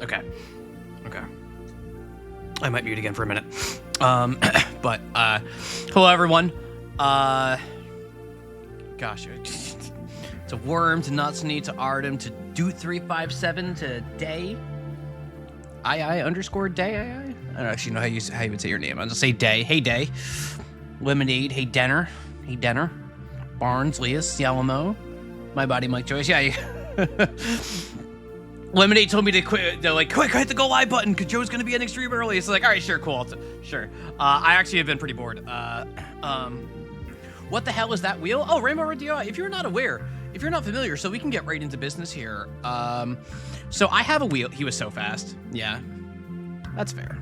Okay. Okay. I might mute again for a minute. But hello everyone. Gosh, to Worm, to Natsuni, to Artem, to Doot357, to Day. _Day. I don't actually know how you would say your name. I'll just say Day. Hey Day. Lemonade. Hey Denner. Hey Denner. Barnes, Leas, Yalamo. My body, Mike Joyce. Yeah. Lemonade told me to quit. They're like, quick, hit the go live button because Joe's gonna be ending stream early. So like, all right, sure, cool, sure. I actually have been pretty bored. What the hell is that wheel? Oh, Rainbow Radio. If you're not aware, if you're not familiar, so we can get right into business here. So I have a wheel. He was so fast. Yeah, that's fair.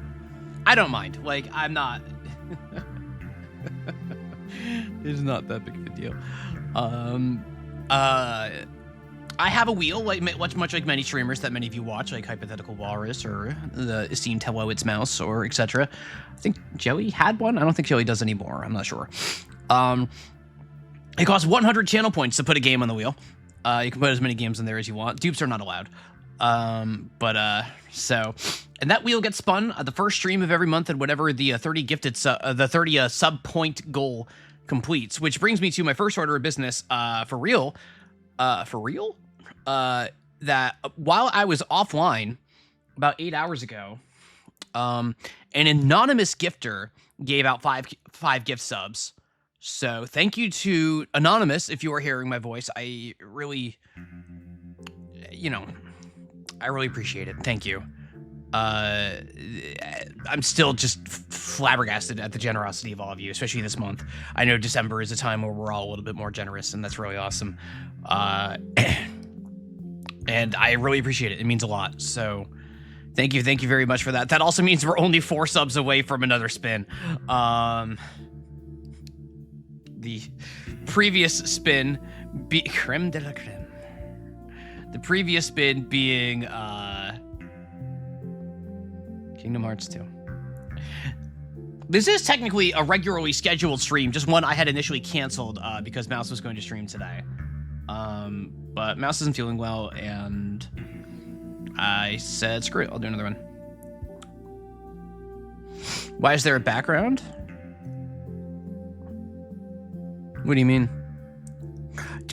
I don't mind. Like, I'm not. It's not that big of a deal. I have a wheel, like much like many streamers that many of you watch, like Hypothetical Walrus or the esteemed Hello It's Mouse or etc. I think Joey had one. I don't think Joey does anymore. I'm not sure. It costs 100 channel points to put a game on the wheel. You can put as many games in there as you want. Dupes are not allowed. And that wheel gets spun the first stream of every month, and whatever the 30 sub point goal completes. Which brings me to my first order of business. For real. That while I was offline about 8 hours ago, an anonymous gifter gave out five gift subs. So thank you to Anonymous if you are hearing my voice. I really appreciate it. Thank you. I'm still just flabbergasted at the generosity of all of you, especially this month. I know December is a time where we're all a little bit more generous, and that's really awesome. And I really appreciate it. It means a lot. So thank you very much for that. That also means we're only 4 subs away from another spin. The previous spin creme de la creme. The previous spin being Kingdom Hearts 2. This is technically a regularly scheduled stream, just one I had initially canceled because Mouse was going to stream today. But Mouse isn't feeling well, and I said, screw it, I'll do another one. Why is there a background? What do you mean?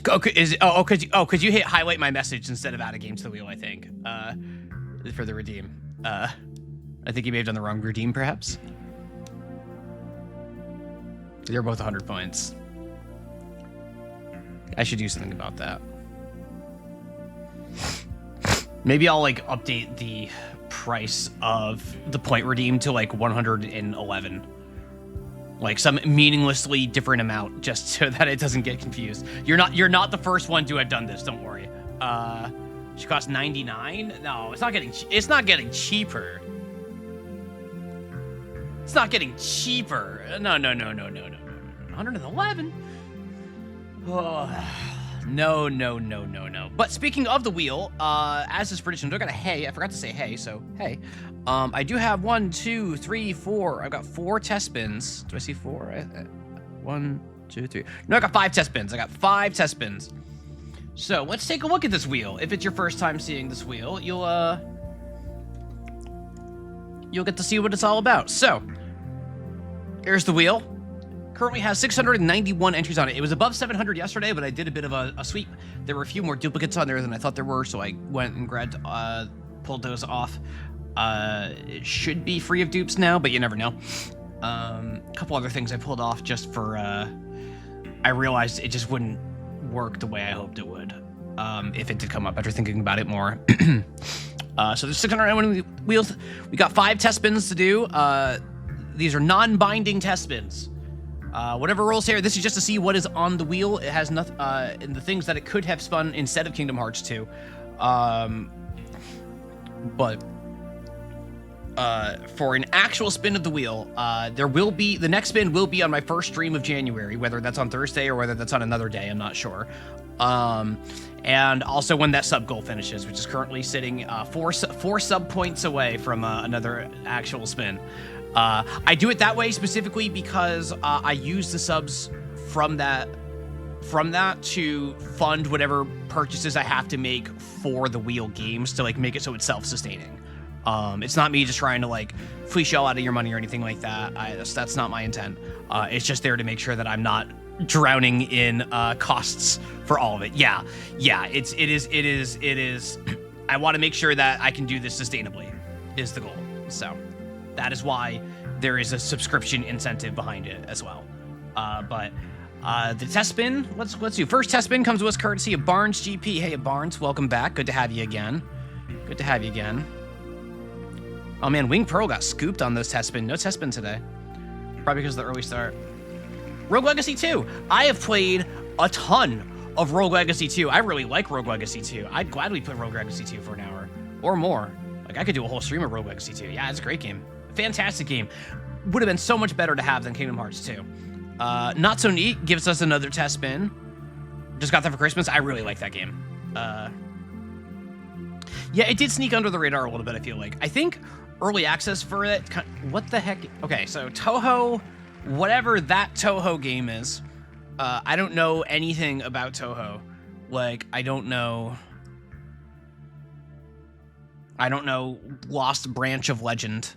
Could you hit highlight my message instead of add a game to the wheel, I think, for the redeem. I think you may have done the wrong redeem, perhaps. They're both 100 points. I should do something about that. Maybe I'll like update the price of the point redeem to like 111. Like some meaninglessly different amount, just so that it doesn't get confused. You're not the first one to have done this, don't worry. She costs 99? No, it's not getting cheaper. It's not getting cheaper. No. 111? Oh, no. But speaking of the wheel, as is tradition, I got a hey. I forgot to say hey, so hey. I do have 1, 2, 3, 4. I've got 4 test spins. Do I see 4? 1, 2, 3. No, I got 5 test spins. So let's take a look at this wheel. If it's your first time seeing this wheel, you'll get to see what it's all about. So here's the wheel. Currently has 691 entries on it. It was above 700 yesterday, but I did a bit of a sweep. There were a few more duplicates on there than I thought there were, so I went and pulled those off. It should be free of dupes now, but you never know. A couple other things I pulled off just for, I realized it just wouldn't work the way I hoped it would, if it did come up after thinking about it more. So there's 691 wheels. We got 5 test spins to do. These are non-binding test spins. Whatever rolls here, this is just to see what is on the wheel. It has nothing, and the things that it could have spun instead of Kingdom Hearts 2. But for an actual spin of the wheel, the next spin will be on my first stream of January, whether that's on Thursday or whether that's on another day, I'm not sure. And also when that sub goal finishes, which is currently sitting 4 sub points away from another actual spin. I do it that way specifically because I use the subs from that to fund whatever purchases I have to make for the wheel games to like make it so it's self-sustaining. It's not me just trying to like fleece y'all out of your money or anything like that. That's not my intent. It's just there to make sure that I'm not drowning in costs for all of it. Yeah. It is. I want to make sure that I can do this sustainably is the goal. So that is why there is a subscription incentive behind it as well. But the test spin, let's do. First test spin comes to us courtesy of Barnes GP. Hey, Barnes, welcome back. Good to have you again. Oh man, Wing Pearl got scooped on those test spin. No test spin today. Probably because of the early start. Rogue Legacy 2. I have played a ton of Rogue Legacy 2. I really like Rogue Legacy 2. I'd gladly play Rogue Legacy 2 for an hour or more. Like, I could do a whole stream of Rogue Legacy 2. Yeah, it's a great game. Fantastic game. Would have been so much better to have than Kingdom Hearts 2. Not So Neat gives us another test spin. Just got that for Christmas. I really like that game. Yeah, it did sneak under the radar a little bit, I feel like. I think early access for it... What the heck? Okay, so Toho... Whatever that Toho game is, I don't know anything about Toho. Like, I don't know Lost Branch of Legend.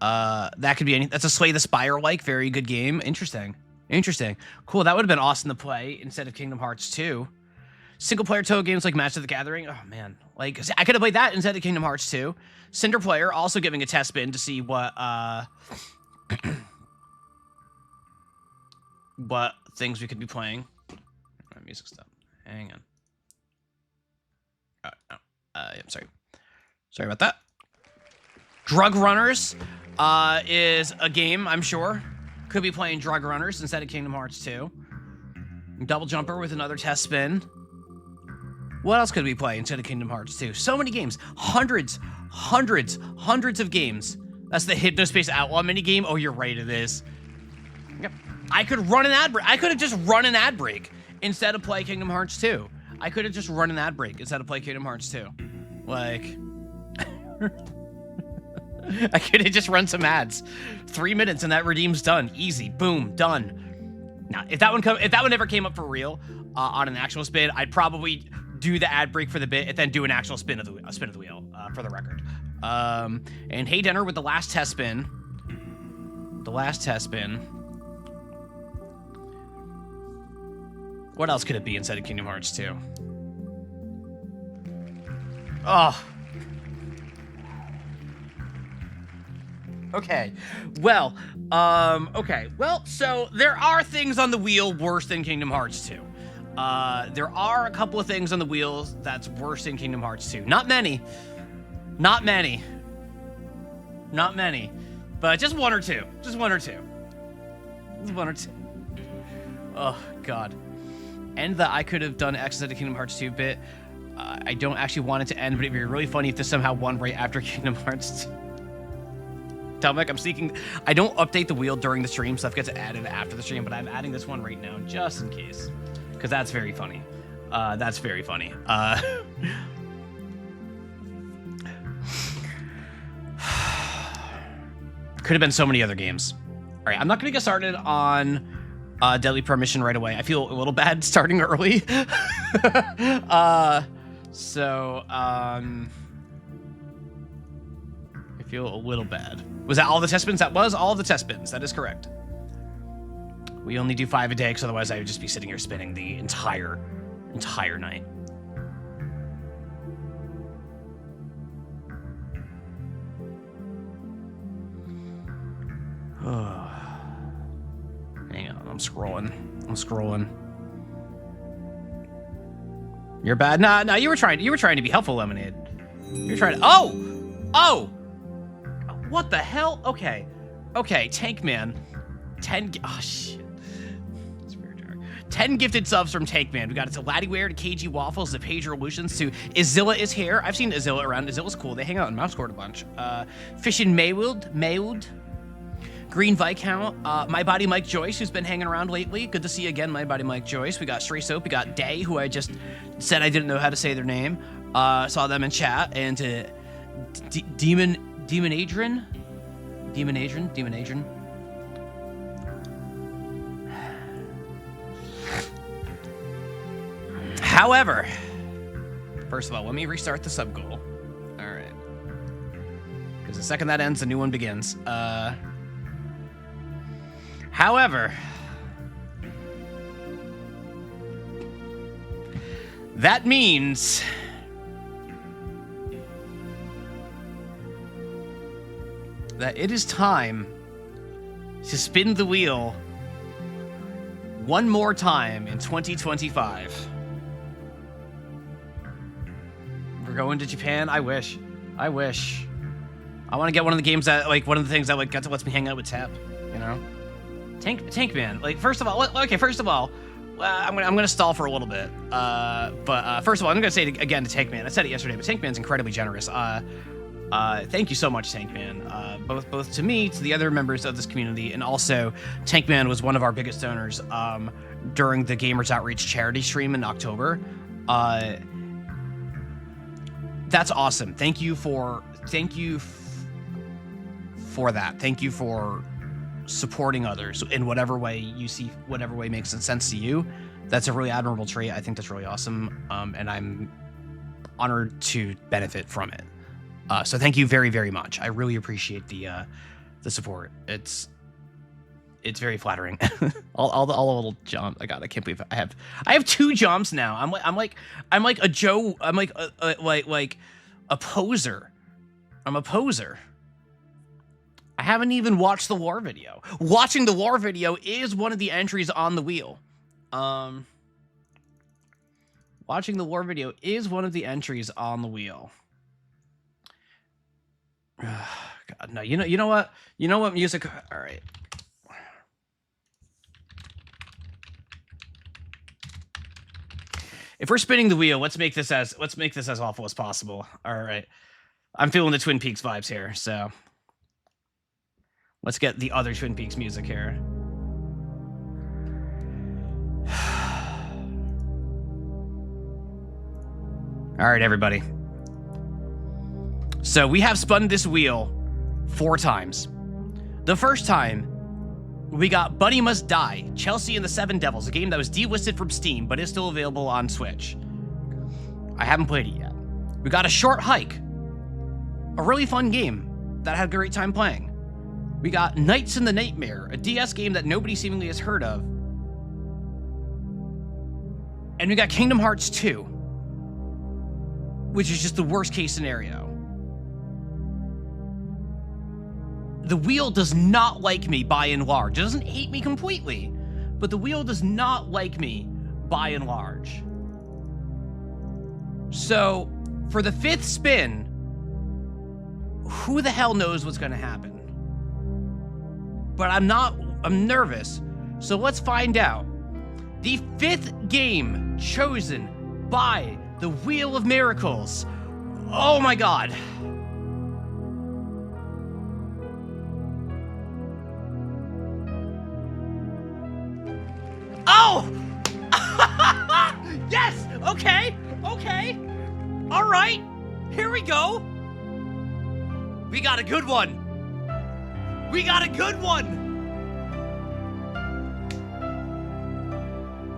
That could be any. That's a Slay the Spire like, very good game. Interesting. Cool. That would have been awesome to play instead of Kingdom Hearts 2. Single player Toho games like Match of the Gathering. Oh man, like I could have played that instead of Kingdom Hearts 2. Cinder Player also giving a test spin to see what what things we could be playing. Music stuff. Hang on. I'm sorry. Sorry about that. Drug Runners is a game, I'm sure. Could be playing Drug Runners instead of Kingdom Hearts 2. Double Jumper with another test spin. What else could we play instead of Kingdom Hearts 2? So many games. Hundreds of games. That's the Hypnospace Outlaw minigame. Oh, you're right, it is. Yep. I could run an ad break. I could have just run an ad break instead of play Kingdom Hearts 2. I could have just run an ad break instead of play Kingdom Hearts 2. Like, I could have just run some ads. 3 minutes and that redeem's done. Easy. Boom. Done. Now, if that one ever came up for real on an actual spin, I'd probably do the ad break for the bit and then do an actual spin of the wheel for the record. And Hey Denner with the last test spin. What else could it be instead of Kingdom Hearts 2? Oh. Okay. Well, so there are things on the wheel worse than Kingdom Hearts 2. There are a couple of things on the wheels that's worse than Kingdom Hearts 2. Not many. But just one or two. Oh, God. And that I could have done X instead of Kingdom Hearts 2 bit. I don't actually want it to end, but it'd be really funny if this somehow won right after Kingdom Hearts 2. Telmek, I'm sneaking. I don't update the wheel during the stream. Stuff gets added after the stream, but I'm adding this one right now just in case. Because that's very funny. Could have been so many other games. All right, I'm not going to get started on Deadly Premonition right away. I feel a little bad starting early. I feel a little bad. Was that all the test spins? That was all the test spins. That is correct. We only do 5 a day, because otherwise I would just be sitting here spinning the entire night. Hang on, I'm scrolling. You're bad. Nah, you were trying to be helpful, Lemonade. You're trying to. Oh! What the hell? Okay, Tank Man. 10. Oh shit. 10 gifted subs from Tank Man. We got it to Laddyware, to KG Waffles, to Page Revolutions, to Izilla is here. I've seen Izilla around. Izilla's cool. They hang out in Mouse Court a bunch. Fishin' Maywood. Green Viscount. My Body Mike Joyce, who's been hanging around lately. Good to see you again, My Body Mike Joyce. We got Stray Soap. We got Day, who I just said I didn't know how to say their name. Saw them in chat. And to Demon Adrian. However, first of all, let me restart the sub goal. All right. Because the second that ends, a new one begins. However, that means that it is time to spin the wheel one more time in 2025. We're going to Japan. I wish. I want to get one of the games that, like, one of the things that, like, lets me hang out with Tap, you know? Tank Man. Like, first of all, I'm gonna stall for a little bit. But first of all, I'm gonna say it again to Tank Man. I said it yesterday, but Tank Man's incredibly generous. Thank you so much, Tank Man. Both to me, to the other members of this community, and also Tank Man was one of our biggest donors during the Gamers Outreach charity stream in October. That's awesome. Thank you for that. Thank you for supporting others in whatever way you see, whatever way makes sense to you. That's a really admirable trait. I think that's really awesome, and I'm honored to benefit from it. So thank you very, very much. I really appreciate the support. It's very flattering. all the little jumps. I can't believe I have 2 jumps now. I'm like a Joe. I'm like a poser. I'm a poser. I haven't even watched the war video. Watching the war video is one of the entries on the wheel. Watching the war video is one of the entries on the wheel. God, no, you know what? You know what music? All right. If we're spinning the wheel, let's make this as awful as possible. All right. I'm feeling the Twin Peaks vibes here, so let's get the other Twin Peaks music here. All right, everybody. So we have spun this wheel 4 times. The first time, we got Buddy Must Die, Chelsea and the Seven Devils, a game that was delisted from Steam, but is still available on Switch. I haven't played it yet. We got A Short Hike, a really fun game that I had a great time playing. We got Nights in the Nightmare, a DS game that nobody seemingly has heard of. And we got Kingdom Hearts 2, which is just the worst case scenario. The wheel does not like me by and large. It doesn't hate me completely, but the wheel does not like me by and large. So, for the 5th spin, who the hell knows what's gonna happen? But I'm nervous, so let's find out. The 5th game chosen by the Wheel of Miracles. Oh my God. Oh! Yes! Okay! All right, here we go. We got a good one.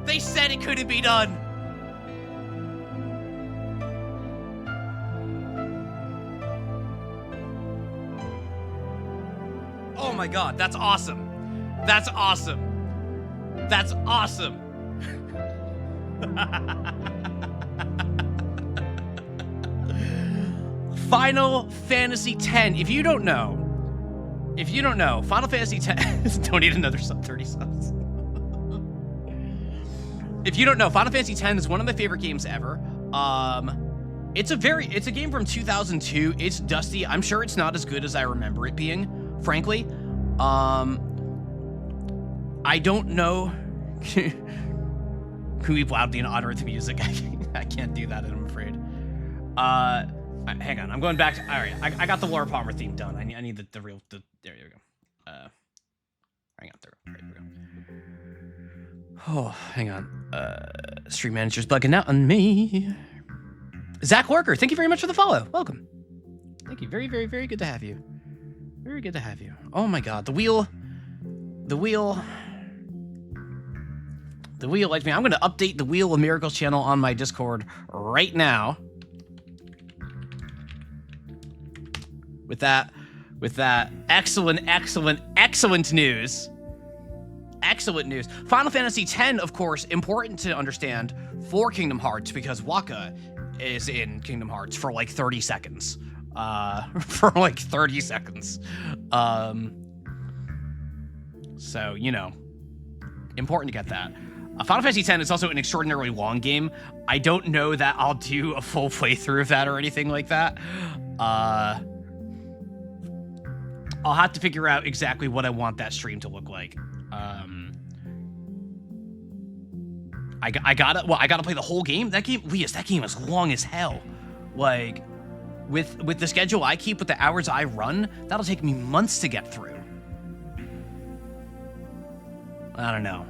They said it couldn't be done. Oh my God, that's awesome. Final Fantasy X. If you don't know, Final Fantasy X donate another 30 subs. If you don't know, Final Fantasy X is one of my favorite games ever. It's a game from 2002. It's dusty. I'm sure it's not as good as I remember it being, frankly. I don't know who we loudly and honor the music. I can't do that, I'm afraid. Hang on, I'm going back to, all right, I got the Laura Palmer theme done. I need the real, there you go. Hang on, there we go. Oh, hang on. Stream manager's bugging out on me. Zach Worker, thank you very much for the follow. Welcome. Thank you. Very, very, very good to have you. Very good to have you. Oh my God, the wheel likes me. I'm going to update the Wheel of Miracles channel on my Discord right now. With that, with that excellent news. Excellent news. Final Fantasy X, of course, important to understand for Kingdom Hearts because Waka is in Kingdom Hearts for like 30 seconds. For like 30 seconds. So, you know, important to get that. Final Fantasy X is also an extraordinarily long game. I don't know that I'll do a full playthrough of that or anything like that. I'll have to figure out exactly what I want that stream to look like. I gotta play the whole game. That game is long as hell. Like, with the schedule I keep, with the hours I run, that'll take me months to get through. I don't know.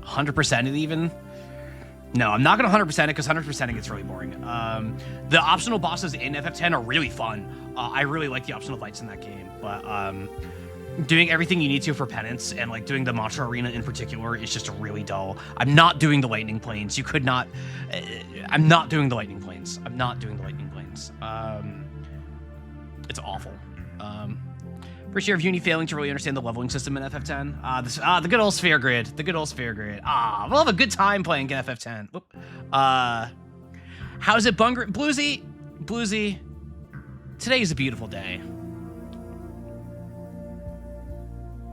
100% it even? No, I'm not gonna 100% it because 100% it gets really boring. The optional bosses in FF10 are really fun. I really like the optional fights in that game, but doing everything you need to for penance and like doing the mantra arena in particular is just really dull. I'm not doing the lightning planes. You could not. I'm not doing the lightning planes. I'm not doing the lightning planes. It's awful. First year of uni failing to really understand the leveling system in FF10. The good old sphere grid. The good old sphere grid. We'll have a good time playing FF10. Whoop. How's it, Bunger? Bluesy. Today is a beautiful day.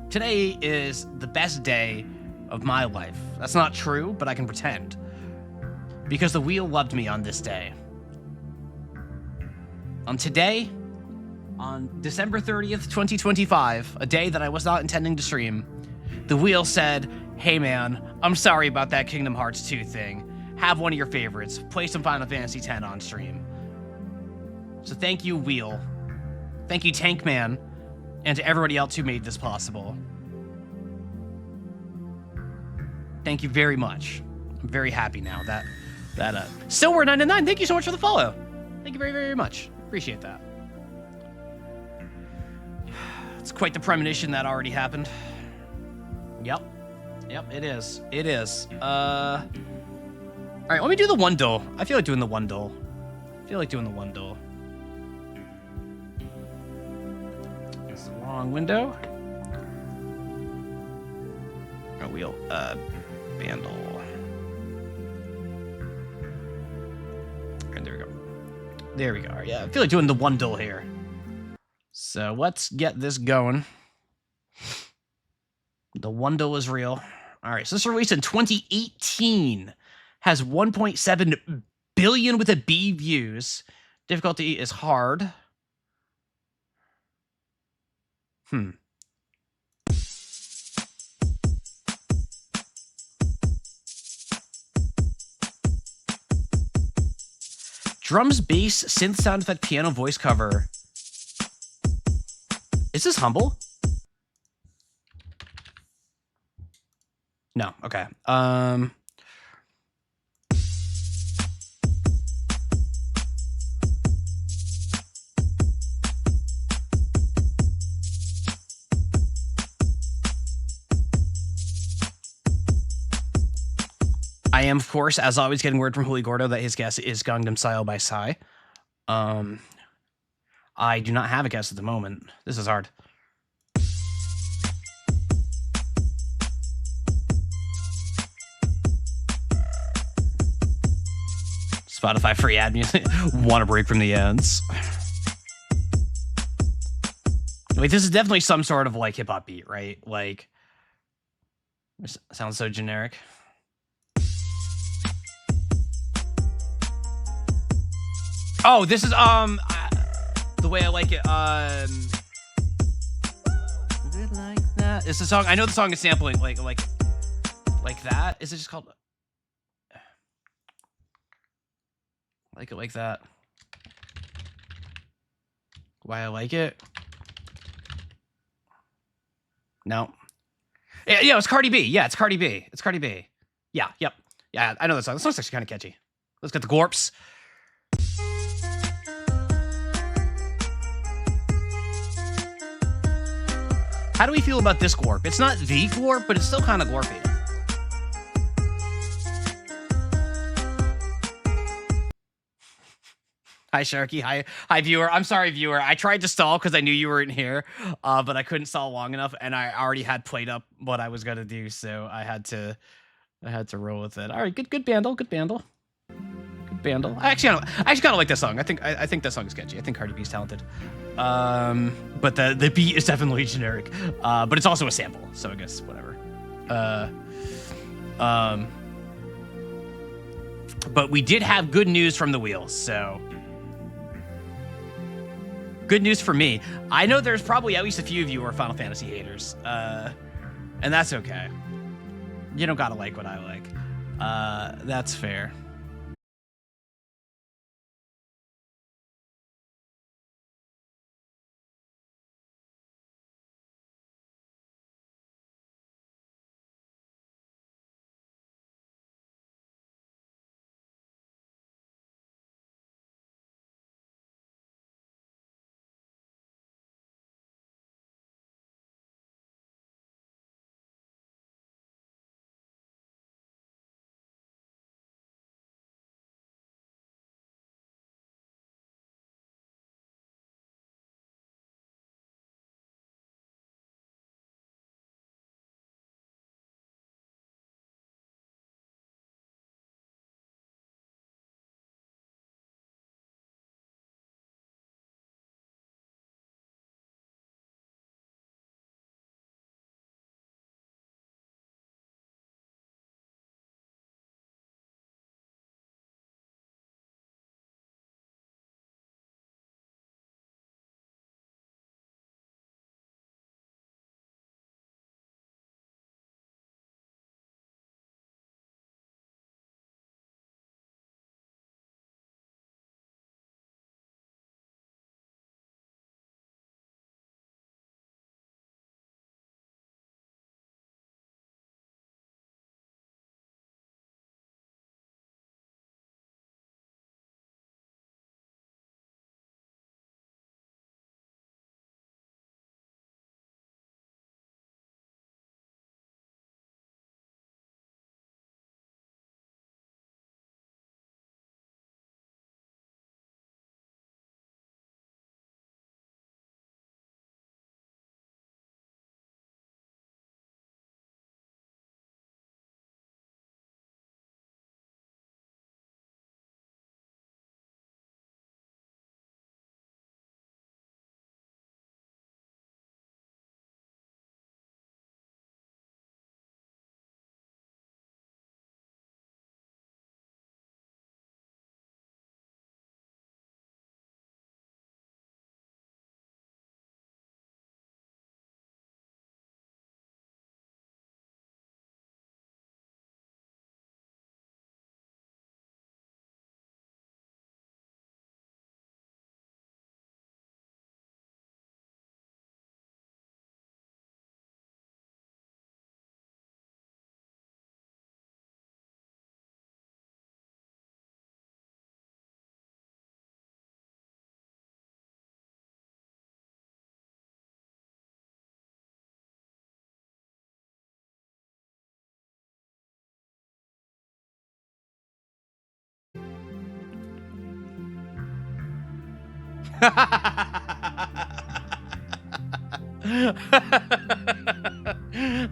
Today is the best day of my life. That's not true, but I can pretend. Because the wheel loved me on this day. Today, on December 30th, 2025, a day that I was not intending to stream, the wheel said, hey man, I'm sorry about that Kingdom Hearts 2 thing. Have one of your favorites. Play some Final Fantasy X on stream. So thank you, Wheel. Thank you, Tank Man, and to everybody else who made this possible. Thank you very much. I'm very happy now that Silver99, thank you so much for the follow. Thank you very, very much. Appreciate that. It's quite the premonition that already happened. Yep, it is. It is. All right, let me do the one duel. I feel like doing the one duel. It's the wrong window. Oh, wheel, Bandle. And there we go. There we go. Yeah, I feel like doing the one duel here. So let's get this going. The one duel is real. All right, so this was released in 2018. Has 1.7 billion with a B views. Difficulty is hard. Drums, bass, synth sound effect, piano, voice cover. Is this Humble? No, okay. I am, of course, as always, getting word from Holy Gordo that his guess is Gangnam Style by Psy. I do not have a guess at the moment. This is hard. Spotify free ad music. Want a break from the ads. Like, this is definitely some sort of like hip hop beat, right? Like, this sounds so generic. Oh, this is the way I like it. Is it like that? It's a song. I know the song is sampling like that. Is it just called like it like that? Why I like it? No. Yeah, it's Cardi B. Yeah, it's Cardi B. It's Cardi B. Yeah, yep. Yeah, I know that song. This song's actually kind of catchy. Let's get the Glorps. How do we feel about this Glorp? It's not the Glorp, but it's still kind of Glorpy. Hi, Sharky. Hi, viewer. I'm sorry, viewer. I tried to stall because I knew you weren't here, but I couldn't stall long enough, and I already had played up what I was gonna do, so I had to roll with it. All right, good bandle, good bandle, good bandle. I actually kind of like this song. I think that song is catchy. I think Cardi B's talented. But the beat is definitely generic. But it's also a sample, so I guess whatever. But we did have good news from the wheels, so good news for me. I know there's probably at least a few of you who are Final Fantasy haters, and that's okay. You don't gotta like what I like. That's fair.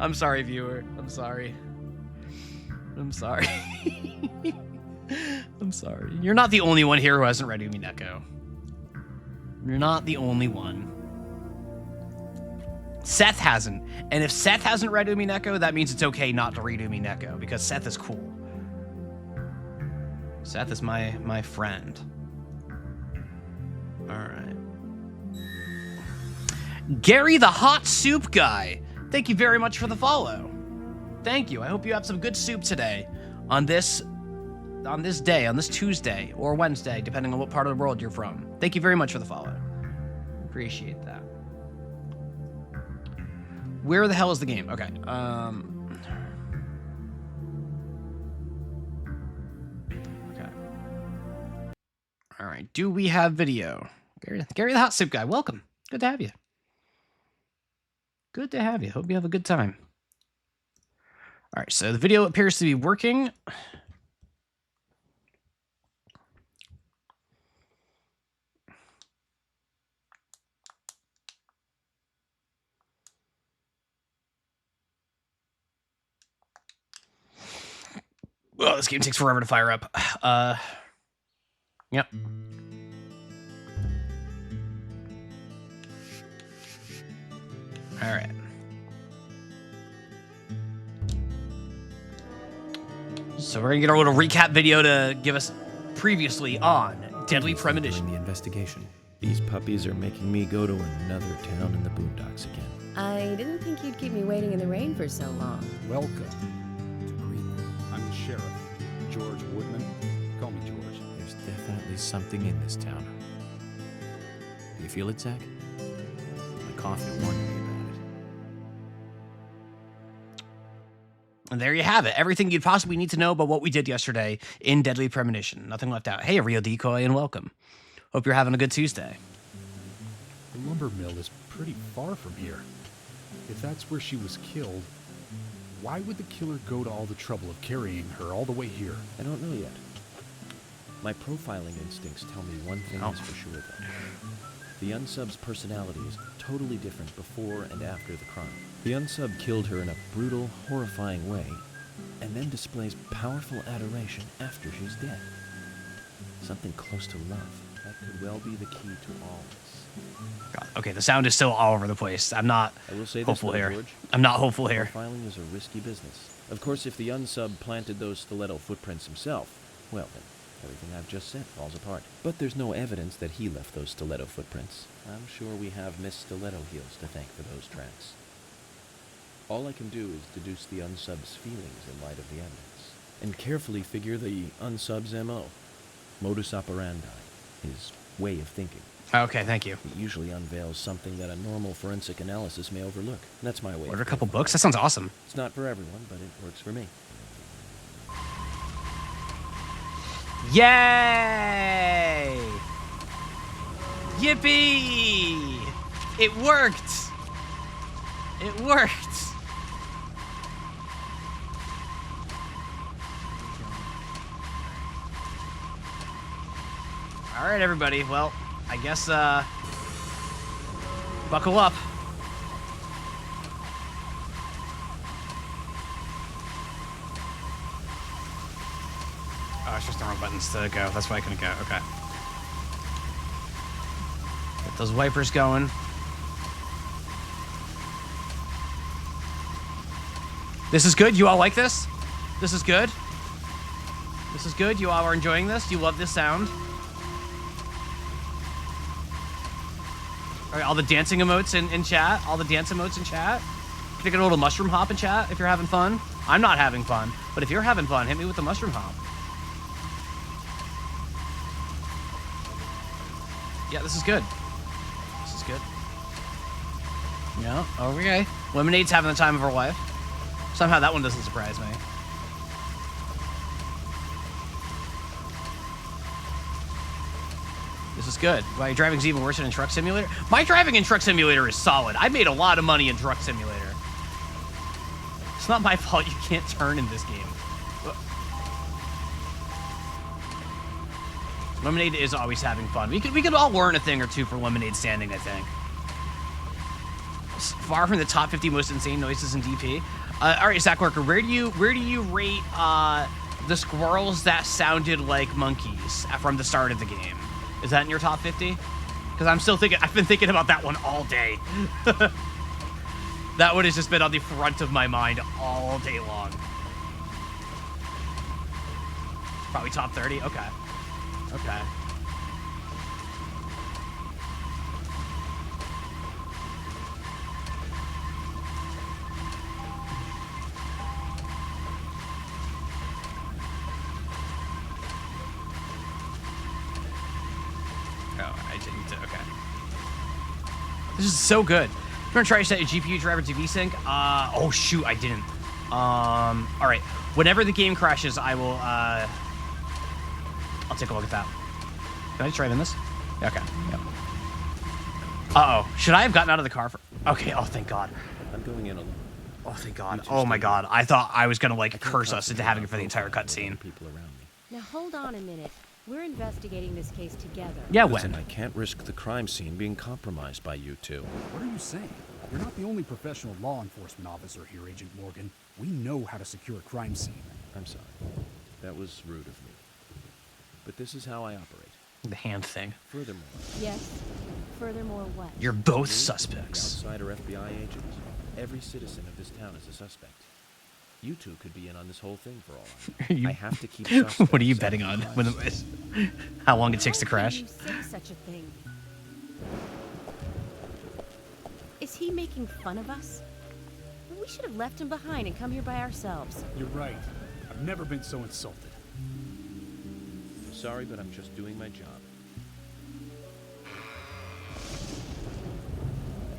I'm sorry, viewer. I'm sorry. I'm sorry. I'm sorry. You're not the only one here who hasn't read Umineko. You're not the only one. Seth hasn't. And if Seth hasn't read Umineko, that means it's okay not to read Umineko, because Seth is cool. Seth is my friend. All right. Gary the Hot Soup Guy. Thank you very much for the follow. Thank you. I hope you have some good soup today on this day, on this Tuesday or Wednesday, depending on what part of the world you're from. Thank you very much for the follow. Appreciate that. Where the hell is the game? Okay. Okay. All right. Do we have video? Gary the Hot Soup Guy, welcome. Good to have you. Good to have you. Hope you have a good time. All right, so the video appears to be working. this game takes forever to fire up. Yep. All right. So we're gonna get our little recap video to give us previously on Deadly Premonition. The investigation. These puppies are making me go to another town in the boondocks again. I didn't think you'd keep me waiting in the rain for so long. Welcome to Greenwood. I'm the sheriff, George Woodman. Call me George. There's definitely something in this town. Do you feel it, Zach? My coffee warned me about it. And there you have it. Everything you'd possibly need to know about what we did yesterday in Deadly Premonition. Nothing left out. Hey, Rio Decoy, and welcome. Hope you're having a good Tuesday. The lumber mill is pretty far from here. If that's where she was killed, why would the killer go to all the trouble of carrying her all the way here? I don't know yet. My profiling instincts tell me one thing is for sure, though. The unsub's personality is totally different before and after the crime. The unsub killed her in a brutal, horrifying way, and then displays powerful adoration after she's dead. Something close to love. That could well be the key to all this. God, okay, the sound is still all over the place. I'm not I will say hopeful this, here. George. I'm not hopeful here. Profiling is a risky business. Of course, if the unsub planted those stiletto footprints himself, well then, everything I've just said falls apart. But there's no evidence that he left those stiletto footprints. I'm sure we have Miss Stiletto Heels to thank for those tracks. All I can do is deduce the unsub's feelings in light of the evidence, and carefully figure the unsub's MO, modus operandi, his way of thinking. Okay, thank you. It usually unveils something that a normal forensic analysis may overlook. That's my way. Order a couple books? That sounds awesome. It's not for everyone, but it works for me. Yay! Yippee! It worked! It worked! All right, everybody. Well, I guess, buckle up. Oh, it's just the wrong buttons to go. That's why I couldn't go. Okay. Get those wipers going. This is good. You all like this? This is good? This is good? You all are enjoying this? You love this sound? All right, all the dancing emotes in chat. All the dance emotes in chat. Can you get a little mushroom hop in chat if you're having fun? I'm not having fun, but if you're having fun, hit me with the mushroom hop. Yeah, this is good. This is good. Yeah, okay. Lemonade's having the time of her life. Somehow that one doesn't surprise me. This is good. My driving's even worse than in Truck Simulator. My driving in Truck Simulator is solid. I made a lot of money in Truck Simulator. It's not my fault you can't turn in this game. Lemonade is always having fun. We could all learn a thing or two from Lemonade Standing, I think. It's far from the top 50 most insane noises in DP. All right, Zach Worker, where do you rate the squirrels that sounded like monkeys from the start of the game? Is that in your top 50? Because I'm still thinking. I've been thinking about that one all day. That one has just been on the front of my mind all day long. Probably top 30. Okay. Okay. Oh, I didn't. Okay. This is so good. I'm gonna try to set a GPU driver to VSync. Oh shoot, I didn't. All right. Whenever the game crashes, I will. I'll take a look at that. Can I just drive in this? Okay. Yep. Uh-oh. Should I have gotten out of the car for... Okay. Oh, thank God. I'm going in alone. Oh, thank God. Oh, my God. I thought I was going to, like, curse us into having it for the entire cutscene. People around me. Now hold on a minute. We're investigating this case together. Yeah, Listen, when? I can't risk the crime scene being compromised by you two. What are you saying? You're not the only professional law enforcement officer here, Agent Morgan. We know how to secure a crime scene. I'm sorry. That was rude of me. But this is how I operate. The hand thing. Furthermore, Yes. Furthermore, what? You're both the suspects. outsider FBI agent, every citizen of this town is a suspect. You two could be in on this whole thing for all I know. I have to keep suspects. What are you out betting of on? my When lives. how long it takes to How crash? can you say such a thing? Is he making fun of us? We should have left him behind and come here by ourselves. You're right. I've never been so insulted. Sorry, but I'm just doing my job.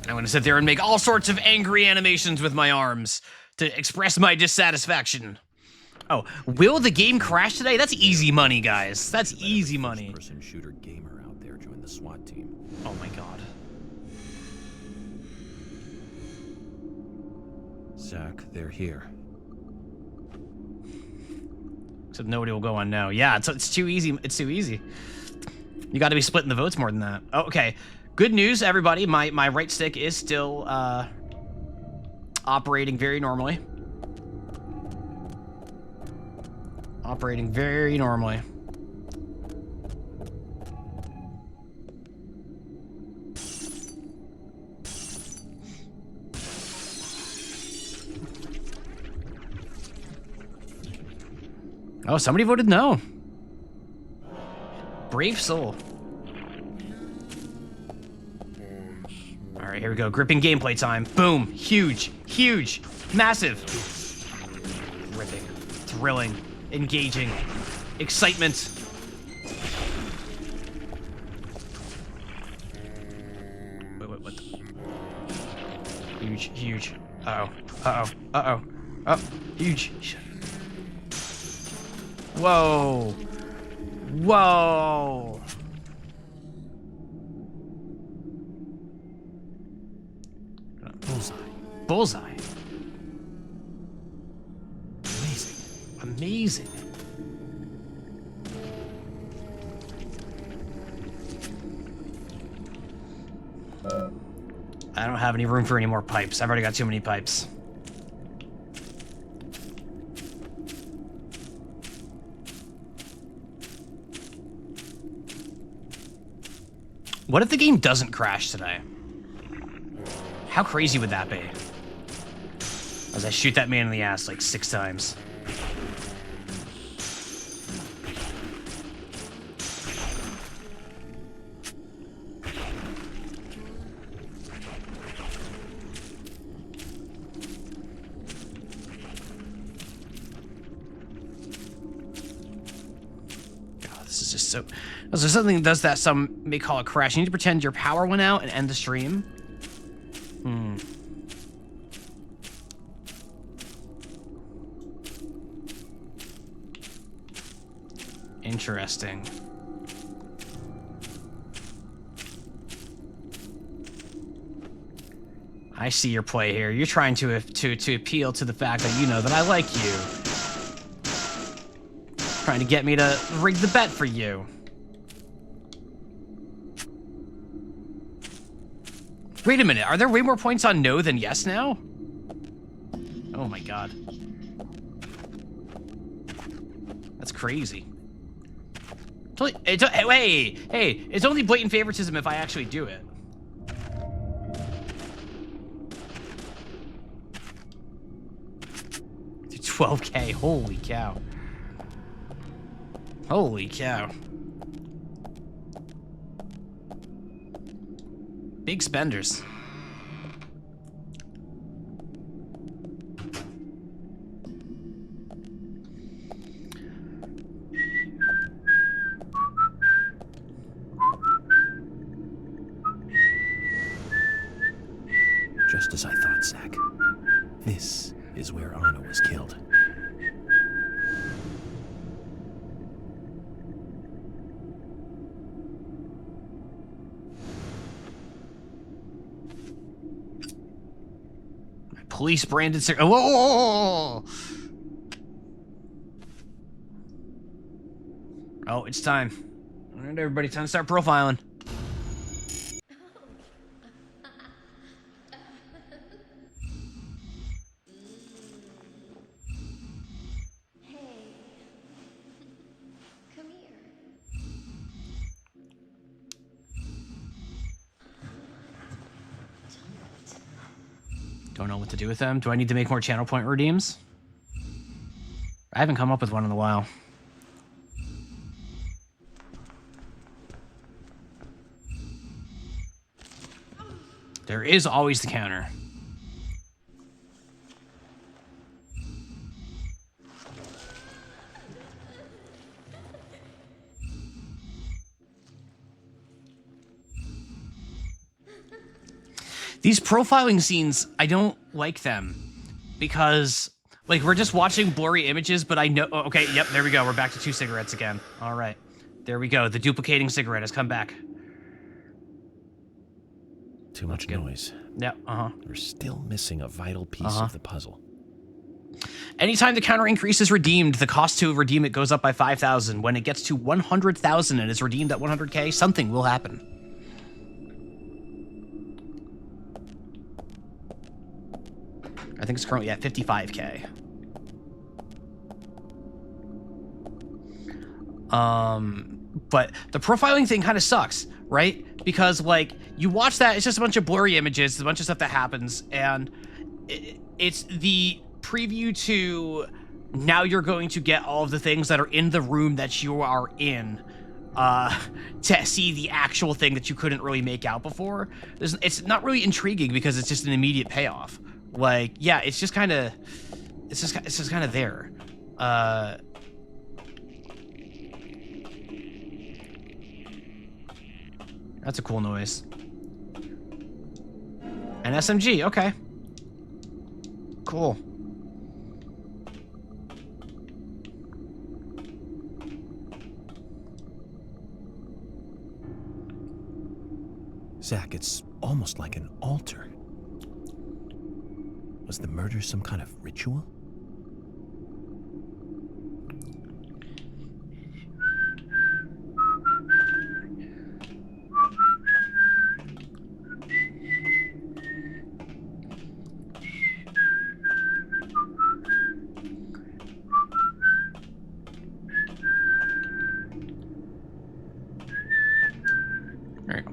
I'm gonna sit there and make all sorts of angry animations with my arms to express my dissatisfaction. Oh, will the game crash today? That's easy money, guys. That's easy money. Person shooter gamer out there join the SWAT team. Oh my god. Zach, they're here. Except nobody will go on no. Yeah, it's too easy. It's too easy. You got to be splitting the votes more than that. Oh, okay. Good news, everybody. My right stick is still operating very normally. Operating very normally. Oh, somebody voted no. Brave soul. All right, here we go. Gripping gameplay time. Boom. Huge. Huge. Massive. Ripping. Thrilling. Engaging. Excitement. Wait, what the? Huge. Huge. Uh-oh. Uh-oh. Uh-oh. Oh, huge. Whoa. Whoa. Bullseye. Bullseye. Amazing. Amazing. I don't have any room for any more pipes. I've already got too many pipes. What if the game doesn't crash today? How crazy would that be? As I shoot that man in the ass like 6 times. God, this is just so... Is there something that does that some may call a crash? You need to pretend your power went out and end the stream? Interesting. I see your play here. You're trying to appeal to the fact that you know that I like you. Trying to get me to rig the bet for you. Wait a minute, are there way more points on no than yes now? Oh my god. That's crazy. Hey, it's only blatant favoritism if I actually do it. To 12K, holy cow. Holy cow. Big spenders. Just as I thought, Zach. This is where Anna was killed. Police branded whoa! Oh, it's time. All right, everybody, time to start profiling. Don't know what to do with them. Do I need to make more channel point redeems? I haven't come up with one in a while. There is always the counter. These profiling scenes, I don't like them because, like, we're just watching blurry images, but I know... Okay, yep, there we go. We're back to 2 cigarettes again. All right. There we go. The duplicating cigarette has come back. Too much noise. Yeah, We're still missing a vital piece of the puzzle. Anytime the counter increase is redeemed, the cost to redeem it goes up by 5,000. When it gets to 100,000 and is redeemed at 100K, something will happen. I think it's currently at 55K. But the profiling thing kind of sucks, right? Because, like, you watch that, it's just a bunch of blurry images, a bunch of stuff that happens, and it's the preview to now you're going to get all of the things that are in the room that you are in to see the actual thing that you couldn't really make out before. It's not really intriguing because it's just an immediate payoff. Like, yeah, it's just kind of there. That's a cool noise. An SMG, okay. Cool. Zach, it's almost like an altar. Was the murder some kind of ritual? There you go.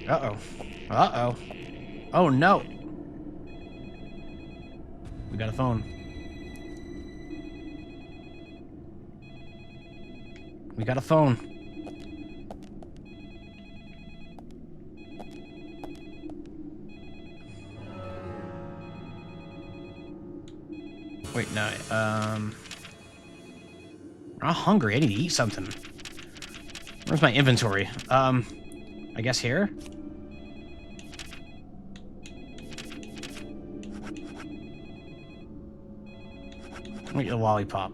Uh-oh. Uh-oh. Oh, no. We got a phone. We got a phone. Wait, no, I'm hungry. I need to eat something. Where's my inventory? I guess here? Eat a lollipop.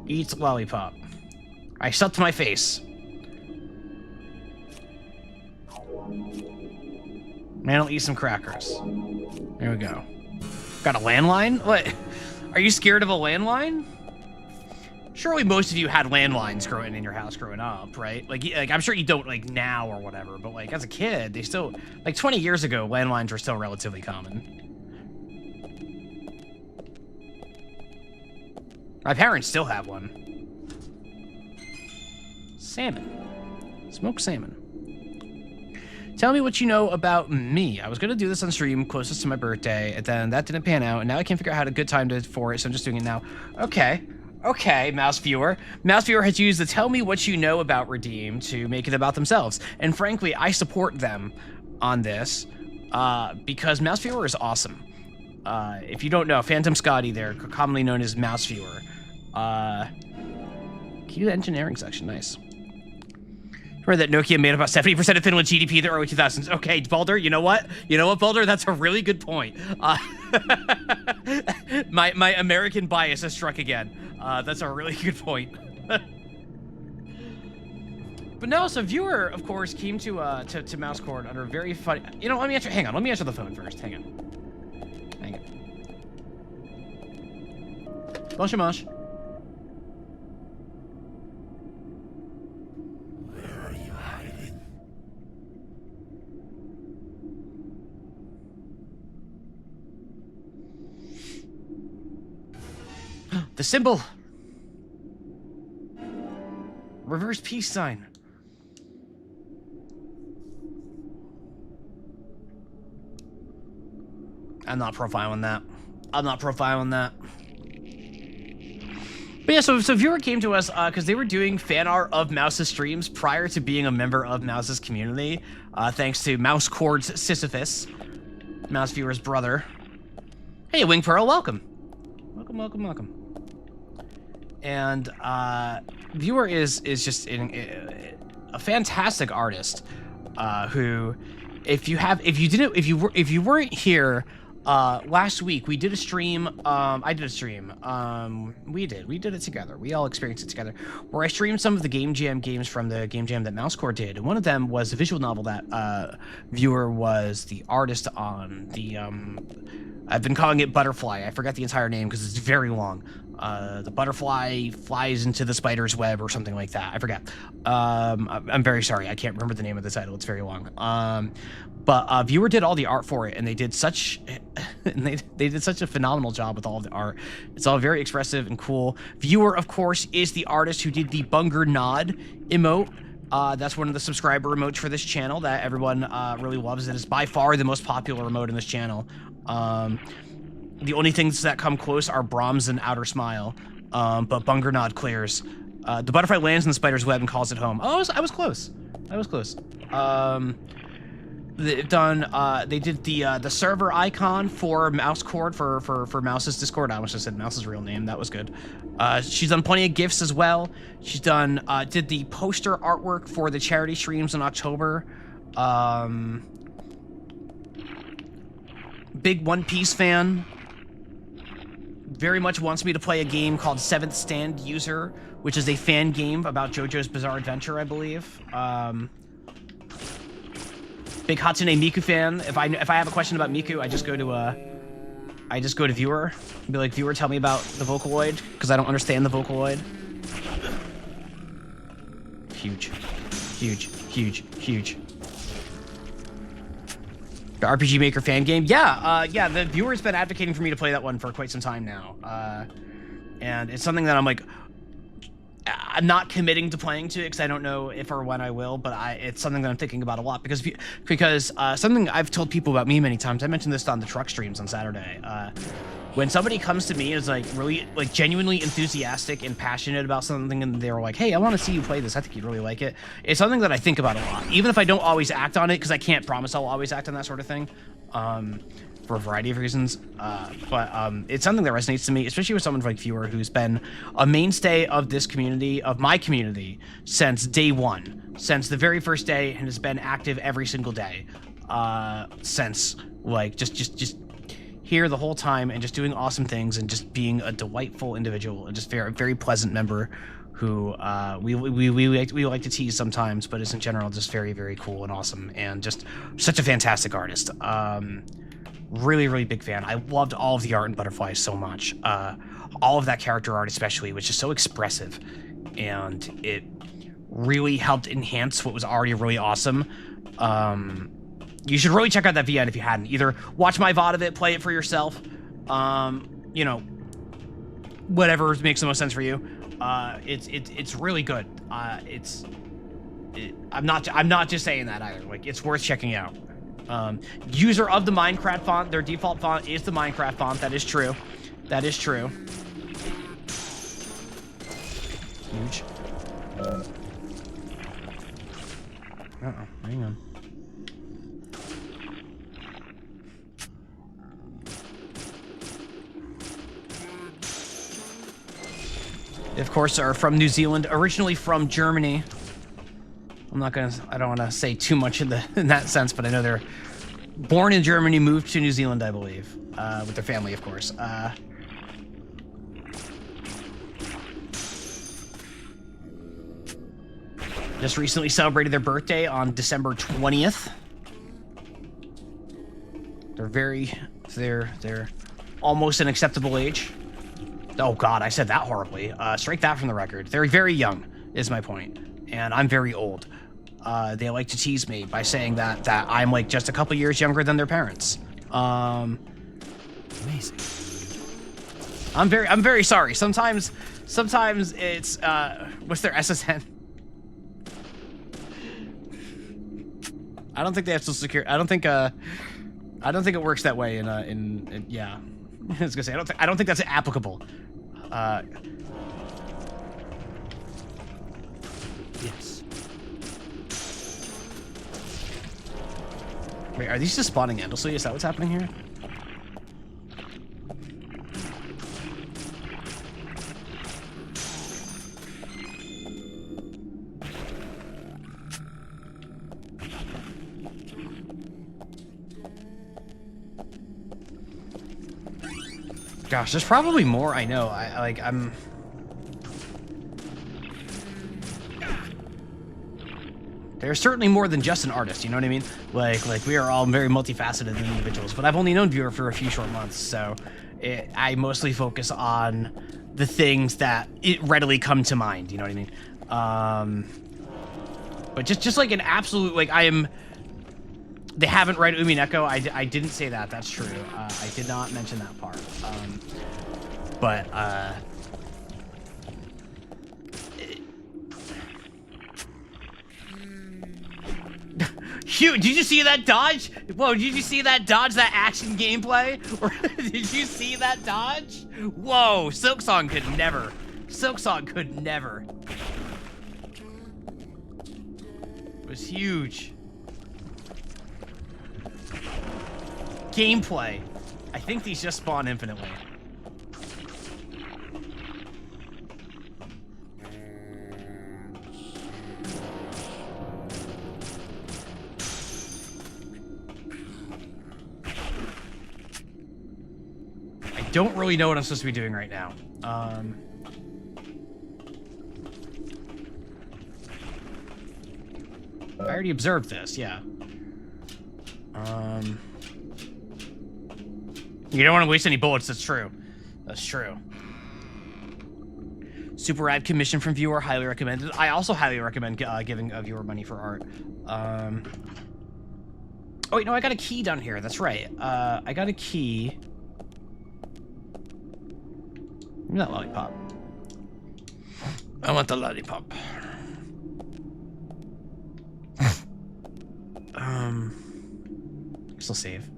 Eat lollipop. I stuck to my face. Man, I'll eat some crackers. There we go. Got a landline? What? Are you scared of a landline? Surely most of you had landlines growing in your house growing up, right? Like I'm sure you don't, like, now or whatever, but, like, as a kid, they still, like, 20 years ago, landlines were still relatively common. My parents still have one. Salmon. Smoked salmon. Tell me what you know about me. I was going to do this on stream closest to my birthday, and then that didn't pan out, and now I can't figure out how to good time for it, so I'm just doing it now. Okay. Okay, Mouse Viewer. Mouse Viewer has used the tell me what you know about Redeem to make it about themselves. And frankly, I support them on this because Mouse Viewer is awesome. If you don't know, Phantom Scotty there, commonly known as Mouse Viewer. Key to the engineering section, nice. Remember that Nokia made about 70% of Finland's GDP in the early 2000s. Okay, Baldur, you know what? You know what, Baldur? That's a really good point. My American bias has struck again. That's a really good point. But no, so Viewer, of course, came to Mousecord under a very funny... You know, let me answer... Hang on, let me answer the phone first. Hang on. Hang on. Mosh mosh. Where are you hiding? The symbol. Reverse peace sign. I'm not profiling that. I'm not profiling that. But yeah, so viewer came to us because they were doing fan art of Mouse's streams prior to being a member of Mouse's community. Thanks to Mouse Cord's Sisyphus, Mouse viewer's brother. Hey, Wing Pearl, welcome. Welcome. And viewer is just a fantastic artist who, if you weren't here. Last week we did a stream, I did a stream, we did it together, we all experienced it together, where I streamed some of the Game Jam games from the Game Jam that Mousecore did, and one of them was a visual novel that, viewer was the artist on the, I've been calling it Butterfly, I forgot the entire name because it's very long, the butterfly flies into the spider's web or something like that, I forget, I'm very sorry, I can't remember the name of the title, it's very long, but viewer did all the art for it, and they did such a phenomenal job with all of the art. It's all very expressive and cool. Viewer, of course, is the artist who did the Bunger Nod emote. That's one of the subscriber emotes for this channel that everyone really loves. It is by far the most popular emote in this channel. The only things that come close are Brahms and Outer Smile, but Bunger Nod clears. The butterfly lands in the spider's web and calls it home. Oh, I was close. They've done, they did the server icon for Mouse Cord for Mouse's Discord. I almost just said Mouse's real name. That was good. She's done plenty of GIFs as well. She's done, did the poster artwork for the charity streams in October. Big One Piece fan. Very much wants me to play a game called Seventh Stand User, which is a fan game about JoJo's Bizarre Adventure, I believe. Big Hatsune Miku fan. If I have a question about Miku, I just go to viewer and be like, viewer, tell me about the Vocaloid, because I don't understand the Vocaloid. Huge. The RPG Maker fan game. Yeah, the viewer's been advocating for me to play that one for quite some time now. And it's something that I'm like, I'm not committing to playing to it because I don't know if or when I will, but it's something that I'm thinking about a lot because something I've told people about me many times. I mentioned this on the truck streams on Saturday. When somebody comes to me and is like really like genuinely enthusiastic and passionate about something, and they're like, "Hey, I want to see you play this. I think you'd really like it." It's something that I think about a lot, even if I don't always act on it, because I can't promise I'll always act on that sort of thing. For a variety of reasons, but it's something that resonates to me, especially with someone like viewer who's been a mainstay of this community, of my community, since day one, since the very first day, and has been active every single day since, like, just here the whole time and just doing awesome things and just being a delightful individual and just very, very pleasant member who we like to tease sometimes, but is in general just very, very cool and awesome and just such a fantastic artist. Really, really big fan. I loved all of the art in Butterfly so much. All of that character art especially, which is so expressive, and it really helped enhance what was already really awesome. You should really check out that VN if you hadn't. Either watch my VOD of it, play it for yourself, you know, whatever makes the most sense for you. It's really good. I'm not just saying that either. Like, it's worth checking out. User of the Minecraft font, their default font is the Minecraft font. That is true. That is true. Huge. Hang on. They, of course, are from New Zealand, originally from Germany. I don't want to say too much in that sense, but I know they're born in Germany, moved to New Zealand, I believe, with their family, of course. Just recently celebrated their birthday on December 20th. They're almost an acceptable age. Oh God, I said that horribly. Strike that from the record. They're very young, is my point. And I'm very old. They like to tease me by saying that I'm like just a couple years younger than their parents. Amazing. I'm very sorry. Sometimes it's what's their SSN? I don't think they have social security. I don't think it works that way in yeah. I was gonna say I don't think that's applicable. Yes. Wait, are these just spawning endlessly? Is that what's happening here? Gosh, there's probably more. I know. I'm. There's certainly more than just an artist. You know what I mean? Like we are all very multifaceted individuals. But I've only known Viewer for a few short months, so I mostly focus on the things that readily come to mind. You know what I mean? But just like an absolute like I am. They haven't read Umineko. I didn't say that. That's true. I did not mention that part. But Did you see that dodge? Whoa, did you see that dodge, that action gameplay? Or did you see that dodge? Whoa, Silksong could never. Silksong could never. It was huge. Gameplay. I think these just spawn infinitely. I don't really know what I'm supposed to be doing right now. I already observed this, yeah. You don't want to waste any bullets, that's true. That's true. Super rad commission from viewer, highly recommended. I also highly recommend giving a viewer money for art. Oh wait, no, I got a key down here, that's right. I got a key. Give me that lollipop. I want the lollipop. Still save.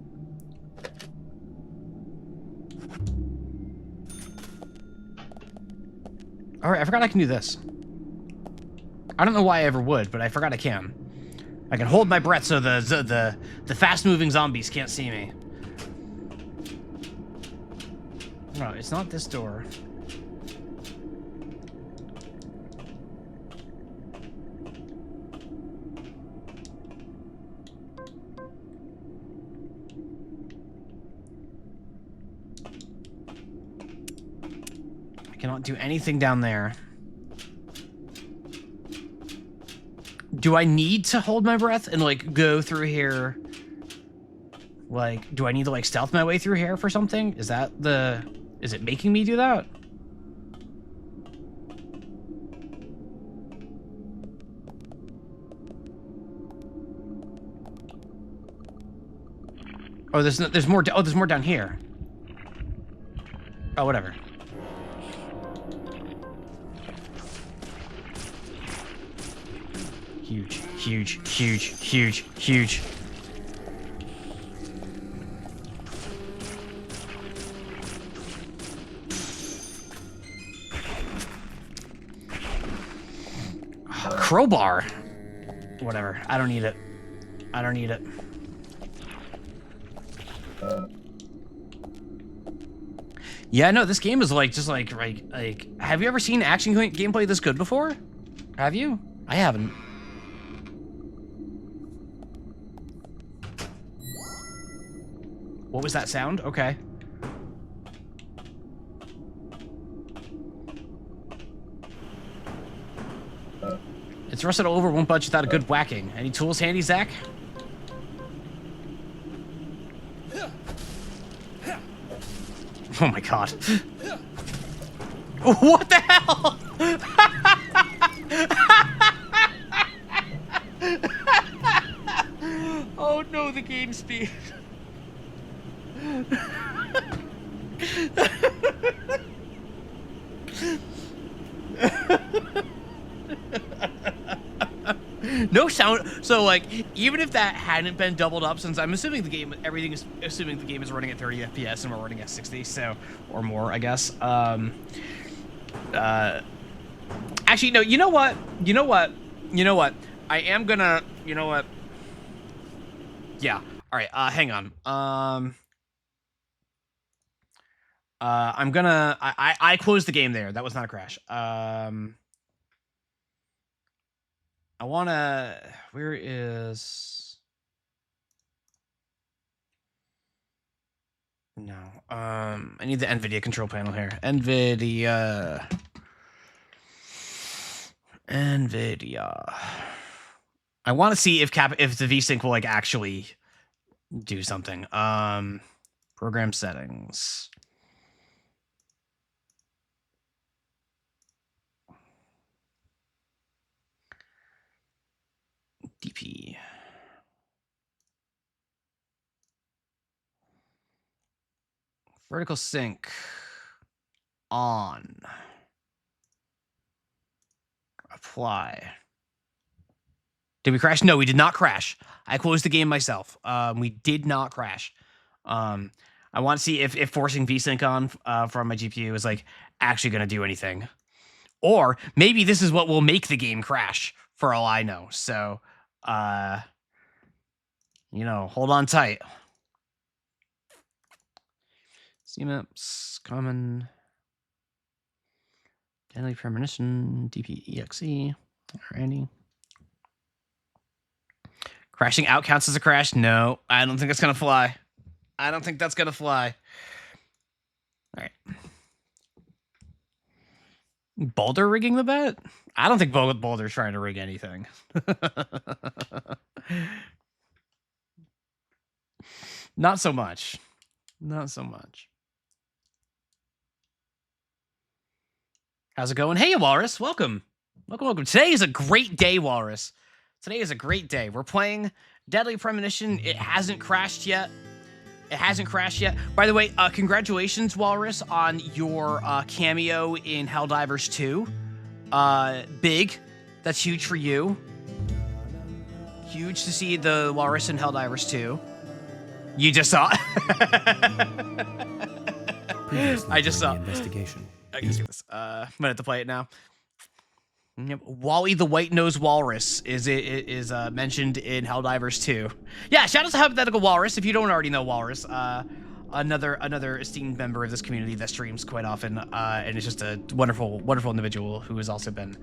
Alright, I forgot I can do this. I don't know why I ever would, but I forgot I can. I can hold my breath so the fast-moving zombies can't see me. No, it's not this door. I cannot do anything down there. Do I need to hold my breath and, like, go through here? Like, do I need to, like, stealth my way through here for something? Is that the... Is it making me do that? Oh, there's more. Oh, there's more down here. Oh, whatever. Huge, huge, huge, huge, huge. Crowbar. Whatever. I don't need it. I don't need it. Yeah, no, this game is like, just like, have you ever seen action gameplay this good before? Have you? I haven't. What was that sound? Okay. It's rusted all over, won't budge without a good whacking. Any tools handy, Zach? Oh my god. What the hell? Oh no, the game speed. No sound. So like, even if that hadn't been doubled up, since I'm assuming the game, everything is assuming the game is running at 30 FPS and we're running at 60, so or more, I guess. Actually, no. You know what? I am gonna. You know what? Yeah. All right. Hang on. I'm gonna. I closed the game there. That was not a crash. I wanna. Where is? No. I need the NVIDIA control panel here. NVIDIA. I want to see if the VSync will like actually do something. Program settings. DP. Vertical sync on. Apply. Did we crash? No, we did not crash. I closed the game myself. We did not crash. I want to see if forcing VSync on from my GPU is like actually going to do anything. Or maybe this is what will make the game crash for all I know. So, you know, hold on tight. CMAPs, common, deadly premonition, DPEXE. Alrighty. Crashing out counts as a crash? No, I don't think that's gonna fly. I don't think that's gonna fly. All right. Boulder rigging the bet? I don't think Boulder's trying to rig anything. Not so much. Not so much. How's it going? Hey, Walrus. Welcome. Welcome. Today is a great day, Walrus. Today is a great day. We're playing Deadly Premonition. It hasn't crashed yet. By the way, congratulations, Walrus, on your cameo in Helldivers 2. Big. That's huge for you. Huge to see the Walrus in Helldivers 2. You just saw it. I just saw investigation. I can see this. I'm gonna have to play it now. Yep. Wally the White-Nosed Walrus is mentioned in Helldivers 2. Yeah, shout out to Hypothetical Walrus. If you don't already know Walrus, another esteemed member of this community that streams quite often, and is just a wonderful individual who has also been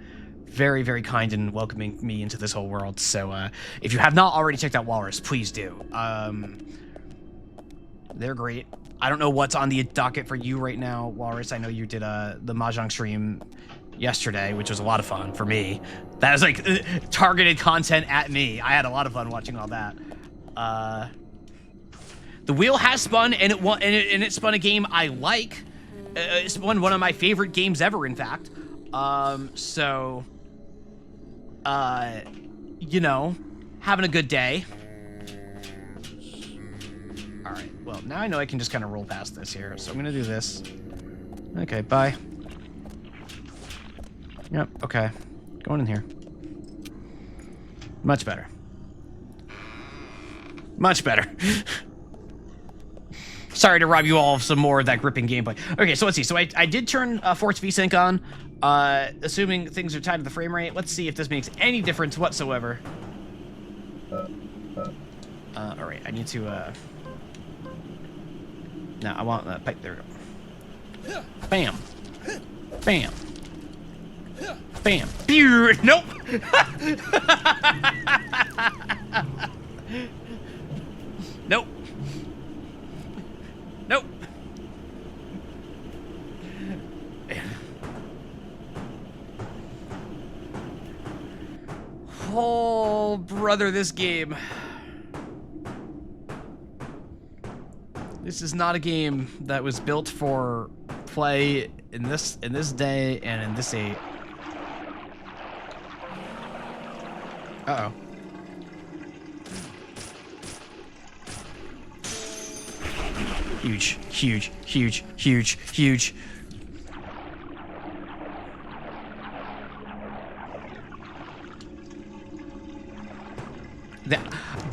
very, very kind in welcoming me into this whole world. So if you have not already checked out Walrus, please do. They're great. I don't know what's on the docket for you right now, Walrus. I know you did the Mahjong stream yesterday, which was a lot of fun for me. That was like targeted content at me. I had a lot of fun watching all that. The wheel has spun, and it spun a game I like. It spun one of my favorite games ever, in fact. So, you know, having a good day. All right. Well, now I know I can just kind of roll past this here. So I'm gonna do this. Okay. Bye. Yep, okay. Going in here. Much better. Much better. Sorry to rob you all of some more of that gripping gameplay. Okay, so let's see. So I did turn Force VSync on, assuming things are tied to the frame rate. Let's see if this makes any difference whatsoever. All right, I need to, no, I want that pipe. There we go. Bam. Bam. Bam. Nope. Nope. Nope. Oh, brother, this game. This is not a game that was built for play in this day and in this age. Uh-oh. Huge, huge, huge, huge, huge.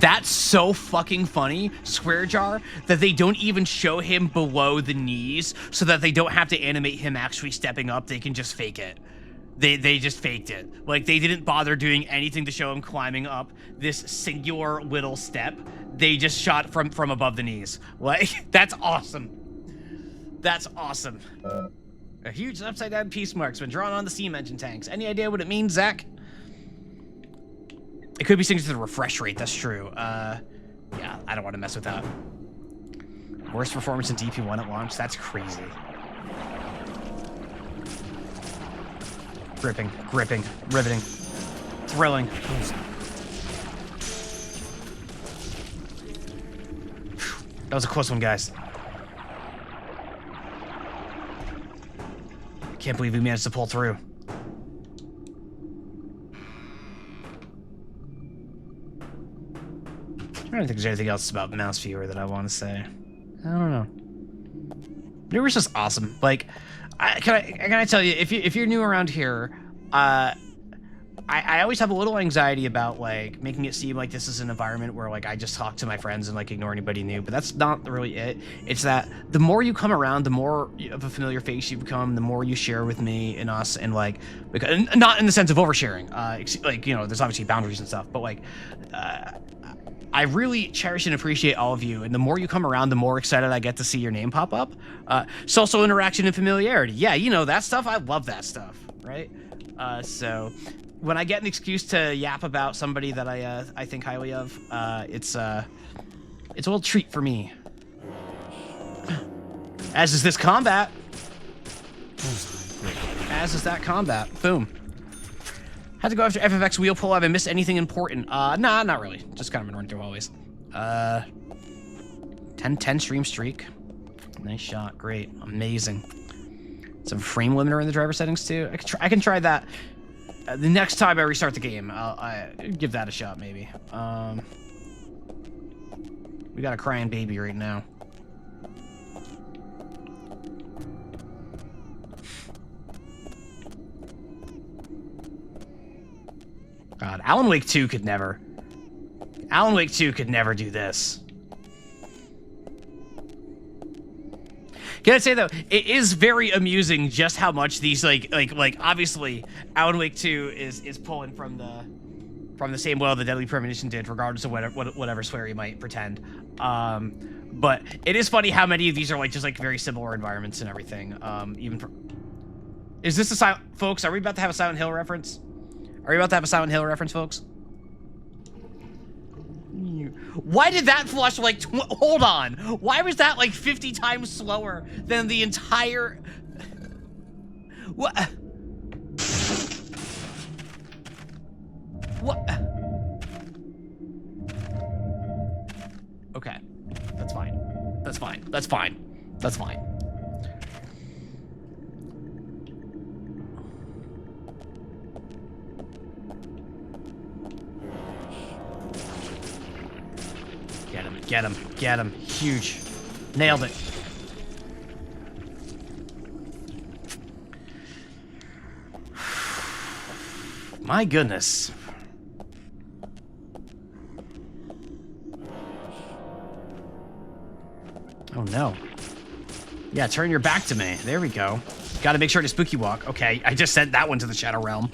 That's so fucking funny, Swear Jar, that they don't even show him below the knees so that they don't have to animate him actually stepping up. They can just fake it. They just faked it. Like, they didn't bother doing anything to show him climbing up this singular little step. They just shot from above the knees. Like, that's awesome. That's awesome. A huge upside-down piece mark's been drawn on the steam engine tanks. Any idea what it means, Zach? It could be synced to the refresh rate, that's true. Yeah, I don't want to mess with that. Worst performance in DP1 at launch? That's crazy. Gripping, gripping, riveting, thrilling. That was a close one, guys. Can't believe we managed to pull through. I don't think there's anything else about Mouse Viewer that I want to say. I don't know. Viewer's just awesome. Like, can I tell you, if you're new around here, I always have a little anxiety about like making it seem like this is an environment where like I just talk to my friends and like ignore anybody new, but that's not really it. It's that the more you come around, the more of a familiar face you become, the more you share with me and us, and like, not in the sense of oversharing. Like, you know, there's obviously boundaries and stuff, but like, I really cherish and appreciate all of you, and the more you come around, the more excited I get to see your name pop up. Social interaction and familiarity. Yeah, you know, that stuff, I love that stuff, right? So when I get an excuse to yap about somebody that I think highly of, it's a little treat for me. As is this combat. As is that combat. Boom. Had to go after FFX wheel pull. Have I missed anything important? Nah, not really. Just kind of been running through always. 10 stream streak. Nice shot. Great. Amazing. Some frame limiter in the driver settings too. I can try that the next time I restart the game. I'll give that a shot maybe. We got a crying baby right now. God, Alan Wake 2 could never. Alan Wake 2 could never do this. Gotta say though, it is very amusing just how much these like obviously Alan Wake 2 is pulling from the same well the Deadly Premonition did, regardless of whatever swear you might pretend. But it is funny how many of these are like just like very similar environments and everything. Even for, is this a folks? Are we about to have a Silent Hill reference? Are you about to have a Silent Hill reference, folks? Why did that flush like... Hold on. Why was that like 50 times slower than the entire... What? What? Okay. That's fine. That's fine. That's fine. That's fine. Get him, get him, get him. Huge. Nailed it. My goodness. Oh no. Yeah, turn your back to me. There we go. Gotta make sure to spooky walk. Okay, I just sent that one to the Shadow Realm.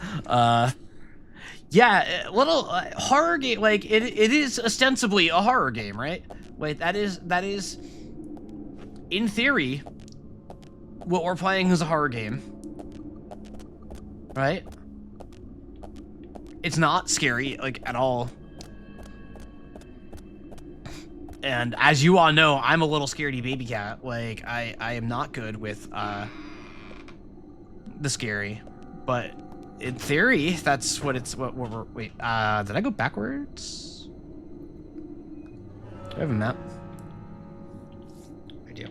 Yeah, a little horror game. Like it is ostensibly a horror game, right? Wait, that is in theory what we're playing is a horror game, right? It's not scary like at all. And as you all know, I'm a little scaredy baby cat. Like I am not good with the scary, but in theory, that's what it's what we're wait, did I go backwards? Do I have a map? I do.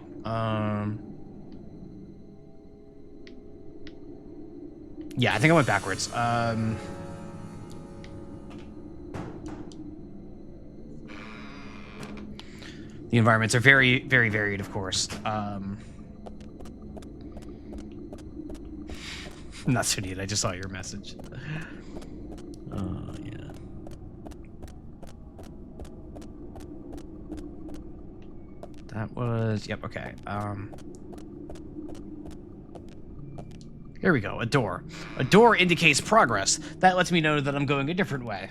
Yeah, I think I went backwards. The environments are very, very varied, of course. Not so neat. I just saw your message. Oh, yeah. was, yep, okay. Here we go, a door. A door indicates progress. That lets me know that I'm going a different way.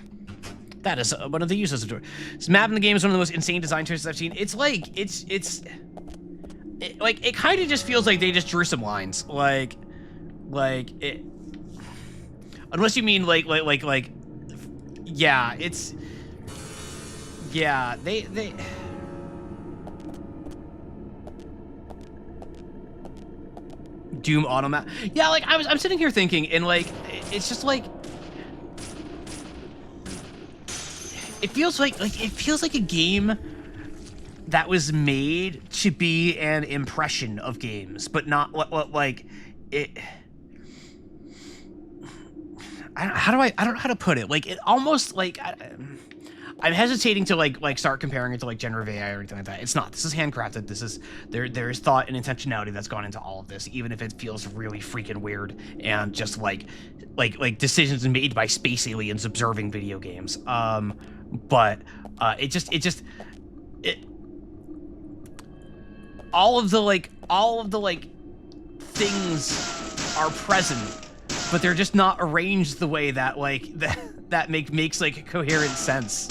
That is one of the uses of door. This map in the game is one of the most insane design choices I've seen. It's like, it kind of just feels like they just drew some lines. Like it, unless you mean yeah, it's, yeah, they Doom Automat. Yeah, like I'm sitting here thinking, and like it's just like it feels like a game that was made to be an impression of games, but not like it. I don't know how to put it. Like it almost like I'm hesitating to like start comparing it to like generative AI or anything like that. It's not. This is handcrafted. This is there's thought and intentionality that's gone into all of this, even if it feels really freaking weird and just like decisions made by space aliens observing video games. But all of the things are present, but they're just not arranged the way that that makes like coherent sense.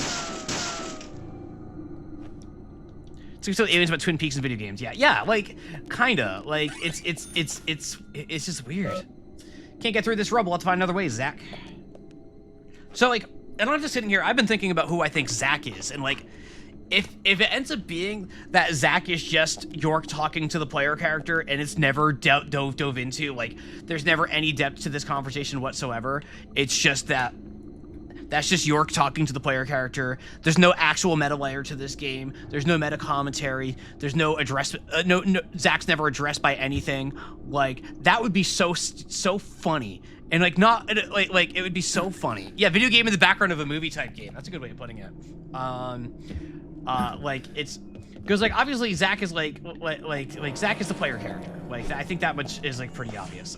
So aliens about Twin Peaks and video games. Yeah, like kinda. Like it's just weird. Can't get through this rubble. Let's find another way, Zach. So like, and I'm just sitting here. I've been thinking about who I think Zach is, and like, if it ends up being that Zach is just York talking to the player character, and it's never dove into, like, there's never any depth to this conversation whatsoever. It's just that's just York talking to the player character. There's no actual meta layer to this game. There's no meta commentary. There's no address. No, Zach's never addressed by anything. Like that would be so funny, and like not like it would be so funny. Yeah, video game in the background of a movie type game. That's a good way of putting it. Like it's because like obviously Zach is like Zach is the player character. Like I think that much is like pretty obvious.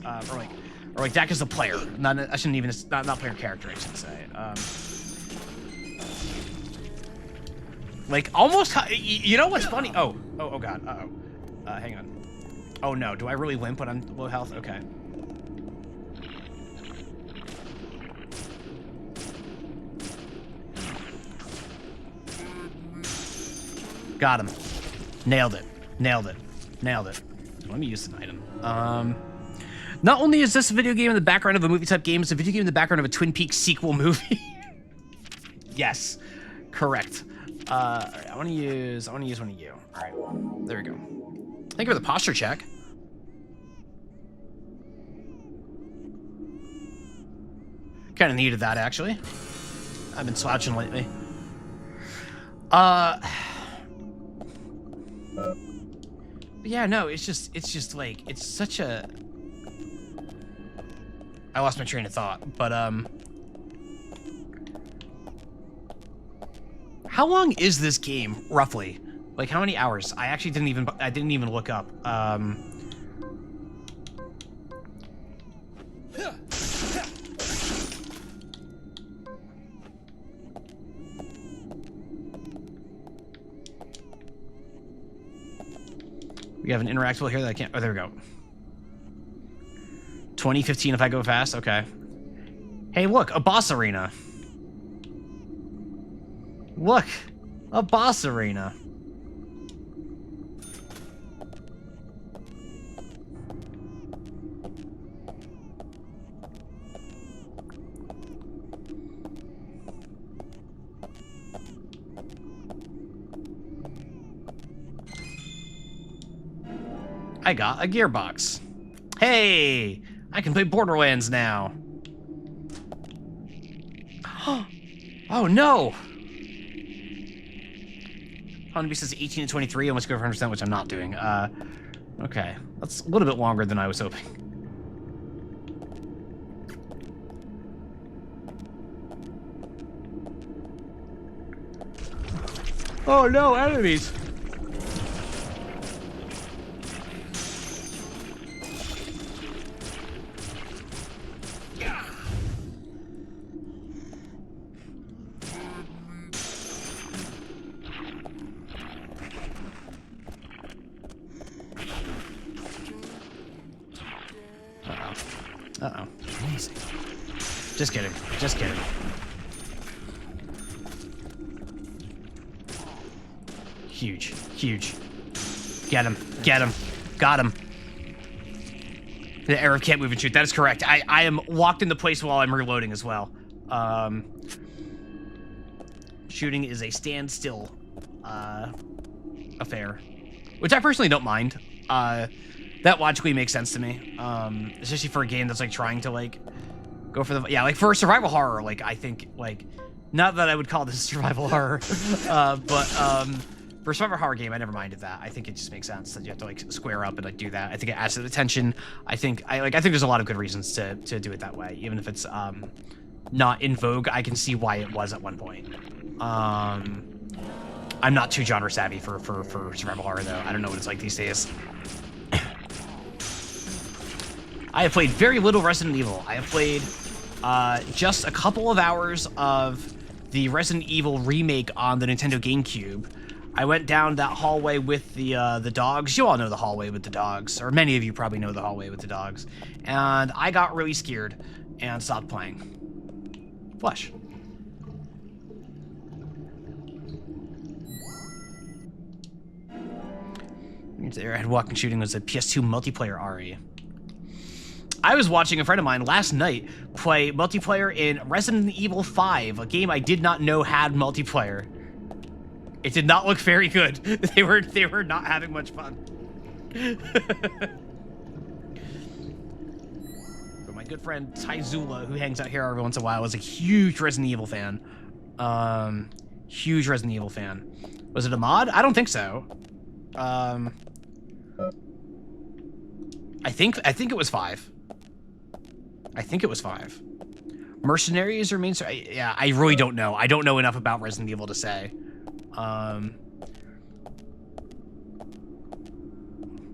Or like Zach is the player. I shouldn't even not player character. I should say. Like almost. You know what's funny? Oh god. Hang on. Oh no. Do I really limp when I'm low health? Okay. Got him. Nailed it. Let me use an item. Not only is this a video game in the background of a movie type game, it's a video game in the background of a Twin Peaks sequel movie. Yes, correct. Alright, I want to use one of you. All right, there we go. Thank you for the posture check. Kind of needed that actually. I've been slouching lately. But yeah, no, it's just like, it's such a... I lost my train of thought, but, how long is this game, roughly? Like, how many hours? I actually didn't even look up. We have an interactable here that I can't... Oh, there we go. 2015 if I go fast? Okay. Hey, look, a boss arena. Look, a boss arena. I got a gearbox. Hey, I can play Borderlands now. Oh no! Honby says 18 to 23. I must go for 100%, which I'm not doing. Okay, that's a little bit longer than I was hoping. Oh no, enemies! Uh-oh. Easy. Just kidding. Just kidding. Huge. Huge. Get him. Get him. Got him. The Arab can't move and shoot. That is correct. I am locked into place while I'm reloading as well. Shooting is a standstill affair, which I personally don't mind. That logically makes sense to me, especially for a game that's like trying to like go for the like for survival horror. Like I think like not that I would call this survival horror, but for a survival horror game, I never minded that. I think it just makes sense that you have to like square up and like do that. I think it adds to the tension. I think there's a lot of good reasons to do it that way, even if it's not in vogue. I can see why it was at one point. I'm not too genre savvy for survival horror though. I don't know what it's like these days. I have played very little Resident Evil. I have played just a couple of hours of the Resident Evil remake on the Nintendo GameCube. I went down that hallway with the dogs. You all know the hallway with the dogs, or many of you probably know the hallway with the dogs. And I got really scared and stopped playing. Flush. The Airhead Walking Shooting was a PS2 multiplayer RE. I was watching a friend of mine last night play multiplayer in Resident Evil 5, a game I did not know had multiplayer. It did not look very good. They were not having much fun. But my good friend Taizula, who hangs out here every once in a while, was a huge Resident Evil fan. Huge Resident Evil fan. Was it a mod? I don't think so. I think it was 5. I think it was 5. Mercenaries or main story? Yeah, I really don't know. I don't know enough about Resident Evil to say.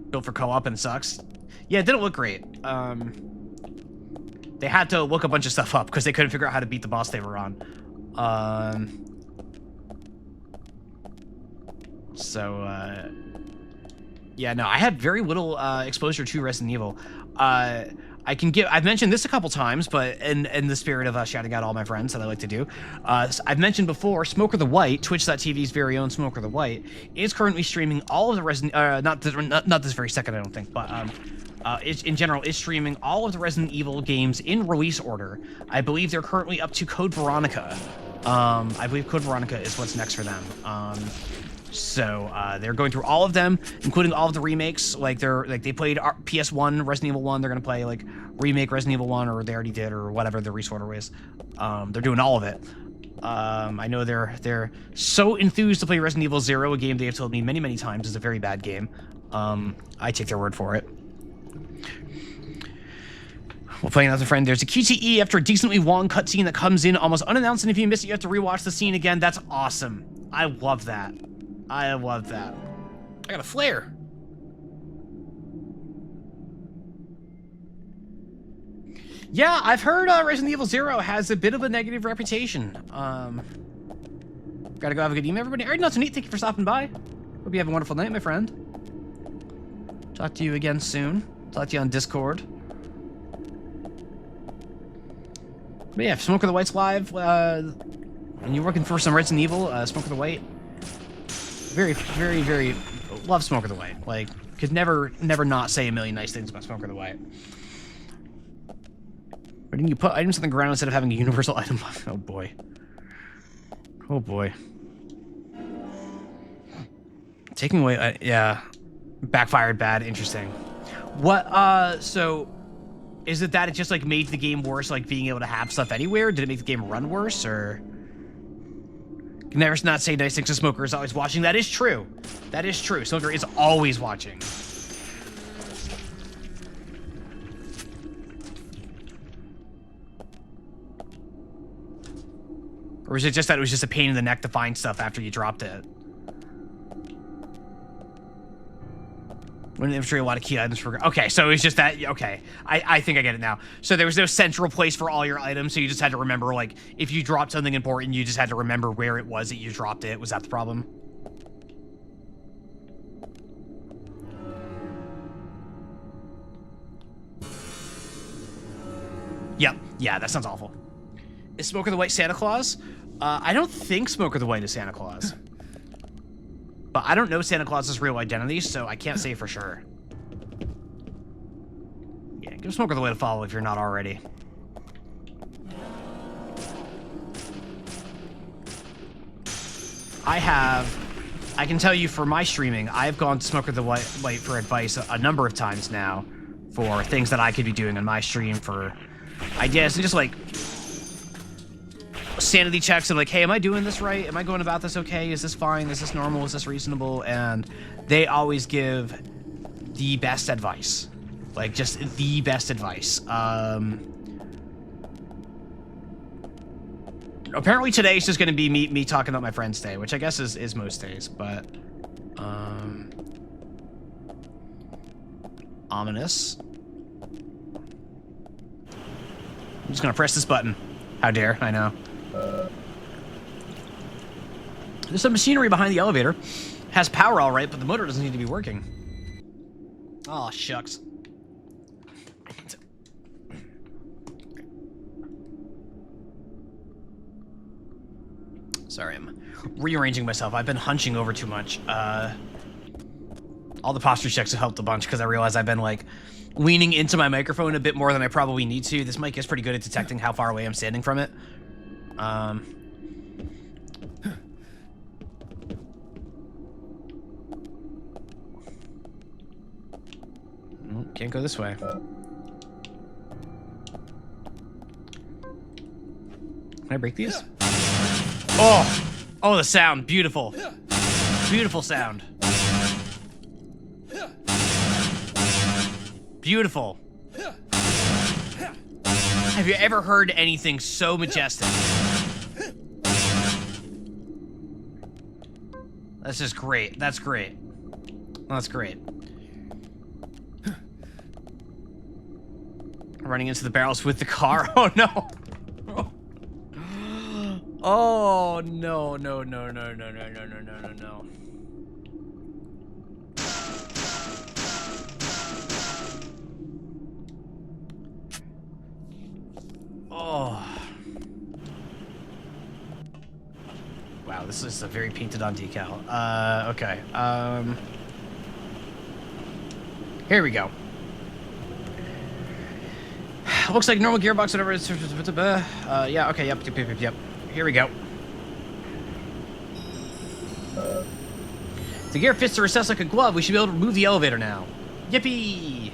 Built for co-op and sucks. Yeah, it didn't look great. They had to look a bunch of stuff up because they couldn't figure out how to beat the boss they were on. Yeah, no, I had very little exposure to Resident Evil. I've mentioned this a couple times, but in the spirit of shouting out all my friends that I like to do, I've mentioned before, Smoker the White, Twitch.tv's very own Smoker the White, is currently streaming all of the Resident, not this very second, I don't think, but in general, is streaming all of the Resident Evil games in release order. I believe they're currently up to Code Veronica. I believe Code Veronica is what's next for them. So they're going through all of them, including all of the remakes. Like they played PS1 Resident Evil 1. They're gonna play like remake Resident Evil 1, or they already did, or whatever the resorter is. They're doing all of it. I know they're so enthused to play Resident Evil 0, a game they have told me many times is a very bad game. I take their word for it. We're playing as a friend. There's a QTE after a decently long cutscene that comes in almost unannounced, and if you miss it, you have to rewatch the scene again. That's awesome. I love that. I love that. I got a flare. Yeah, I've heard Resident Evil 0 has a bit of a negative reputation. Gotta go have a good evening, everybody. Alright, not so neat. Thank you for stopping by. Hope you have a wonderful night, my friend. Talk to you again soon. Talk to you on Discord. But yeah, Smoker the White's live. And you're working for some Resident Evil, Smoker the White. Very love Smoker the White. Like, could never not say a million nice things about Smoker the White. Why didn't you put items on the ground instead of having a universal item? Oh boy. Oh boy. Taking away, yeah. Backfired bad, interesting. What, so, is it that it just, like, made the game worse, like, being able to have stuff anywhere? Did it make the game run worse, or? Can never not say nice things to Smoker is always watching. That is true. That is true. Smoker is always watching. Or is it just that it was just a pain in the neck to find stuff after you dropped it? When inventory a lot of key items for... Okay, so it was just that... Okay, I think I get it now. So there was no central place for all your items, so you just had to remember, like, if you dropped something important, you just had to remember where it was that you dropped it. Was that the problem? Yep. Yeah, that sounds awful. Is Smoker the White Santa Claus? I don't think Smoker the White is Santa Claus. But I don't know Santa Claus's real identity, so I can't say for sure. Yeah, give Smoker the White a follow if you're not already. I can tell you for my streaming, I've gone to Smoker the White for advice a number of times now for things that I could be doing on my stream for ideas and just like sanity checks and like, hey, am I doing this right? Am I going about this okay? Is this fine? Is this normal? Is this reasonable? And they always give the best advice. Like, just the best advice. Apparently today is just going to be me talking about my friend's day, which I guess is most days, but... ominous. I'm just going to press this button. How dare, I know. There's some machinery behind the elevator. Has power all right, but the motor doesn't need to be working. Oh, shucks. Sorry, I'm rearranging myself. I've been hunching over too much. All the posture checks have helped a bunch because I realize I've been, like, leaning into my microphone a bit more than I probably need to. This mic is pretty good at detecting how far away I'm standing from it. Can't go this way. Can I break these? Oh! Oh, the sound. Beautiful. Beautiful sound. Beautiful. Have you ever heard anything so majestic? That's just great. That's great. That's great. Running into the barrels with the car. Oh, no. Oh, no, no, no, no, no, no, no, no, no, no, no. Oh. Wow, this is a very painted on decal. Okay. Here we go. Looks like normal gearbox, whatever it is. Yeah, okay, yep. Here we go. The gear fits to recess like a glove. We should be able to remove the elevator now. Yippee!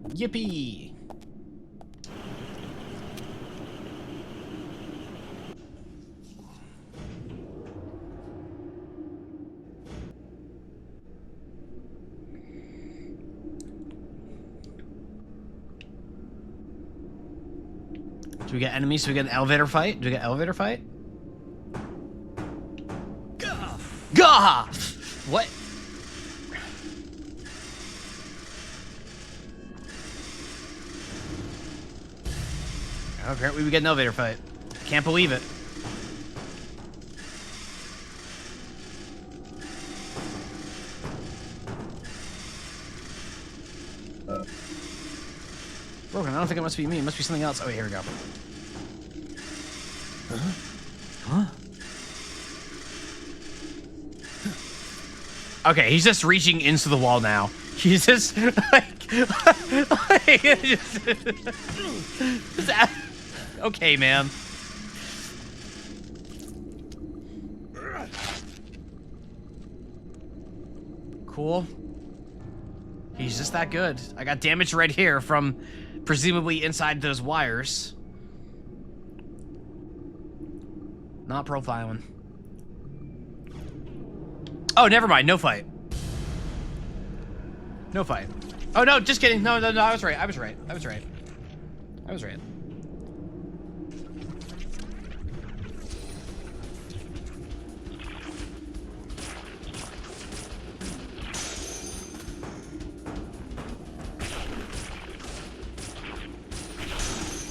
Yippee! Do we get enemies? Do we get an elevator fight? Do we get an elevator fight? Gah! Gah! What? Oh, apparently we get an elevator fight. Can't believe it. Broken. I don't think it must be me. It must be something else. Oh, wait, here we go. Huh? Okay, he's just reaching into the wall now. He's just okay, man. Cool. He's just that good. I got damage right here from presumably inside those wires. Not profiling. Oh, never mind. No fight. No fight. Oh, no, just kidding. No, I was right. I was right.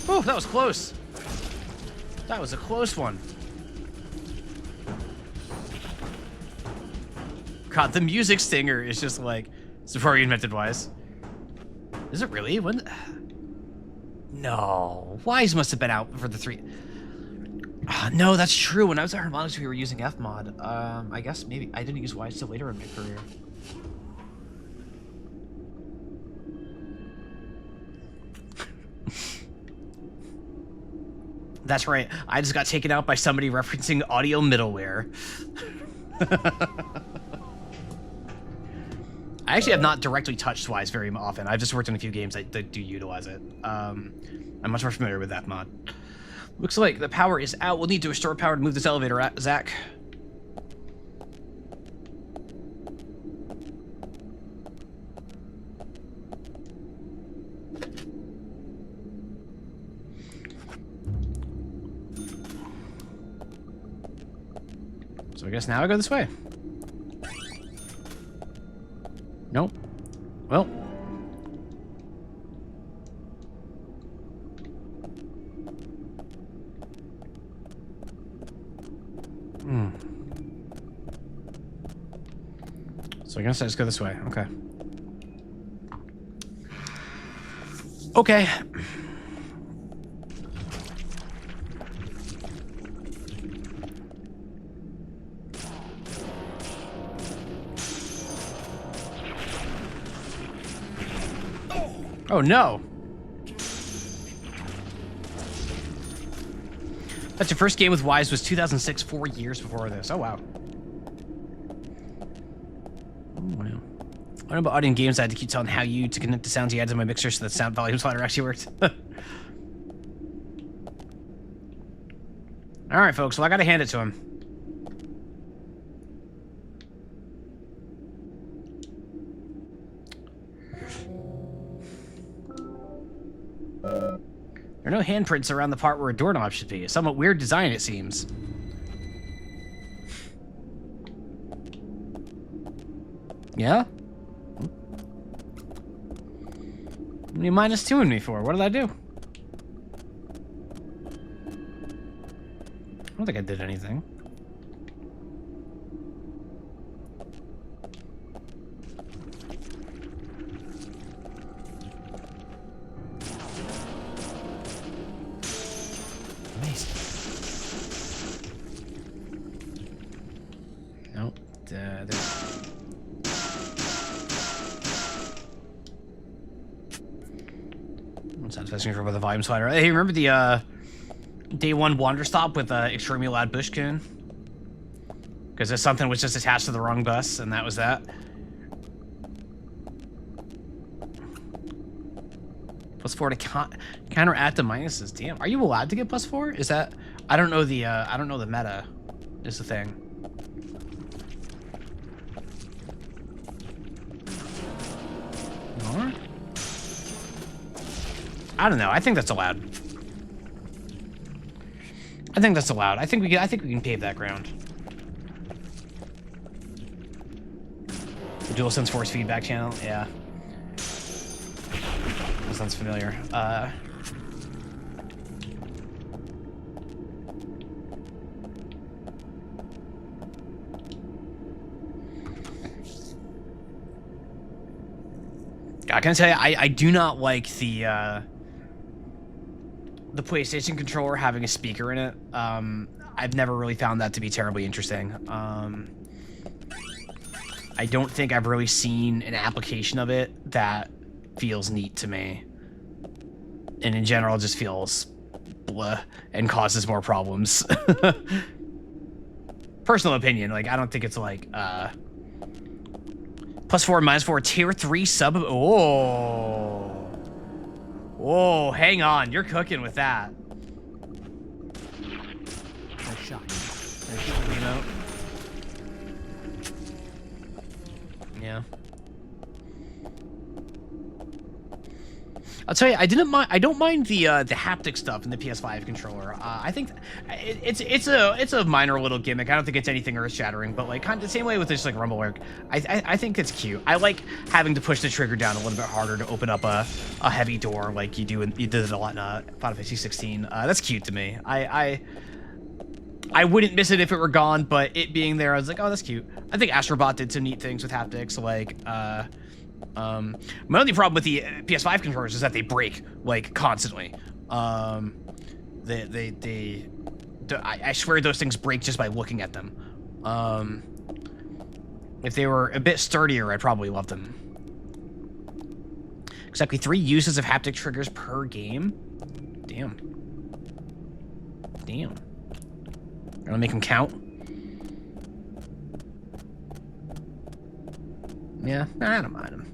Oh, that was close. That was a close one. God, the music stinger is just like, it's before we invented Wise. Is it really? When? No, Wise must have been out for the 3. No, that's true. When I was at Harmonix, we were using Fmod. I guess maybe I didn't use Wise till later in my career. That's right. I just got taken out by somebody referencing audio middleware. I actually have not directly touched Wise very often. I've just worked in a few games that do utilize it. I'm much more familiar with that mod. Looks like the power is out. We'll need to restore power to move this elevator, Zach. So I guess now I go this way. Nope. Well. So I guess I just go this way. Okay. Okay. Oh no. That's your first game with Wise was 2006, 4 years before this. Oh wow. Oh wow. I don't know about audio in games. I had to keep telling how you to connect the sounds you had to my mixer so the sound volume slider actually worked. All right, folks. Well, I gotta hand it to him. There are no handprints around the part where a doorknob should be. A somewhat weird design, it seems. Yeah? What are you -2ing me for? What did I do? I don't think I did anything. Nope. There. Sounds fascinating for the volume slider. Hey, remember the day 1 wander stop with extremely loud bushkin? Because something was just attached to the wrong bus, and that was that. +4 to counteract the minuses. Damn, are you allowed to get +4? Is that? I don't know the meta. Is the thing. More? I don't know. I think that's allowed. I think that's allowed. I think we can pave that ground. The DualSense force feedback channel. Yeah. That sounds familiar. I can tell you, I do not like the PlayStation controller having a speaker in it. I've never really found that to be terribly interesting. I don't think I've really seen an application of it that feels neat to me. And in general, just feels blah and causes more problems. Personal opinion, like, I don't think it's like, +4, -4, tier 3 sub. Oh. Whoa, hang on. You're cooking with that. Nice shot. Nice shot, you know? Yeah. I'll tell you, I don't mind the haptic stuff in the PS5 controller. I think it's a minor little gimmick. I don't think it's anything earth-shattering, but like kind of the same way with this like rumble work. I think it's cute. I like having to push the trigger down a little bit harder to open up a heavy door like you did it a lot in Final Fantasy 16. That's cute to me. I I wouldn't miss it if it were gone, but it being there, I was like, oh, that's cute. I think Astrobot did some neat things with haptics, like, my only problem with the PS5 controllers is that they break, like, constantly. I swear those things break just by looking at them. If they were a bit sturdier, I'd probably love them. Exactly 3 uses of haptic triggers per game? Damn. Damn. Gonna make them count? Yeah, I don't mind them.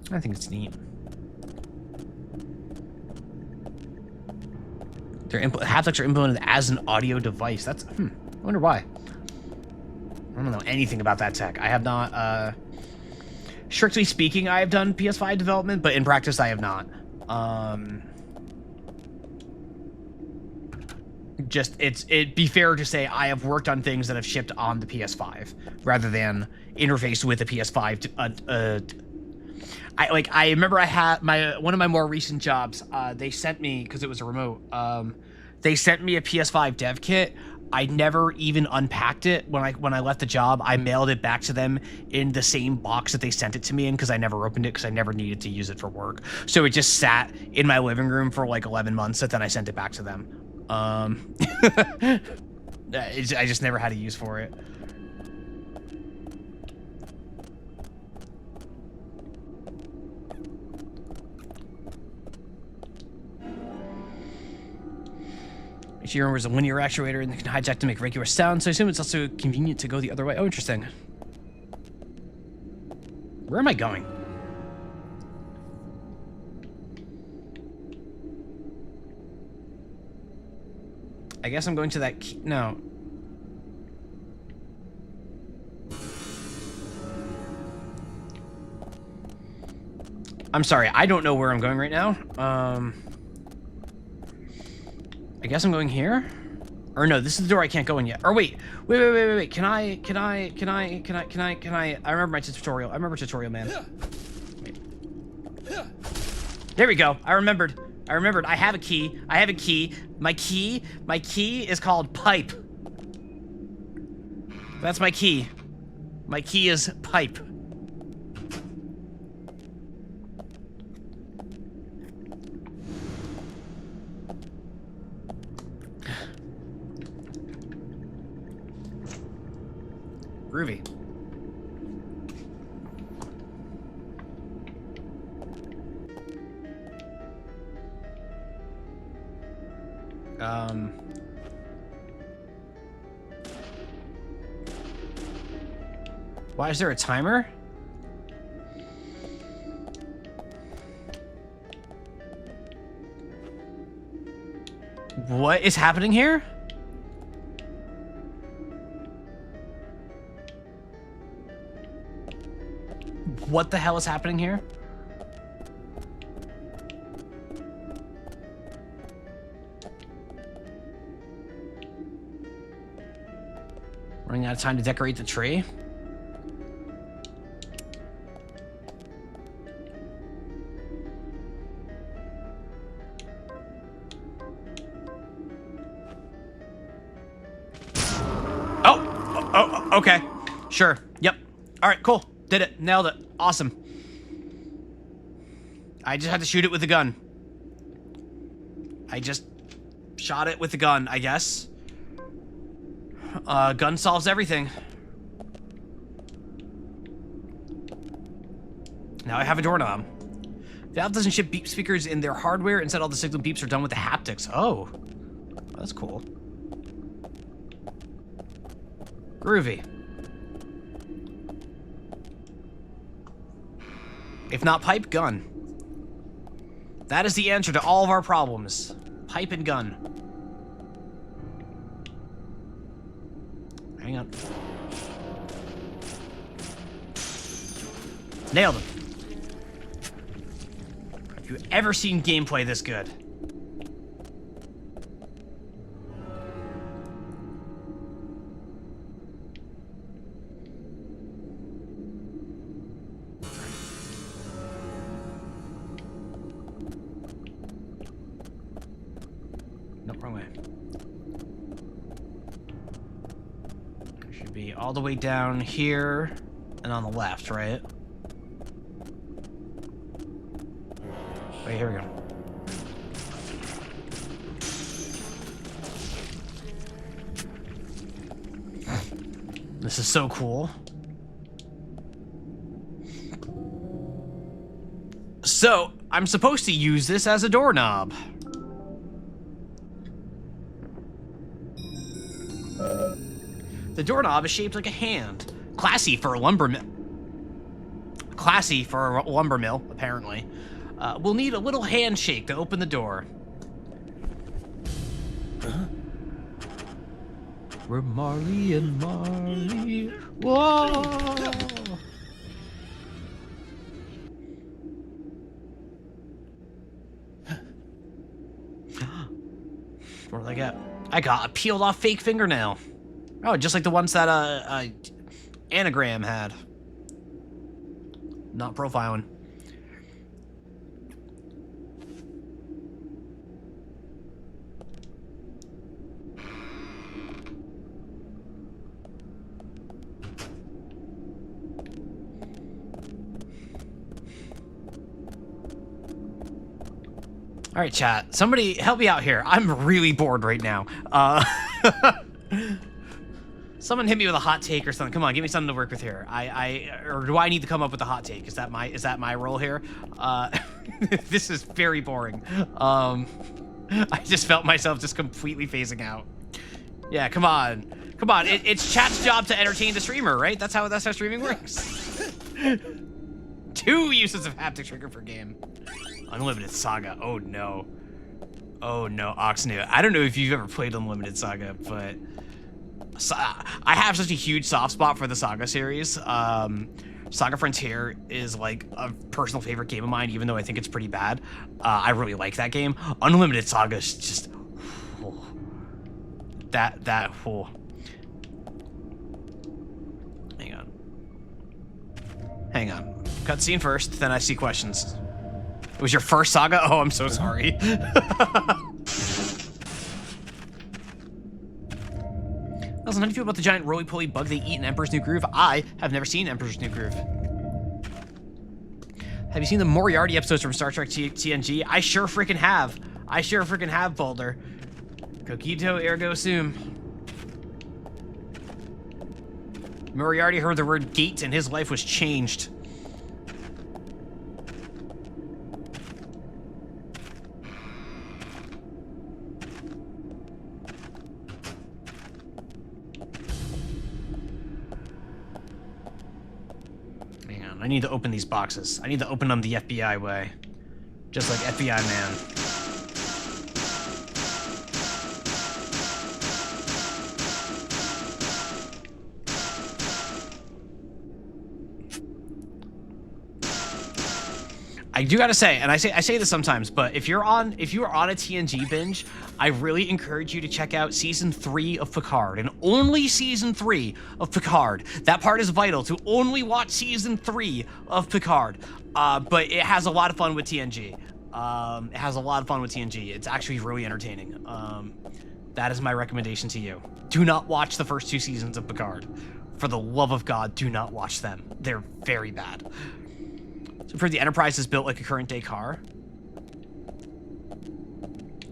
I think it's neat. Haptics are implemented as an audio device. That's, I wonder why. I don't know anything about that tech. I have not, strictly speaking, I have done PS5 development, but in practice, I have not. It'd be fair to say I have worked on things that have shipped on the PS5 rather than interfaced with the PS5. I remember I had one of my more recent jobs. They sent me, because it was a remote. They sent me a PS5 dev kit. I never even unpacked it when I left the job. I mailed it back to them in the same box that they sent it to me in, because I never opened it because I never needed to use it for work. So it just sat in my living room for like 11 months, and then I sent it back to them. I just never had a use for it. She remembers a linear actuator and can hijack to make regular sound, so I assume it's also convenient to go the other way. Oh, interesting. Where am I going? I guess I'm going to that key. No. I'm sorry, I don't know where I'm going right now. I guess I'm going here? Or no, this is the door I can't go in yet. Or wait. Can I? I remember my tutorial. I remember tutorial, man. Wait. There we go. I remembered. I have a key. My key is called pipe. That's my key. My key is pipe. Groovy. Why is there a timer? What is happening here? What the hell is happening here? Running out of time to decorate the tree? Oh, okay. Sure. Yep. All right, cool. Did it. Nailed it. Awesome. I just had to shoot it with a gun. I just shot it with a gun, I guess. Gun solves everything. Now I have a doorknob. Valve doesn't ship beep speakers in their hardware. Instead, all the signal beeps are done with the haptics. Oh. That's cool. Groovy. If not pipe, gun. That is the answer to all of our problems. Pipe and gun. Hang on. Nailed him. Have you ever seen gameplay this good? No, wrong way. Should be all the way down here and on the left, right? Wait, here we go. This is so cool. So, I'm supposed to use this as a doorknob. The doorknob is shaped like a hand. Classy for a lumber mill. Classy for a lumber mill, apparently. We'll need a little handshake to open the door. Huh? We're Marley and Marley. Whoa! What did I get? I got a peeled off fake fingernail. Oh, just like the ones that Anagram had. Not profiling. All right, chat. Somebody help me out here. I'm really bored right now. Someone hit me with a hot take or something. Come on, give me something to work with here. Or do I need to come up with a hot take? Is that my role here? This is very boring. I just felt myself just completely phasing out. Yeah, come on. Come on. It's chat's job to entertain the streamer, right? That's how streaming works. 2 uses of haptic trigger per game. Unlimited Saga. Oh no. Oh no, Oxnu. I don't know if you've ever played Unlimited Saga, but I have such a huge soft spot for the Saga series. Saga Frontier is like a personal favorite game of mine, even though I think it's pretty bad. I really like that game. Unlimited Saga is just that whole. Hang on. Cutscene first, then I see questions. It was your first Saga? Oh, I'm so sorry. Listen, how do you feel about the giant roly-poly bug they eat in Emperor's New Groove? I have never seen Emperor's New Groove. Have you seen the Moriarty episodes from Star Trek TNG? I sure freaking have. I sure freaking have, Boulder. Cogito ergo sum. Moriarty heard the word gate and his life was changed. I need to open these boxes. I need to open them the FBI way. Just like FBI man. I do gotta say, and I say this sometimes, but if you are on a TNG binge, I really encourage you to check out season 3 of Picard, and only season 3 of Picard. That part is vital to only watch season 3 of Picard. But it has a lot of fun with TNG. It has a lot of fun with TNG. It's actually really entertaining. That is my recommendation to you. Do not watch the first 2 seasons of Picard. For the love of God, do not watch them. They're very bad. So for the Enterprise is built like a current day car.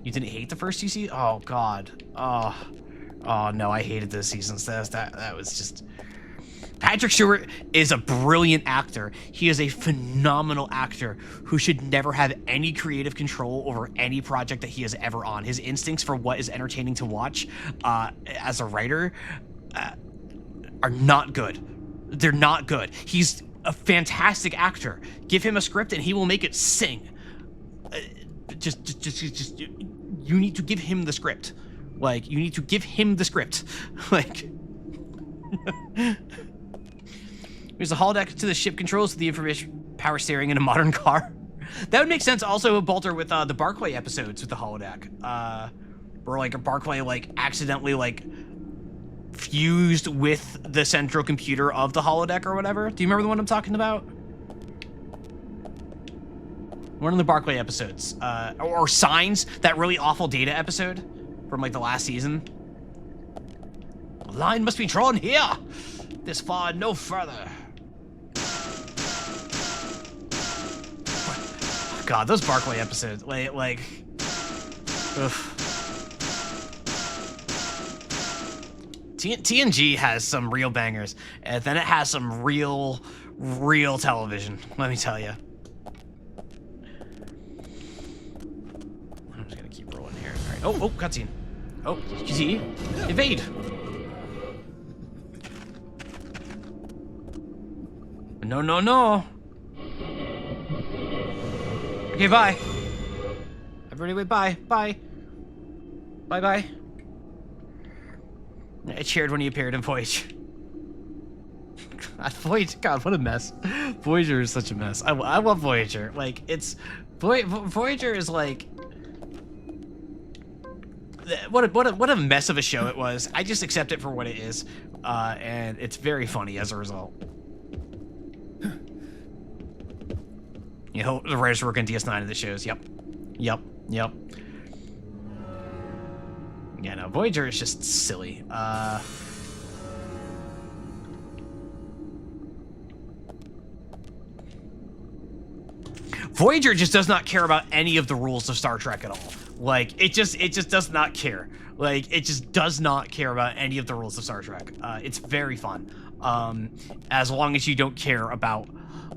You didn't hate the first 2 seasons? Oh God. Oh no, I hated those seasons. That was just. Patrick Stewart is a brilliant actor. He is a phenomenal actor who should never have any creative control over any project that he is ever on. His instincts for what is entertaining to watch as a writer are not good. They're not good. He's a fantastic actor. Give him a script and he will make it sing. Just you need to give him the script. Like, you need to give him the script. Like, there's a holodeck to the ship controls to the information power steering in a modern car. That would make sense also, Bolter, with the Barclay episodes with the holodeck. Where like Barclay like accidentally like fused with the central computer of the holodeck or whatever. Do you remember the one I'm talking about? One of the Barclay episodes. Or Signs, that really awful Data episode. from like the last season. A line must be drawn here. This far, no further. God, those Barclay episodes, like, ugh. TNG has some real bangers, and then it has some real television, let me tell you. I'm just gonna keep rolling here. All right. Oh, cutscene. Oh, you see? Evade. No, no, no. Okay, bye. Everybody, wait, bye. Bye. Bye-bye. I cheered when he appeared in Voyager. God, what a mess. Voyager is such a mess. I love Voyager. Like, it's... Voyager is like... What a mess of a show it was. I just accept it for what it is. And it's very funny as a result. You know, the writers work on DS9 of the shows. Yep. Yep. Yep. Yeah, no, Voyager is just silly. Voyager just does not care about any of the rules of Star Trek at all. Like, it just does not care. Like, it just does not care about any of the rules of Star Trek. It's very fun. As long as you don't care about,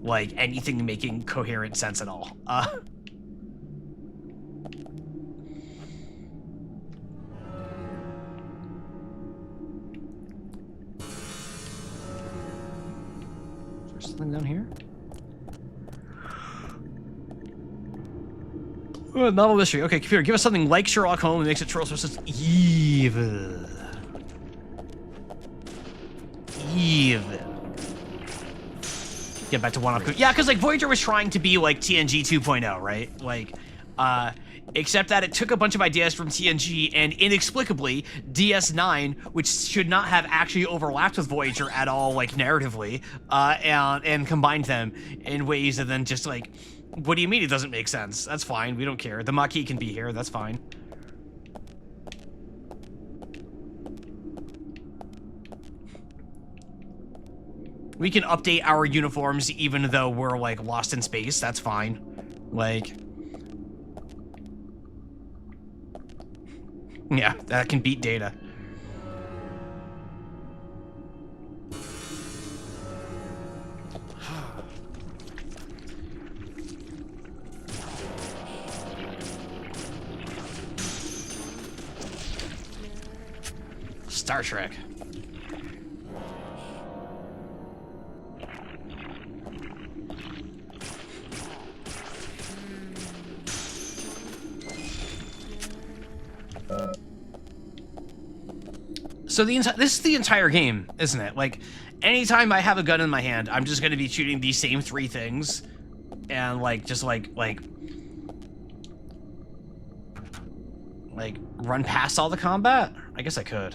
like, anything making coherent sense at all. Is there something down here? Oh, novel mystery. Okay, computer, give us something like Sherlock Holmes and makes it troll sources evil. Evil. Get back to one-off. Yeah, because like Voyager was trying to be like TNG 2.0, right? Like, except that it took a bunch of ideas from TNG and inexplicably DS9, which should not have actually overlapped with Voyager at all, like narratively, and combined them in ways that then just like, what do you mean it doesn't make sense? That's fine. We don't care. The Maquis can be here. That's fine. We can update our uniforms even though we're, like, lost in space. That's fine. Like... yeah, that can beat Data. Star Trek. So this is the entire game, isn't it? Like, anytime I have a gun in my hand, I'm just gonna be shooting these same three things, and like just like run past all the combat. I guess I could.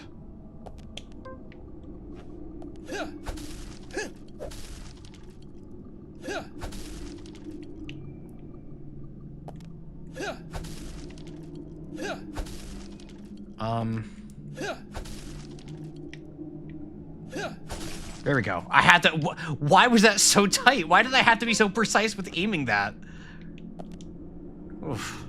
There we go. I had to. Why was that so tight? Why did I have to be so precise with aiming that? Oof.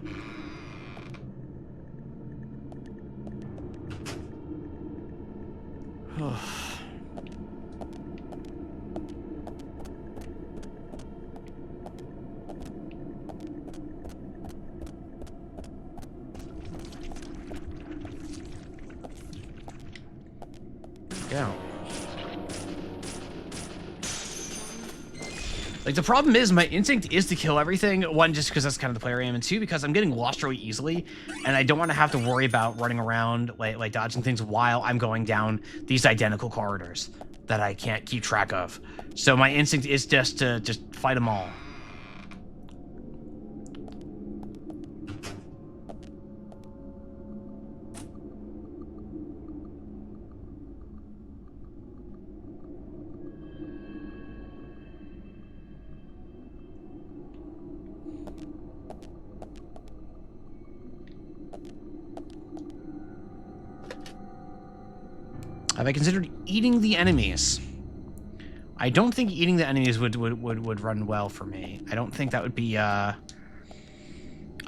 Yeah. Like, the problem is, my instinct is to kill everything. One, just because that's kind of the player I am, and two, because I'm getting lost really easily, and I don't want to have to worry about running around, like dodging things while I'm going down these identical corridors that I can't keep track of. So my instinct is just to fight them all. Have I considered eating the enemies? I don't think eating the enemies would run well for me. I don't think that would be, I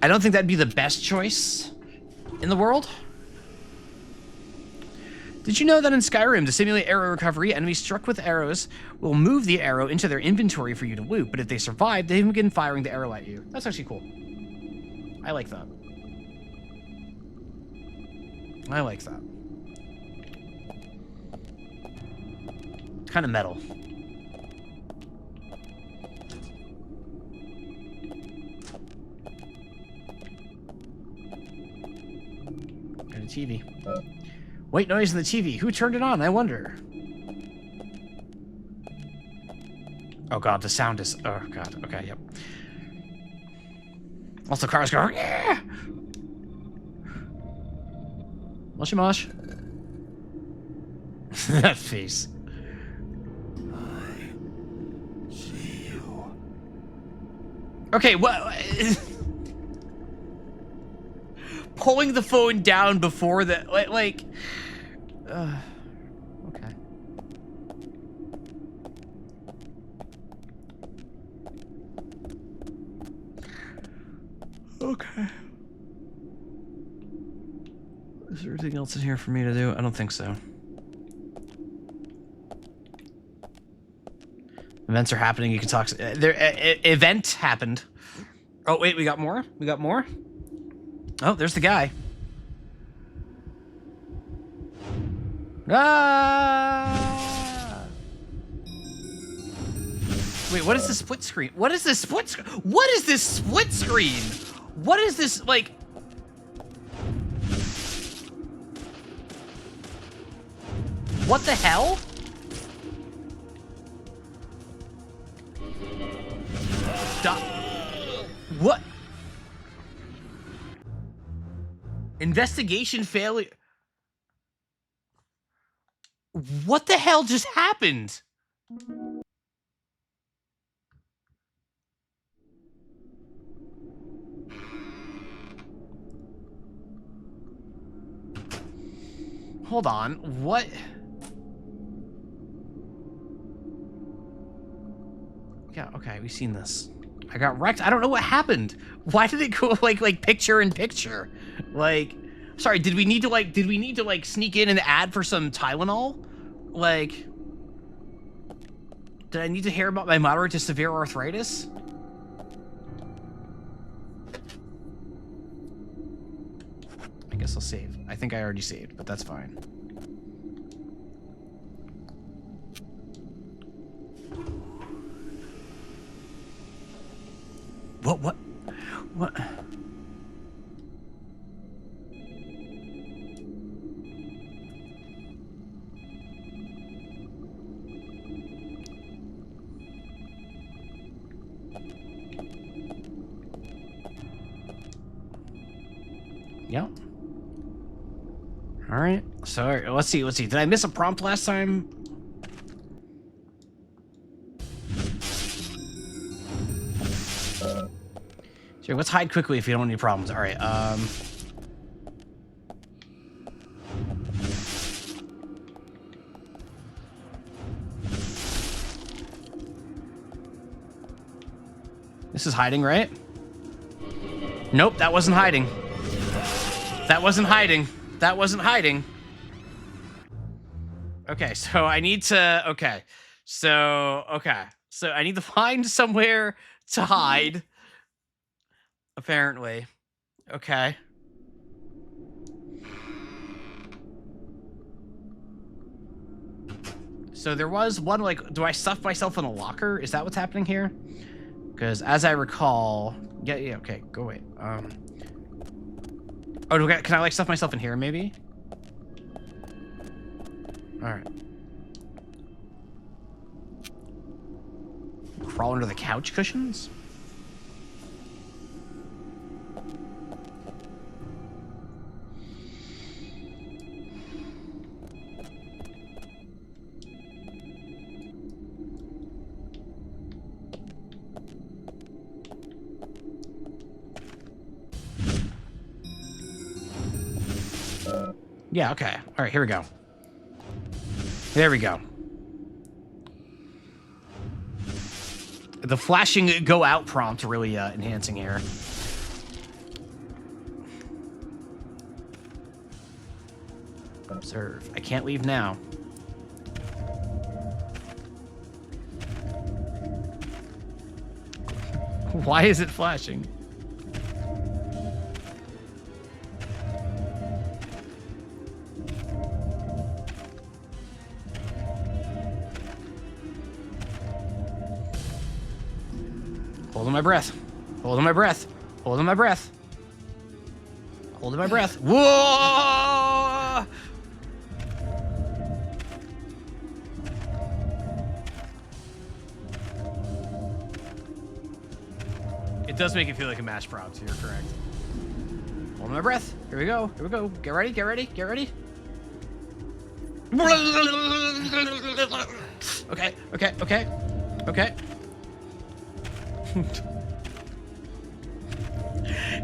don't think that'd be the best choice in the world. Did you know that in Skyrim, to simulate arrow recovery, enemies struck with arrows will move the arrow into their inventory for you to loot, but if they survive, they begin firing the arrow at you. That's actually cool. I like that. I like that. It's kind of metal. Got a TV. White noise in the TV. Who turned it on? I wonder. Oh god, the sound is... Oh god, okay, yep. Also, cars go... Yeah! Mushy mush. That face. I see you. Okay, what... Pulling the phone down before the... Like... okay. Okay. Is there anything else in here for me to do? I don't think so. Events are happening. You can talk. Event happened. Oh, wait. We got more? We got more? Oh, there's the guy. Ah! Wait, what is this split screen? What is this split screen? What is this split screen? What is this, like... What the hell? What? Investigation failure. What the hell just happened? Hold on, what? Yeah, okay, we've seen this. I got wrecked. I don't know what happened. Why did it go like picture in picture? Like, sorry, did we need to sneak in and add for some Tylenol? Like, did I need to hear about my moderate to severe arthritis? I guess I'll save. I think I already saved, but that's fine. What? Yep. All right. So let's see. Did I miss a prompt last time? Sure, let's hide quickly if you don't want any problems. All right. This is hiding, right? Nope, that wasn't hiding. That wasn't hiding. That wasn't hiding. Okay, so I need to... Okay. So I need to find somewhere to hide. Apparently. Okay. So there was one, like... Do I stuff myself in a locker? Is that what's happening here? Because as I recall... Yeah, okay, go away. Oh, can I, like, stuff myself in here, maybe? Alright. Crawl under the couch cushions? Yeah, okay. All right, here we go. There we go. The flashing go out prompt really enhancing here. Observe. I can't leave now. Why is it flashing? Holding my breath. Holding my breath. Holding my breath. Holding my breath. Whoa! It does make it feel like a match prompt. You're correct. Holding my breath. Here we go. Here we go. Get ready. Get ready. Get ready. Okay. Okay. Okay. Okay.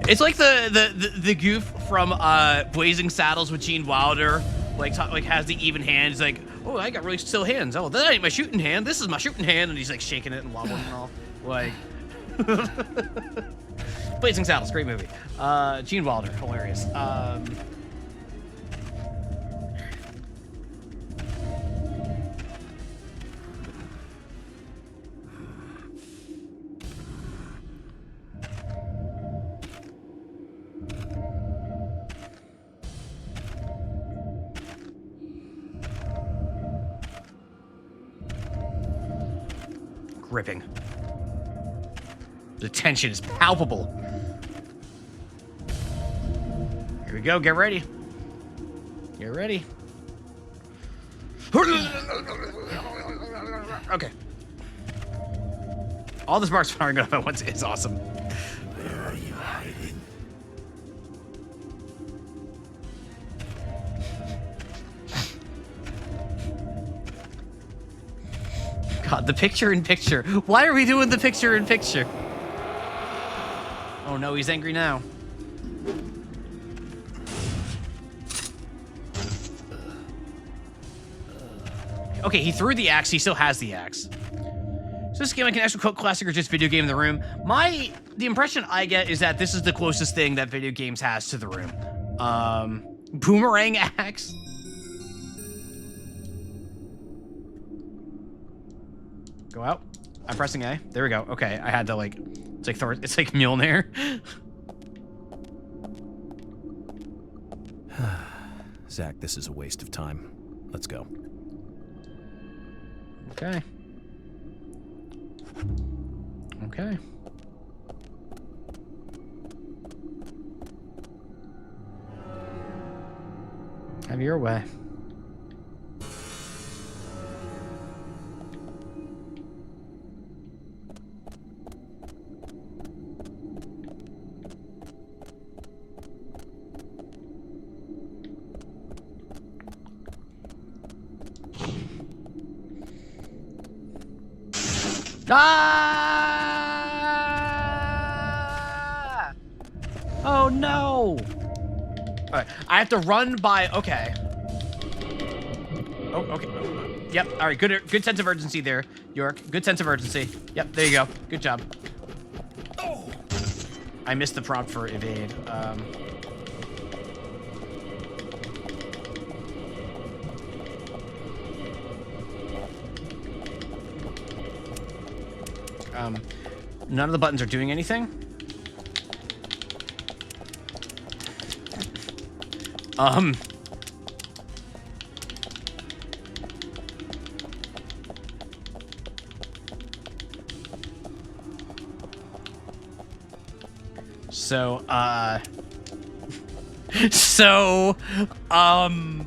It's like the goof from Blazing Saddles with Gene Wilder, like has the even hand. He's like, oh, I got really still hands. Oh, that ain't my shooting hand. This is my shooting hand, and he's like shaking it and wobbling and all. Like, Blazing Saddles, great movie. Gene Wilder, hilarious. Gripping. The tension is palpable. Here we go. Get ready. Get ready. Okay. All the sparks firing up at once is awesome. Where are you hiding? God, the picture-in-picture. Why are we doing the picture-in-picture? Oh no, he's angry now. Okay, he threw the axe. He still has the axe. Is this game like an actual cult classic or just video game in the room? The impression I get is that this is the closest thing that video games has to the room. Boomerang axe. Go out. I'm pressing A. There we go. Okay, I had to like, it's like Mjolnir. Zach, this is a waste of time. Let's go. Okay. Okay. Have your way. Ah! Oh no! All right, I have to run by. Okay. Oh, okay. Yep. All right. Good sense of urgency there, York. Good sense of urgency. Yep. There you go. Good job. Oh. I missed the prompt for evade. None of the buttons are doing anything.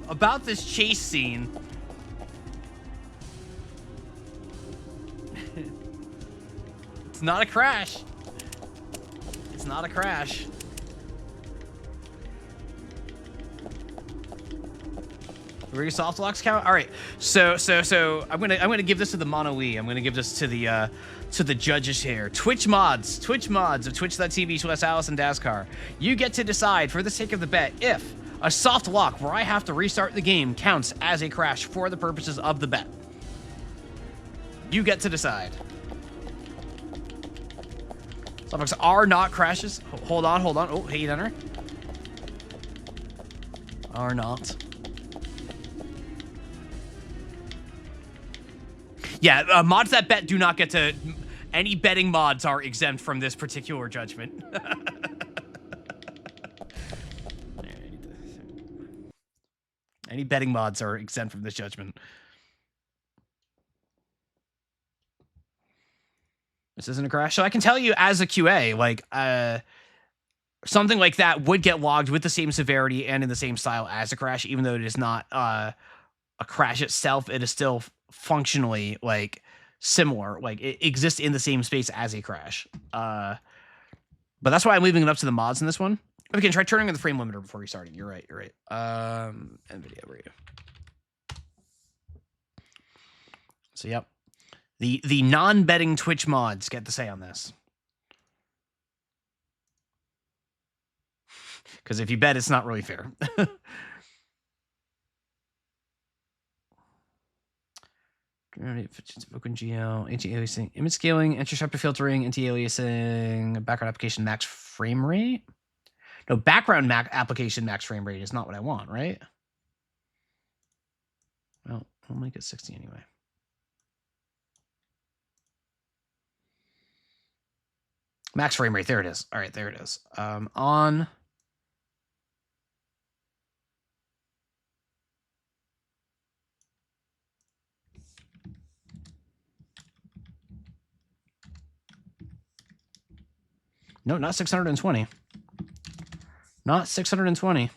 About this chase scene. It's not a crash. It's not a crash. Where your soft locks count? All right. So I'm gonna give this to the Mono E. I'm gonna give this to the judges here. Twitch mods of Twitch.tv/Alice and Dascar. You get to decide, for the sake of the bet, if A soft lock where I have to restart the game counts as a crash for the purposes of the bet. You get to decide. Soft locks are not crashes. Hold on. Oh, hey, Enter. Are not. Yeah, mods that bet do not get to... Any betting mods are exempt from this particular judgment. Any betting mods are exempt from this judgment. This isn't a crash. So I can tell you as a QA, like, something like that would get logged with the same severity and in the same style as a crash, even though it is not a crash itself. It is still functionally, like, similar. Like, it exists in the same space as a crash. But that's why I'm leaving it up to the mods in this one. Okay, try turning on the frame limiter before restarting. You're right. NVIDIA, where are you? So, yep. The non-betting Twitch mods get to say on this. Because if you bet, it's not really fair. OpenGL, anti-aliasing, image scaling, interceptor filtering, anti-aliasing, background application max frame rate. No, background application max frame rate is not what I want, right? Well, I'll make it 60 anyway. Max frame rate, there it is. All right, there it is. On... No, not 620. Not 620.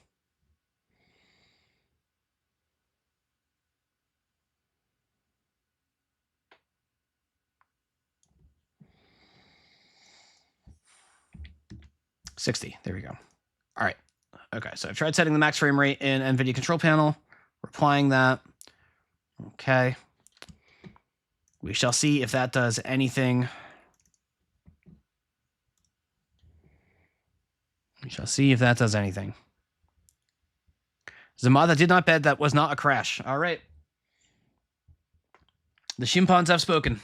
$60. There we go. All right. Okay, so I've tried setting the max frame rate in NVIDIA control panel. We're applying that. Okay. We shall see if that does anything. We shall see if that does anything. Zamada did not bet. That was not a crash. All right. The Shimpans have spoken.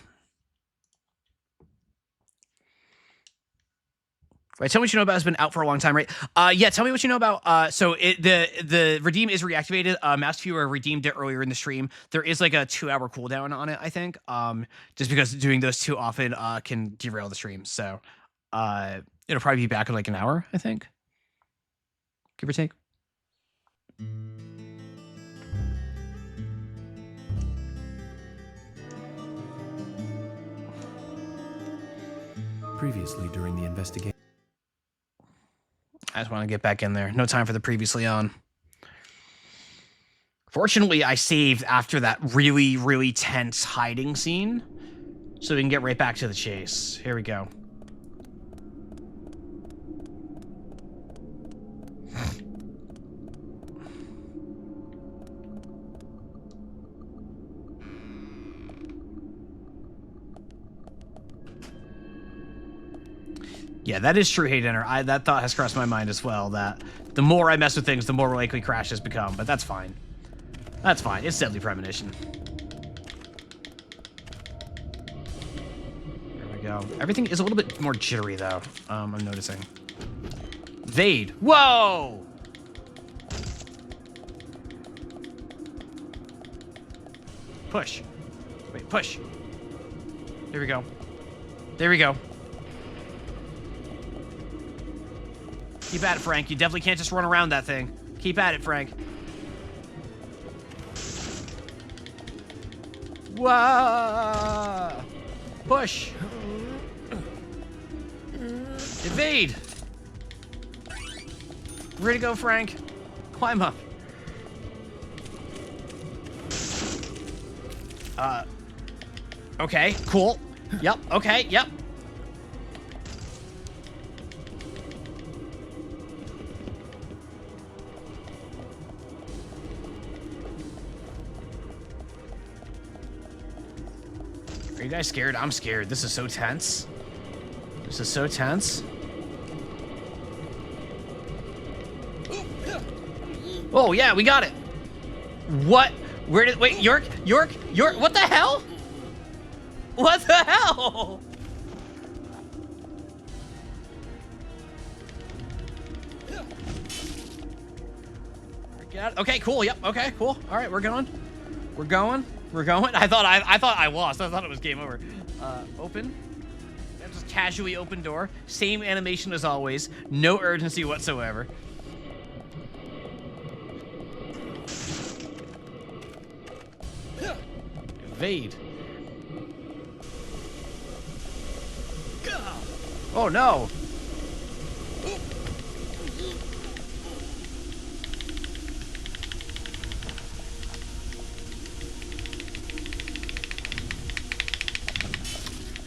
Right, tell me what you know about. It's been out for a long time, right? Yeah, tell me what you know about. So the redeem is reactivated. Masked Viewer redeemed it earlier in the stream. There is like a 2-hour cooldown on it, I think. Just because doing those too often can derail the stream. So it'll probably be back in like an hour, I think. Give or take. Previously during the investigation. I just want to get back in there. No time for the previously on. Fortunately, I saved after that really, really tense hiding scene. So we can get right back to the chase. Here we go. Yeah, that is true, Haydenner. That thought has crossed my mind as well, that the more I mess with things, the more likely crashes become, but that's fine. That's fine. It's deadly premonition. There we go. Everything is a little bit more jittery, though, I'm noticing. Vade. Whoa! Push. Wait, push. There we go. There we go. Keep at it, Frank. You definitely can't just run around that thing. Keep at it, Frank. Whoa! Push. Evade. Where to go, Frank? Climb up. Okay, cool. Yep, okay, yep. Are you guys scared? I'm scared. This is so tense. This is so tense. Oh yeah, we got it. What? Where did? Wait, York. What the hell? What the hell? Okay, cool. Yep. Okay, cool. All right, we're going. We're going. I thought I lost. I thought it was game over. Open. Just casually open door. Same animation as always. No urgency whatsoever. Evade. Oh no.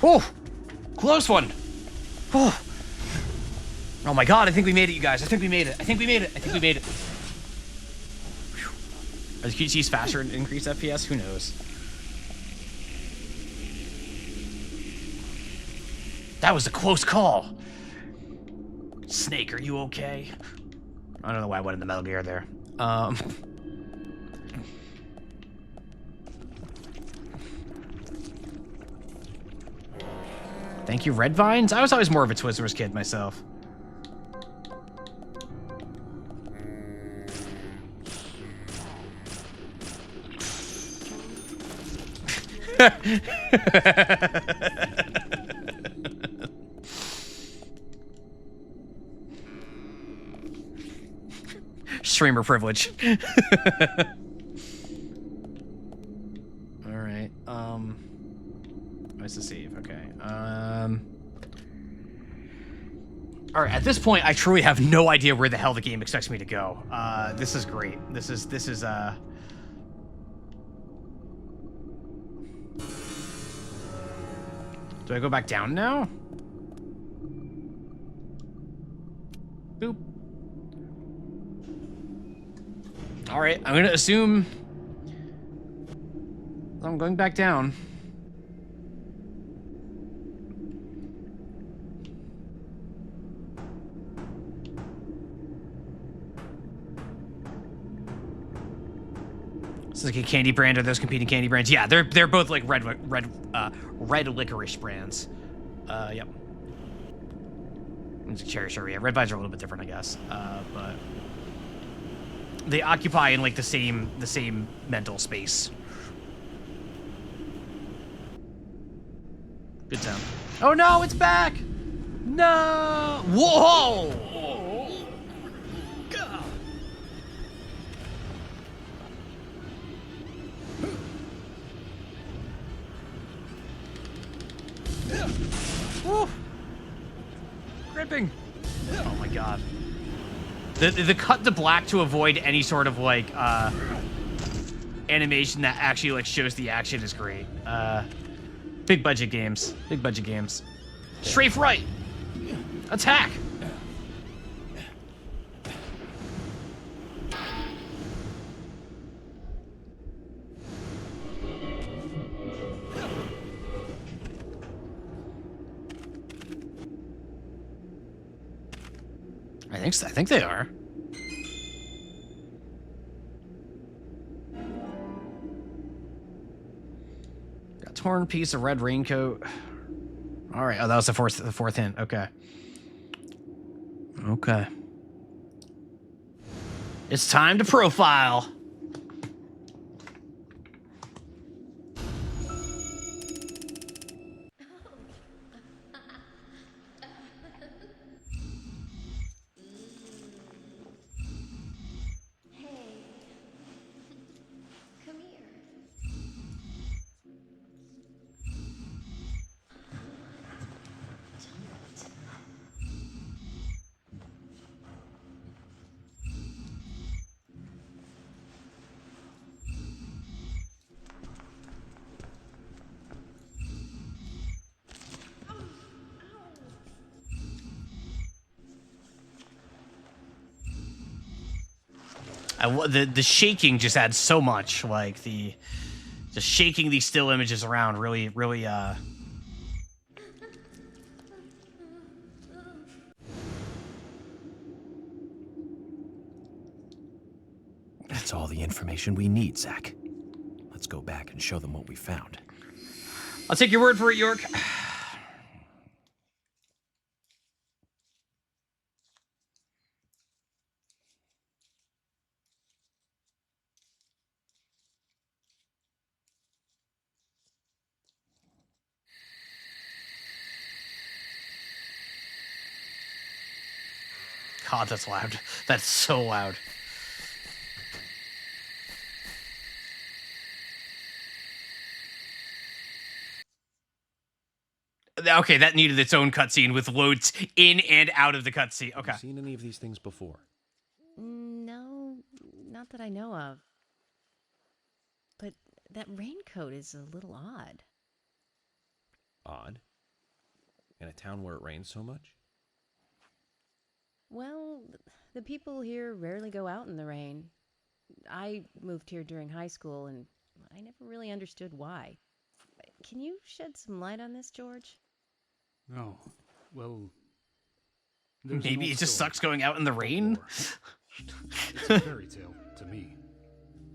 Oh, close one. Oh. Oh my god, I think we made it, you guys. I think we made it. Whew. Are the QTs faster and increase FPS? Who knows? That was a close call. Snake, are you okay? I don't know why I went in the Metal Gear there. Thank you, Red Vines. I was always more of a Twizzlers kid myself. Streamer privilege. All right. Where's the save? Okay. All right. At this point, I truly have no idea where the hell the game expects me to go. This is great. This is. Do I go back down now? Boop. All right, I'm gonna assume I'm going back down. This is like a candy brand. Are those competing candy brands? Yeah, they're both like red licorice brands. Yep. It's a cherry sherbet. Yeah, red vines are a little bit different, I guess. But they occupy in like the same mental space. Good sound. Oh no, it's back! No! Whoa! Woo! Gripping. Oh my god. The cut to black to avoid any sort of like animation that actually like shows the action is great. Big budget games. Big budget games. Strafe right. Attack. I think so. I think they are. Got torn piece of red raincoat. All right. Oh, that was the fourth hint. Okay. Okay. It's time to profile. The shaking just adds so much, like the shaking these still images around really That's all the information we need, Zach. Let's go back and show them what we found. I'll take your word for it, York. God, that's loud. That's so loud. Okay, that needed its own cutscene with loads in and out of the cutscene. Okay. Have you seen any of these things before? No, not that I know of. But that raincoat is a little odd. Odd? In a town where it rains so much? Well, the people here rarely go out in the rain. I moved here during high school, and I never really understood why. Can you shed some light on this, George? Oh, well... there's an Maybe old it just story. sucks going out in the rain? It's a fairy tale to me.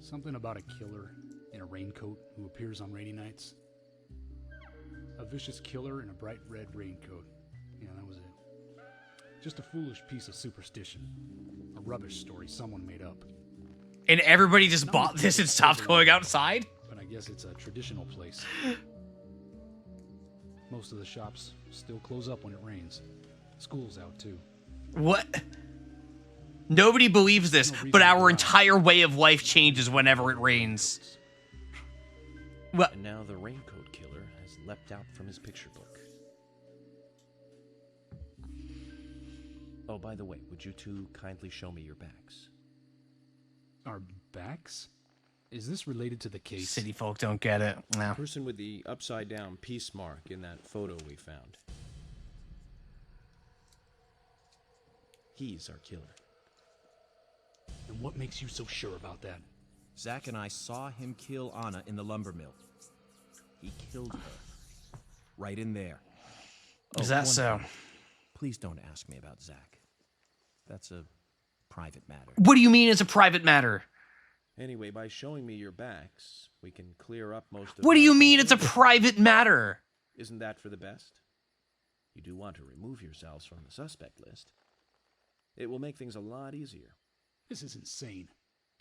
Something about a killer in a raincoat who appears on rainy nights. A vicious killer in a bright red raincoat. Yeah, that was it. Just a foolish piece of superstition. A rubbish story someone made up. And everybody just bought this and stopped going outside? But I guess it's a traditional place. Most of the shops still close up when it rains. School's out too. What? Nobody believes this, but our entire way of life changes whenever it rains. Well, And now the raincoat killer has leapt out from his picture book. Oh, by the way, would you two kindly show me your backs? Our backs? Is this related to the case? city folk don't get it. No. Person with the upside-down peace mark in that photo we found. He's our killer. And what makes you so sure about that? Zach and I saw him kill Anna in the lumber mill. He killed her. Right in there. Is that so? Please don't ask me about Zach. That's a private matter. What do you mean it's a private matter? Anyway, by showing me your backs, we can clear up most of What do my- you mean it's a private matter? Isn't that for the best? You do want to remove yourselves from the suspect list. It will make things a lot easier. This is insane.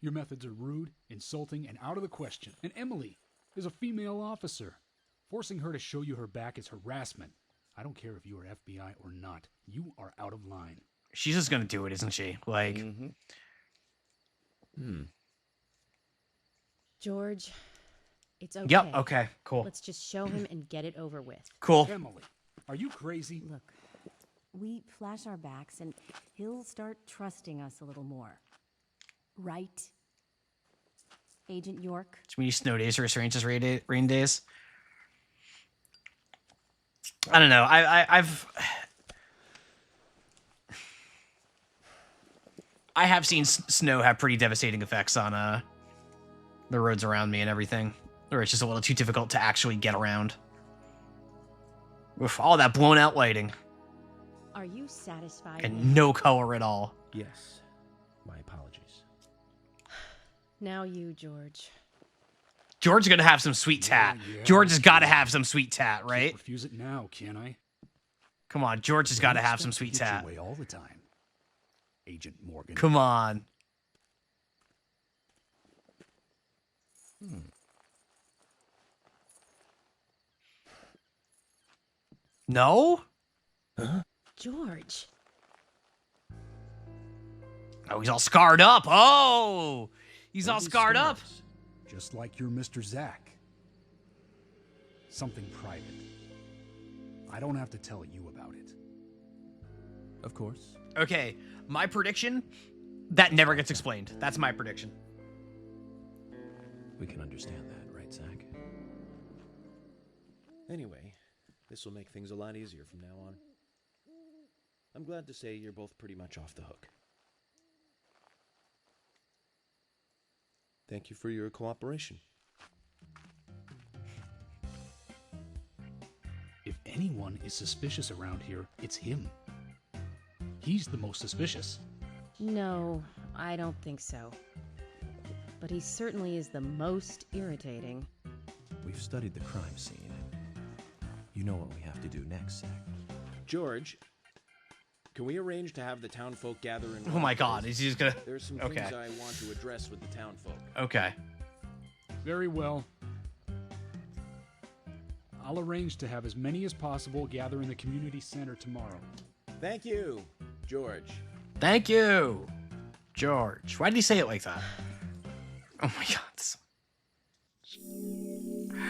Your methods are rude, insulting, and out of the question. And Emily is a female officer. Forcing her to show you her back is harassment. I don't care if you are FBI or not. You are out of line. She's just gonna do it, isn't she? Like, George, it's okay. yep, okay, cool. Let's just show him and get it over with. Cool. Emily, are you crazy? Look, we flash our backs and he'll start trusting us a little more. Right? Agent York? Too many snow days or strange as rain days. I don't know. I have seen snow have pretty devastating effects on the roads around me and everything, or it's just a little too difficult to actually get around. With all that blown out lighting Are you satisfied? and no color at all. Yes. My apologies. Now you, George. George is gonna have some sweet tat. Yeah, George has got to have some sweet tat, right? Refuse it now, can I? Come on, George has got to Don't have some expect to sweet get your tat. way all the time, Agent Morgan. Come on. No? George. Oh, he's all scarred up. Oh, he's all These scarred up. scars. Just like your Mr. Zach. Something private. I don't have to tell you about it. Of course. Okay, my prediction, that never gets explained. That's my prediction. We can understand that, right, Zach? Anyway, this will make things a lot easier from now on. I'm glad to say you're both pretty much off the hook. Thank you for your cooperation. If anyone is suspicious around here, it's him. He's the most suspicious. No, I don't think so. but he certainly is the most irritating. We've studied the crime scene. You know what we have to do next, Zach. George, can we arrange to have the townfolk gather in? Oh my God, is he just gonna? There's some Okay. things I want to address with the townfolk. Okay. Very well. I'll arrange to have as many as possible gather in the community center tomorrow. Thank you, George. Thank you, George. Why did he say it like that? Oh my God.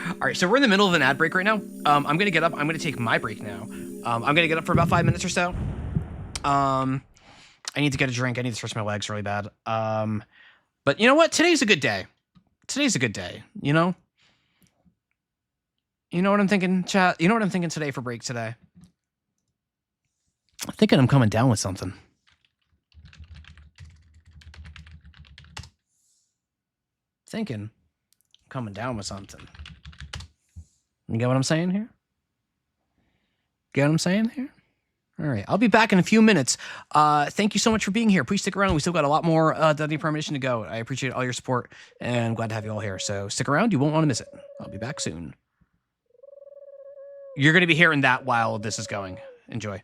All right, so we're in the middle of an ad break right now. I'm gonna get up. I'm gonna take my break now. I'm gonna get up for about 5 minutes or so. I need to get a drink. I need to stretch my legs really bad. But you know what? Today's a good day. Today's a good day. You know what I'm thinking, chat? You know what I'm thinking today for break today? I'm thinking I'm coming down with something. Thinking I'm coming down with something. You get what I'm saying here? Get what I'm saying here? All right, I'll be back in a few minutes. Thank you so much for being here. Please stick around. We still got a lot more Dundee Premonition to go. I appreciate all your support, and I'm glad to have you all here. So stick around. You won't want to miss it. I'll be back soon. You're going to be hearing that while this is going. Enjoy.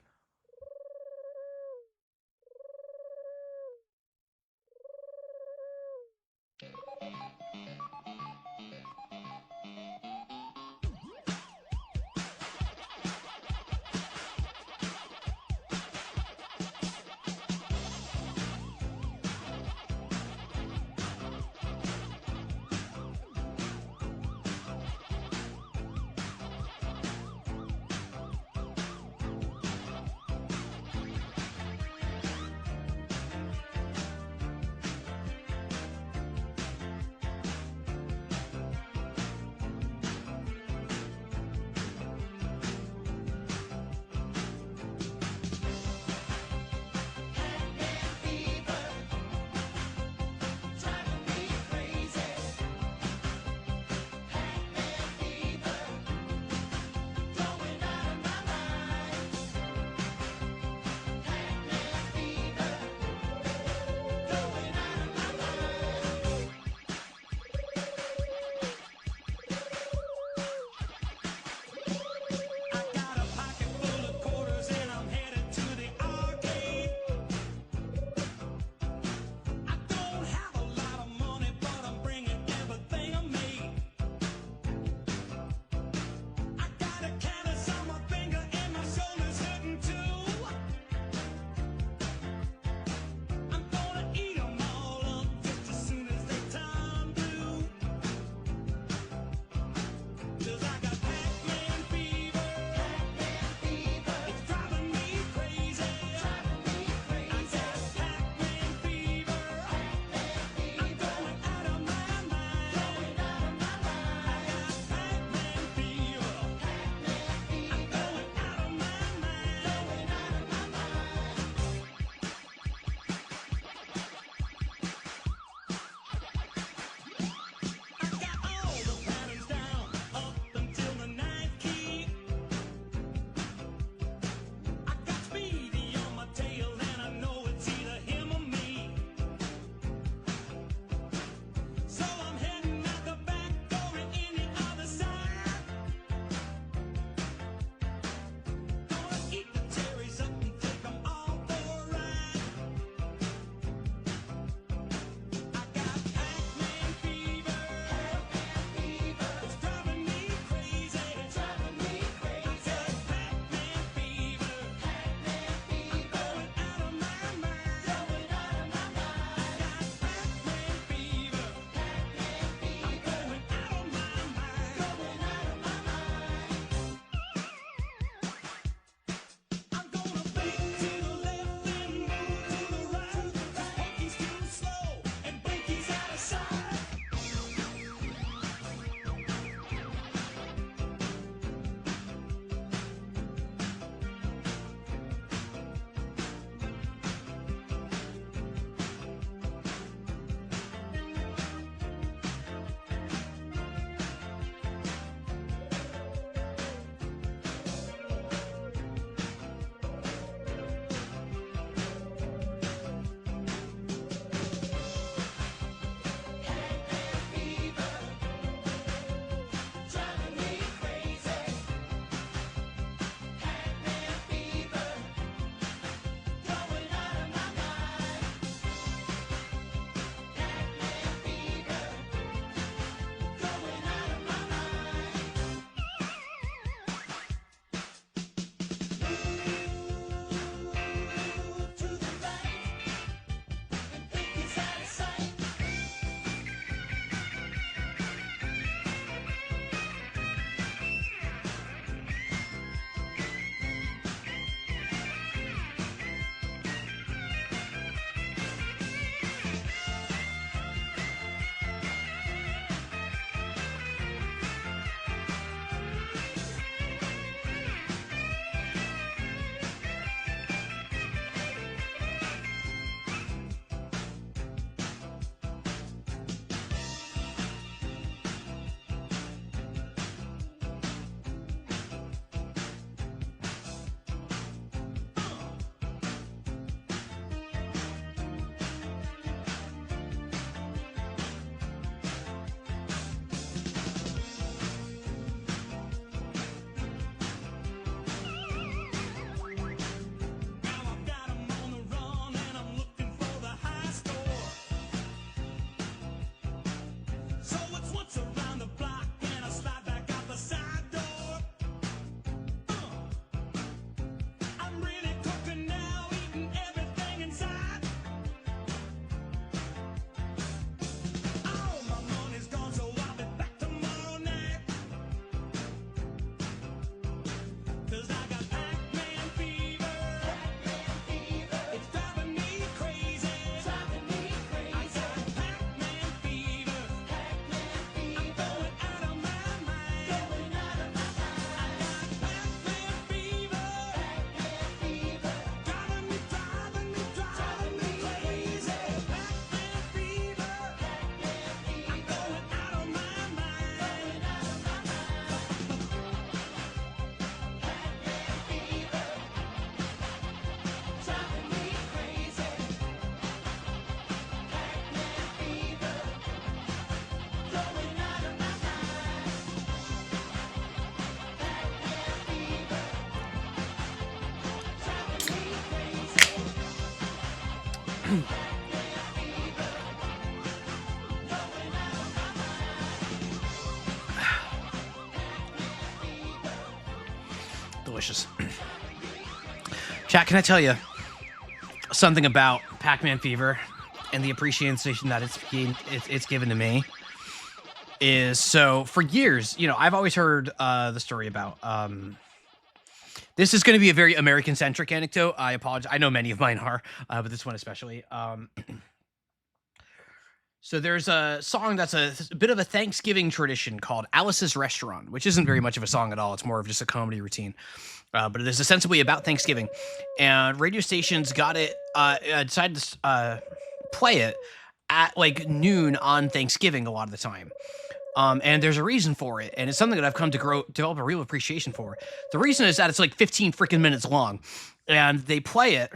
delicious. Chat, can I tell you something about Pac-Man fever and the appreciation that it's given to me? Is so for years, you know, I've always heard the story about. This is going to be a very American-centric anecdote. I apologize. I know many of mine are, but this one especially. So there's a song that's a bit of a Thanksgiving tradition called Alice's Restaurant, which isn't very much of a song at all. It's more of just a comedy routine. But it is ostensibly about Thanksgiving. And radio stations got it, decided to play it at like noon on Thanksgiving a lot of the time. And there's a reason for it. And it's something that I've come to develop a real appreciation for. The reason is that it's like 15 freaking minutes long. And they play it,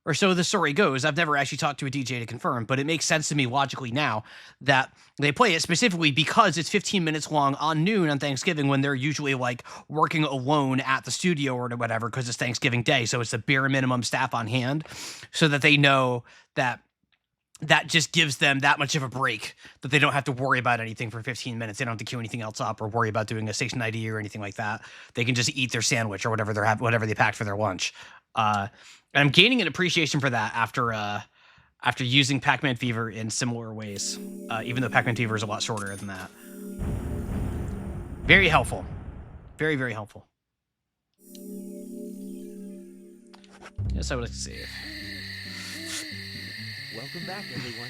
or so the story goes. I've never actually talked to a DJ to confirm, but it makes sense to me logically now that they play it specifically because it's 15 minutes long on noon on Thanksgiving when they're usually like working alone at the studio or whatever because it's Thanksgiving Day. So it's the bare minimum staff on hand so that they know that just gives them that much of a break that they don't have to worry about anything for 15 minutes. They don't have to queue anything else up or worry about doing a station ID or anything like that. They can just eat their sandwich or whatever whatever they packed for their lunch. And I'm gaining an appreciation for that after using Pac-Man Fever in similar ways, even though Pac-Man Fever is a lot shorter than that. Very helpful. Very, very helpful. Yes, I would like to save. Welcome back, everyone.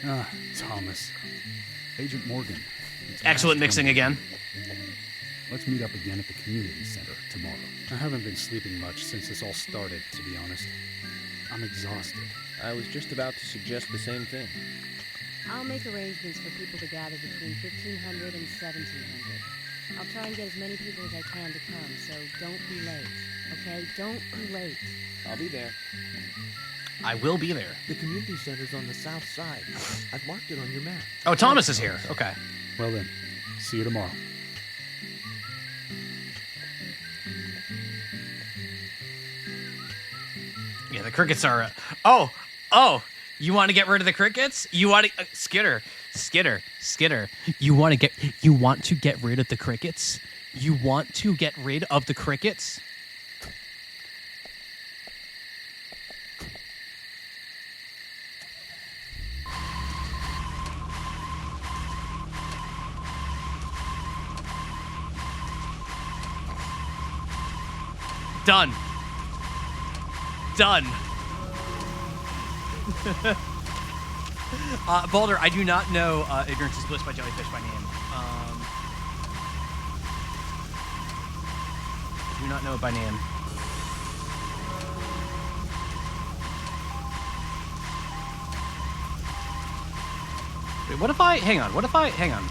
Ah, Thomas. Agent Morgan. Excellent mixing again. Let's meet up again at the community center tomorrow. I haven't been sleeping much since this all started, to be honest. I'm exhausted. I was just about to suggest the same thing. I'll make arrangements for people to gather between 1500 and 1700. I'll try and get as many people as I can to come, so don't be late. Okay? Don't be late. I'll be there. I will be there. The community center's on the south side. I've marked it on your map. Oh, Thomas is here. Okay. Well then, see you tomorrow. Yeah, the crickets are... Oh! You want to get rid of the crickets? You want to... Skitter. You want to get rid of the crickets? You want to get rid of the crickets? Done. Boulder, I do not know Ignorance is Bliss by Jellyfish by name. I do not know it by name. Wait, what if I... Hang on.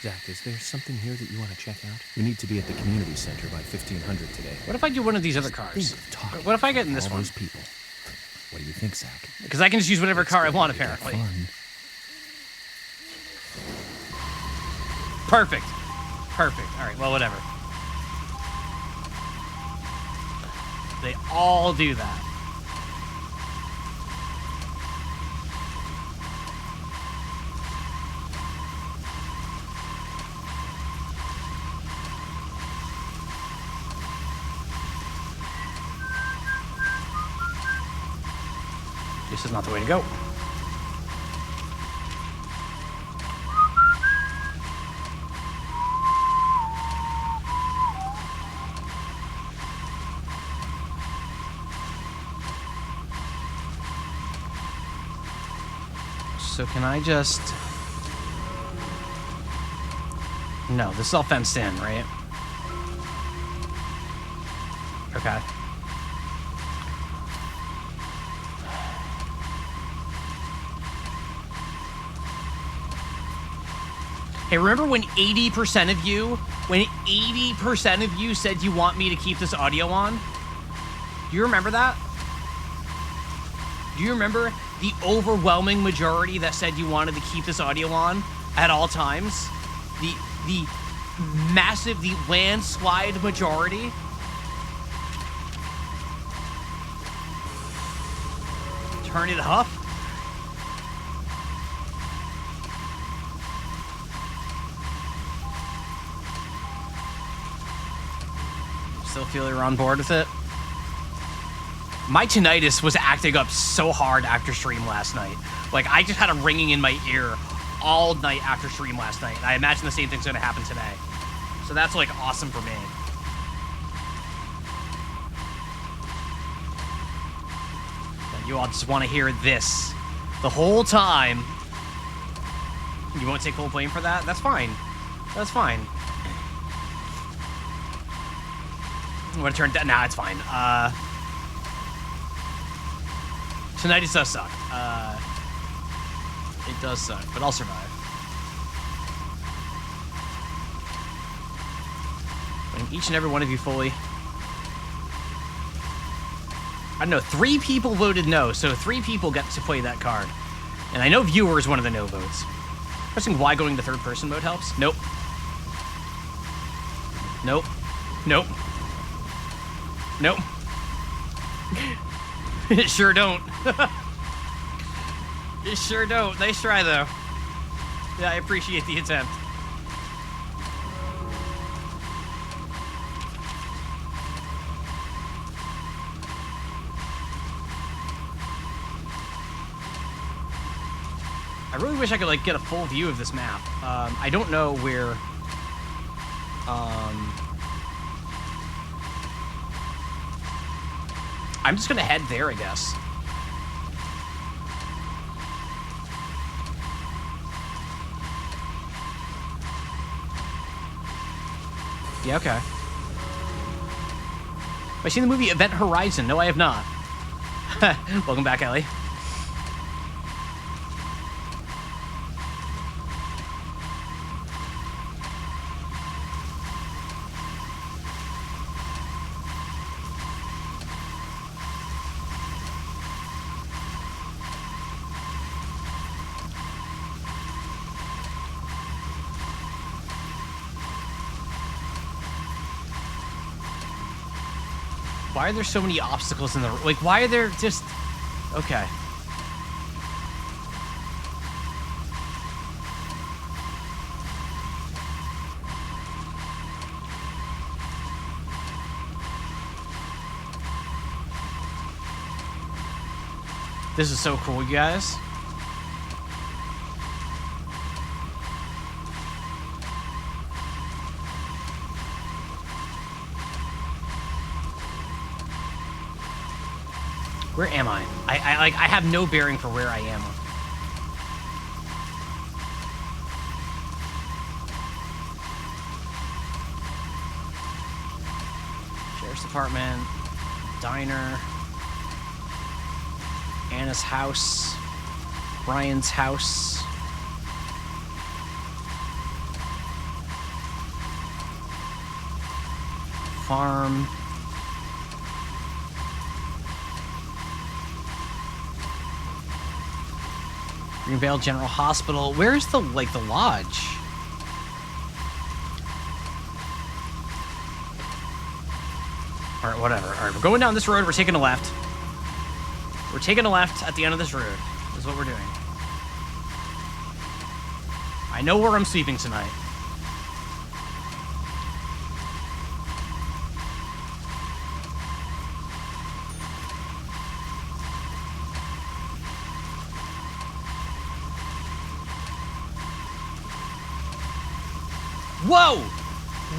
Zach, is there something here that you want to check out? We need to be at the community center by 1500 today. What if I do one of these other cars? What if I get in this all one? Those people. What do you think, Zach? Because I can just use whatever car I want, apparently. Fun. Perfect. All right, well, whatever. They all do that. This is not the way to go. So can I just... No, this is all fenced in, right? Okay. Hey, remember when 80% of you said you want me to keep this audio on? Do you remember that? Do you remember the overwhelming majority that said you wanted to keep this audio on at all times? The massive, the landslide majority? Turn it up? Still feel you're on board with it? My tinnitus was acting up so hard after stream last night. Like, I just had a ringing in my ear all night after stream last night. And I imagine the same thing's gonna happen today. So that's, like, awesome for me. And you all just want to hear this the whole time. You won't take full blame for that? That's fine. That's fine. I'm gonna turn down. Nah, it's fine. Tinnitus does suck. It does suck, but I'll survive. And each and every one of you fully. I don't know, 3 people voted no, so 3 people get to play that card. And I know viewer is one of the no votes. Pressing Y going to third person mode helps? Nope. Nope. Nope. Nope. It sure don't. It sure don't. Nice try, though. Yeah, I appreciate the attempt. I really wish I could, like, get a full view of this map. I don't know where... I'm just gonna head there, I guess. Yeah, okay. Have I seen the movie Event Horizon? No, I have not. Welcome back, Ellie. Why are there so many obstacles in the... Like, why are there just... Okay. This is so cool, you guys. Where am I? I have no bearing for where I am. Sheriff's Department, diner, Anna's house, Brian's house. Farm. Greenvale General Hospital. Where's the, like, the lodge? All right, whatever. All right, we're going down this road. We're taking a left. We're taking a left at the end of this road. Is what we're doing. I know where I'm sleeping tonight. Whoa!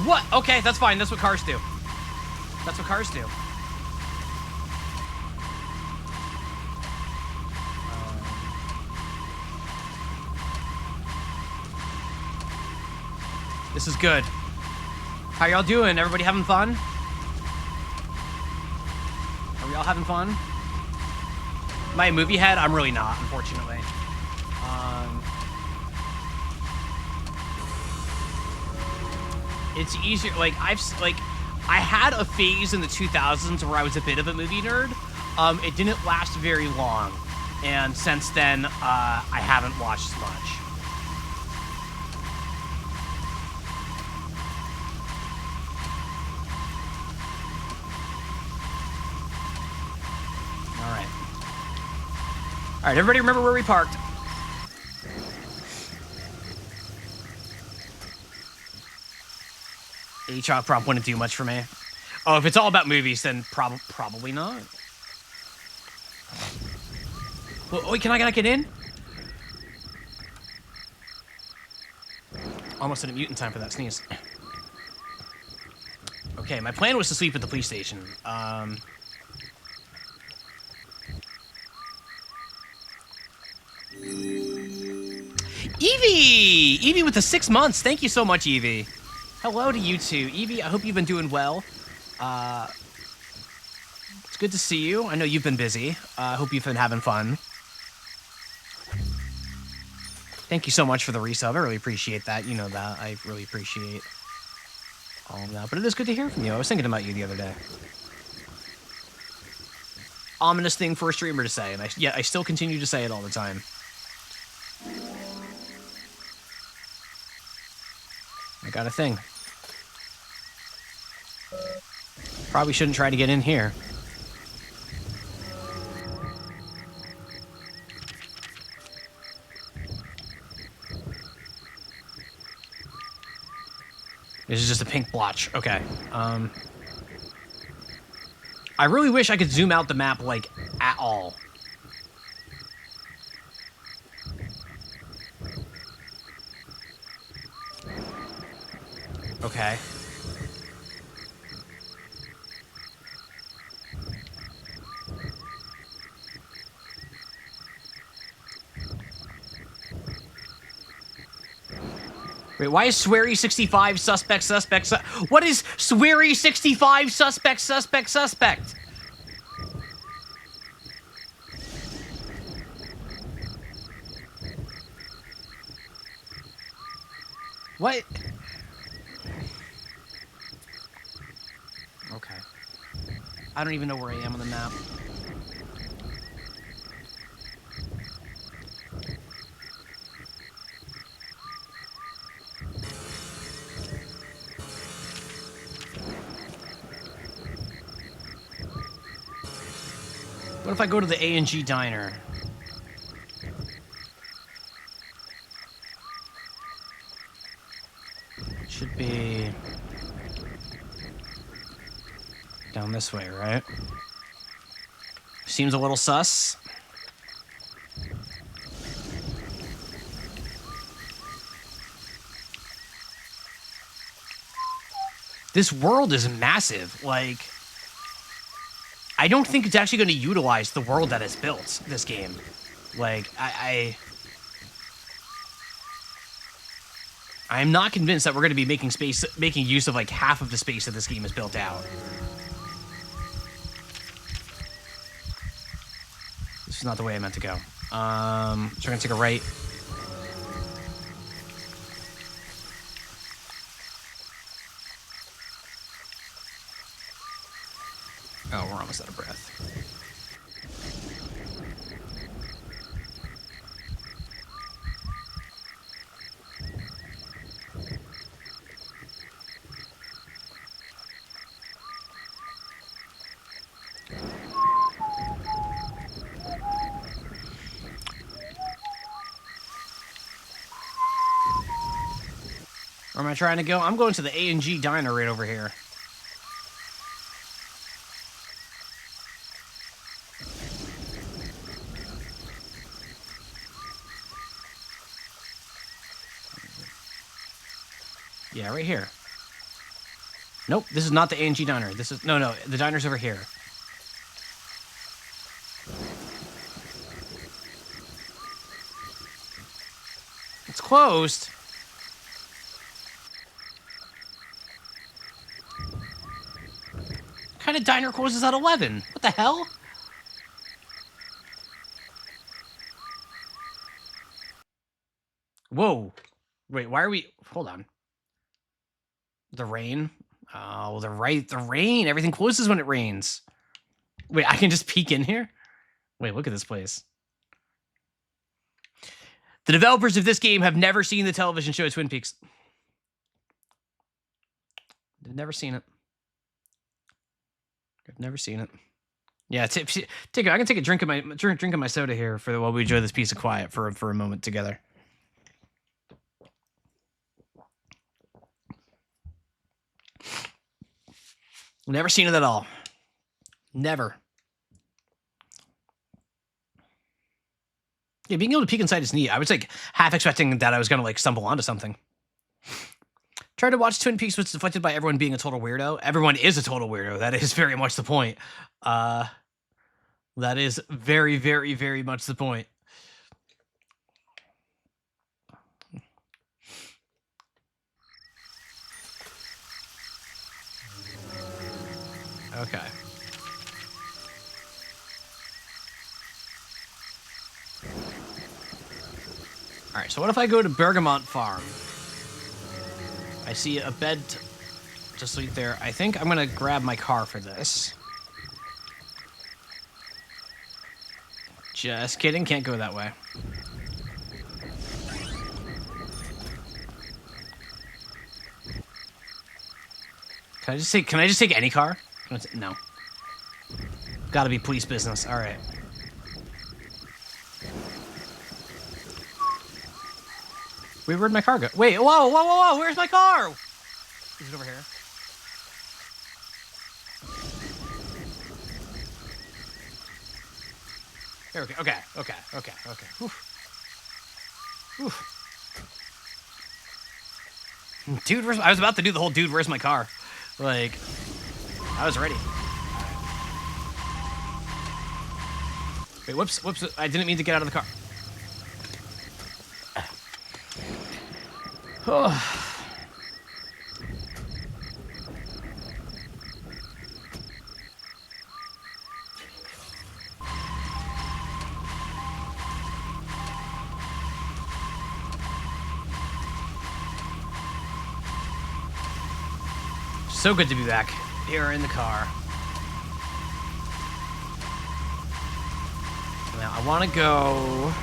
What? Okay, that's fine. That's what cars do. That's what cars do. This is good. How y'all doing? Everybody having fun? Are we all having fun? Am I a movie head? I'm really not, unfortunately. It's easier, like, I had a phase in the 2000s where I was a bit of a movie nerd. It didn't last very long, and since then, I haven't watched as much. All right, everybody remember where we parked. HOP prompt wouldn't do much for me. Oh, if it's all about movies, then probably not. Well, wait, can I get in? Almost at a mutant time for that sneeze. Okay, my plan was to sleep at the police station. Evie! Evie with the 6 months. Thank you so much, Evie. Hello to you too. Evie, I hope you've been doing well. It's good to see you. I know you've been busy. I hope you've been having fun. Thank you so much for the resub. I really appreciate that. You know that. I really appreciate all of that. But it is good to hear from you. I was thinking about you the other day. Ominous thing for a streamer to say, and I still continue to say it all the time. I got a thing. Probably shouldn't try to get in here. This is just a pink blotch. Okay. I really wish I could zoom out the map, like, at all. Okay. Wait, why is Sweary65 suspect? What is Sweary65 suspect? What? Okay. I don't even know where I am on the map. What if I go to the A&G Diner? It should be down this way, right? Seems a little sus. This world is massive. Like, I don't think it's actually going to utilize the world that it's built, this game. Like, I'm not convinced that we're going to be making use of like half of the space that this game is built out. This is not the way I meant to go. So I'm going to take a right. Oh, we're almost out of breath. Where am I trying to go? I'm going to the A&G Diner right over here. Yeah, right here. Nope, this is not the A&G Diner. This is... No, the diner's over here. It's closed. What kind of diner closes at 11? What the hell? Whoa. Wait, why are we... Hold on. The rain? Oh, the rain. Everything closes when it rains. Wait, I can just peek in here? Wait, look at this place. The developers of this game have never seen the television show Twin Peaks. They've never seen it. I've never seen it. Yeah, I can take a drink of my soda here while we enjoy this piece of quiet for a moment together. Never seen it at all. Never. Yeah, being able to peek inside is neat. I was like half expecting that I was gonna like stumble onto something. Tried to watch Twin Peaks, was deflected by everyone being a total weirdo. Everyone is a total weirdo. That is very much the point. That is very, very, very much the point. Okay. All right, so what if I go to Bergamot Farm? I see a bed to sleep there. I think I'm gonna grab my car for this. Just kidding, can't go that way. Can I just take any car? No. Gotta be police business. All right. Wait, where'd my car go? Wait, whoa! Where's my car? Is it over here? Here, okay. Oof. Dude, I was about to do the whole dude, where's my car? Like, I was ready. Wait, whoops. I didn't mean to get out of the car. Oh. So good to be back here in the car. Now, I want to go...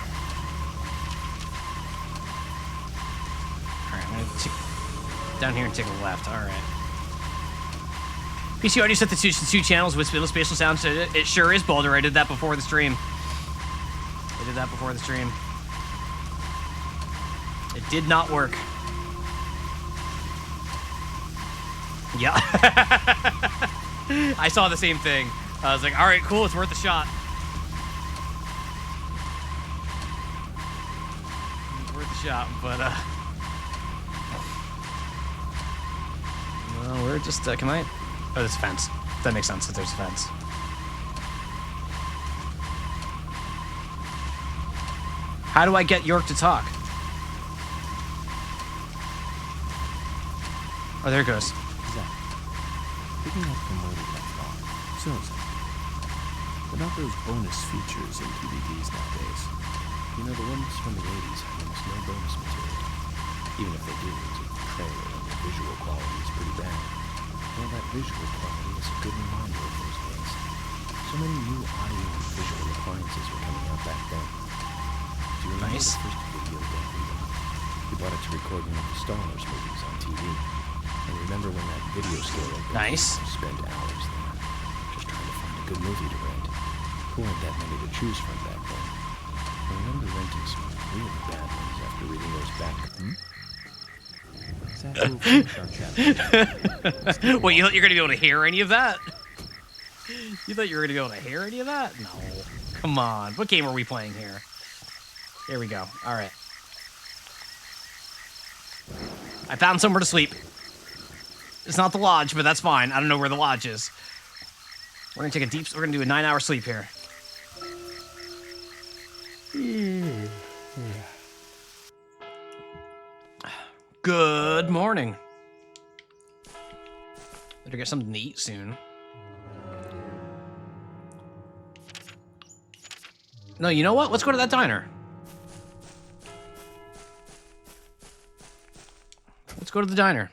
Alright, I'm going to down here and take a left. Alright. PC already set the two channels with spatial sound, so it sure is Boulder. I did that before the stream. It did not work. Yeah. I saw the same thing. I was like, all right, cool, it's worth a shot. It's worth a shot, but, well, we're just, can I? Oh, there's a fence. That makes sense that there's a fence. How do I get York to talk? Oh, there it goes. Picking up from where we left off. So, about those bonus features in DVDs nowadays. You know, the ones from the 80s have almost no bonus material. Even if they do, it's a trailer and the visual quality is pretty bad. Well, that visual quality is a good reminder of those days. So many new audio and visual appliances were coming out back then. Do you remember the first video game we got? We bought it to record one of the Star Wars movies on TV. And remember when that video store opened? Nice. Spent hours there, just trying to find a good movie to rent. There weren't that many to choose from back then. I remember renting some really bad ones after reading those back. Exactly. We'll finish our chapter. Wait, you thought you were going to be able to hear any of that? You thought you were going to be able to hear any of that? No. Come on. What game are we playing here? Here we go. All right. I found somewhere to sleep. It's not the lodge, but that's fine. I don't know where the lodge is. We're gonna do a 9-hour sleep here. Good morning. Better get something to eat soon. No, you know what? Let's go to that diner. Let's go to the diner.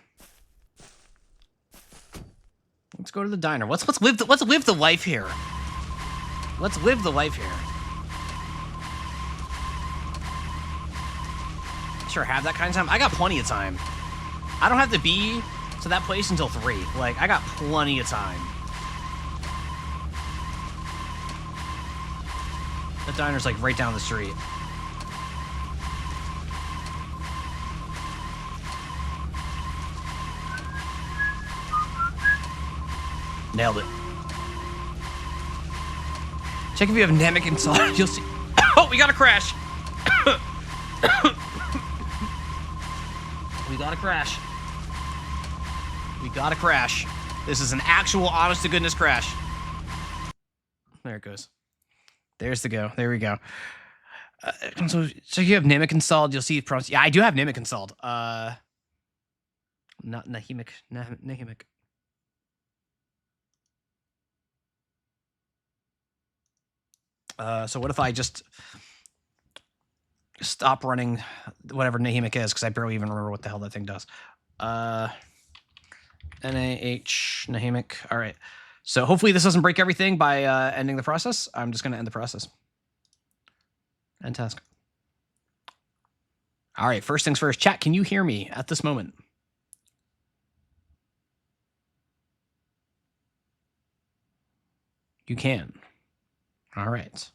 Let's go to the diner. Let's live the life here. Let's live the life here. Sure, have that kind of time. I got plenty of time. I don't have to be to that place until 3. Like, I got plenty of time. The diner's like right down the street. Nailed it. Check if you have Namek installed. You'll see. Oh, we got a crash. We got a crash. We got a crash. This is an actual honest-to-goodness crash. There it goes. There's the go. There we go. So you have Namek installed. You'll see prompts. Yeah, I do have Namek installed. Not Nahimic. Nahimic. So what if I just stop running whatever Nahimic is, because I barely even remember what the hell that thing does. NaH Nahimic. All right. So hopefully this doesn't break everything by ending the process. I'm just going to end the process. End task. All right. First things first. Chat, can you hear me at this moment? You can. All right.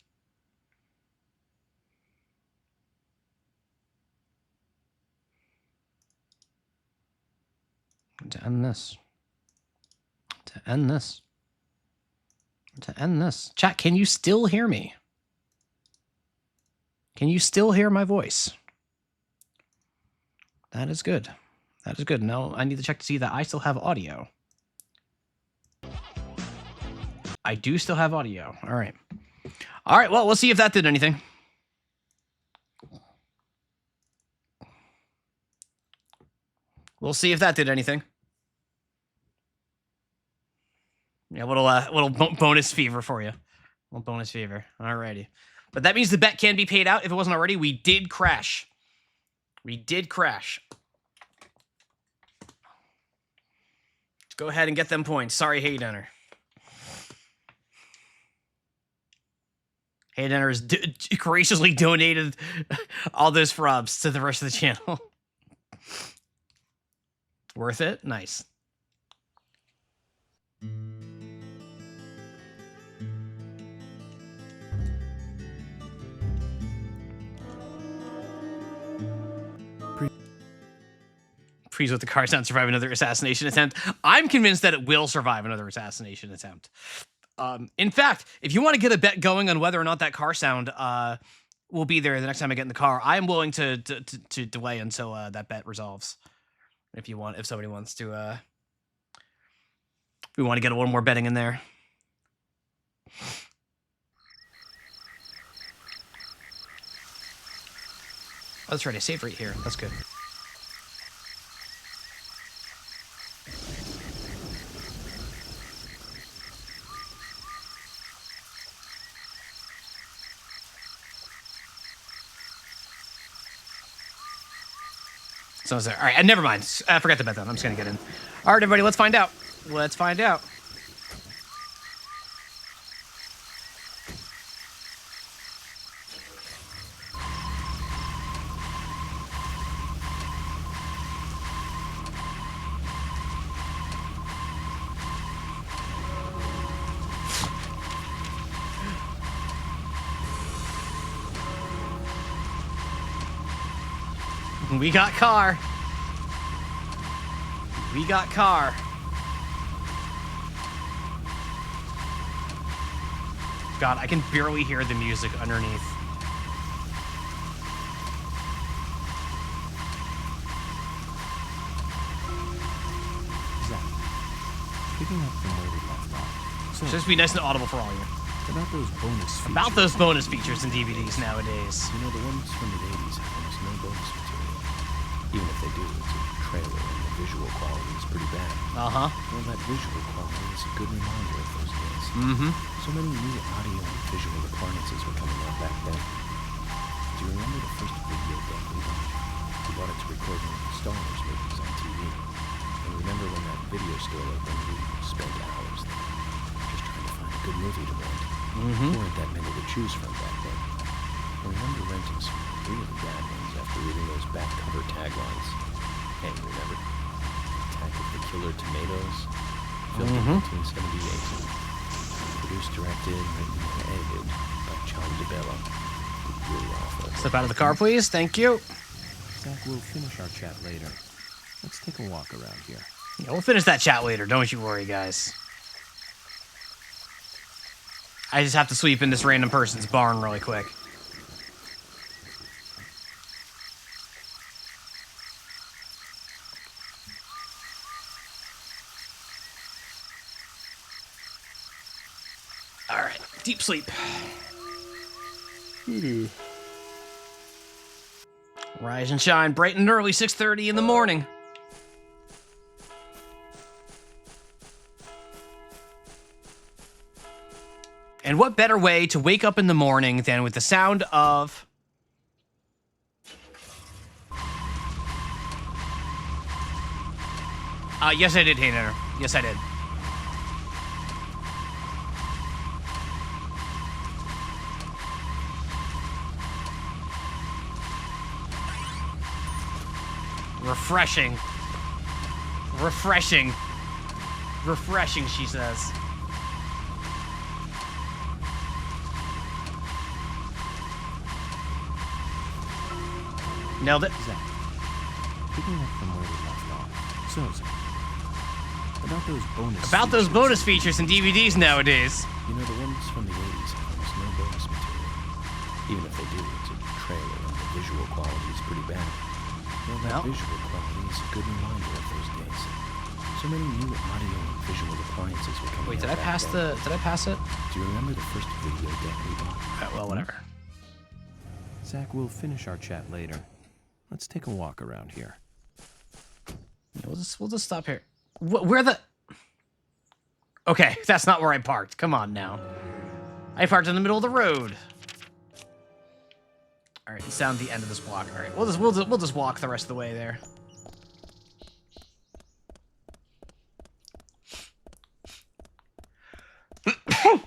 To end this. To end this. To end this. Chat, can you still hear me? Can you still hear my voice? That is good. That is good. Now I need to check to see that I still have audio. I do still have audio. All right. All right, well, we'll see if that did anything. We'll see if that did anything. Yeah, little bonus fever for you. Little bonus fever. Alrighty. But that means the bet can be paid out. If it wasn't already, we did crash. We did crash. Let's go ahead and get them points. Sorry, Haydenner. Haydenner has graciously donated all those frobs to the rest of the channel. Worth it? Nice. Please with the car sound survive another assassination attempt. I'm convinced that it will survive another assassination attempt. In fact, if you want to get a bet going on whether or not that car sound will be there the next time I get in the car, I am willing to delay until that bet resolves. If somebody wants to, if we want to get a little more betting in there. Oh, that's right. I saved right here. That's good. So is there. All right, never mind. I forgot to bet that. I'm just going to get in. All right, everybody, let's find out. Let's find out. We got car. We got car. God, I can barely hear the music underneath. Zach, picking up from where we left off. So, just be nice and audible for all of you. About those bonus features. About those bonus features in DVDs nowadays. You know, the ones from the 80s have almost no bonus material. Even if they do, it's a trailer and the visual quality is pretty bad. Uh-huh. Well, that visual quality is a good reminder of those days. Mm-hmm. So many new audio and visual appliances were coming out back then. Do you remember the first video deck we bought? We bought it to record one of the Star Wars movies on TV. And remember when that video store opened, we spent hours there, just trying to find a good movie to rent. Mm-hmm. There weren't that many to choose from back then. I remember renting some really bad ones after reading those back cover taglines. Hey, remember? Attack of the Killer Tomatoes? Filmed in 1978. Produced, directed, written, and edited by Charlie DeBello. Really awful. Step out of the car, please. Thank you. Zach, we'll finish our chat later. Let's take a walk around here. Yeah, we'll finish that chat later. Don't you worry, guys. I just have to sweep in this random person's barn really quick. All right, deep sleep. Rise and shine, bright and early, 6:30 in the morning. And what better way to wake up in the morning than with the sound of... yes, I did, Hayner. Yes, I did. Refreshing. Refreshing. Refreshing, she says. Nailed it. Zach, picking up from where we left off. So, Zach, about those bonus features and DVDs nowadays. You know, the ones from the 80s have almost no bonus material. Even if they do, it's a trailer and the visual quality is pretty bad. Well, that visual quality is a good reminder of those days. So many new audio and visual appliances were coming out. Wait, did I pass it? Do you remember the first video deck we bought? Well, whatever. Zach, we'll finish our chat later. Let's take a walk around here. Yeah, we'll just stop here. Where the... Okay, that's not where I parked. Come on now. I parked in the middle of the road. All right, it's down the end of this block. All right, we'll just walk the rest of the way there.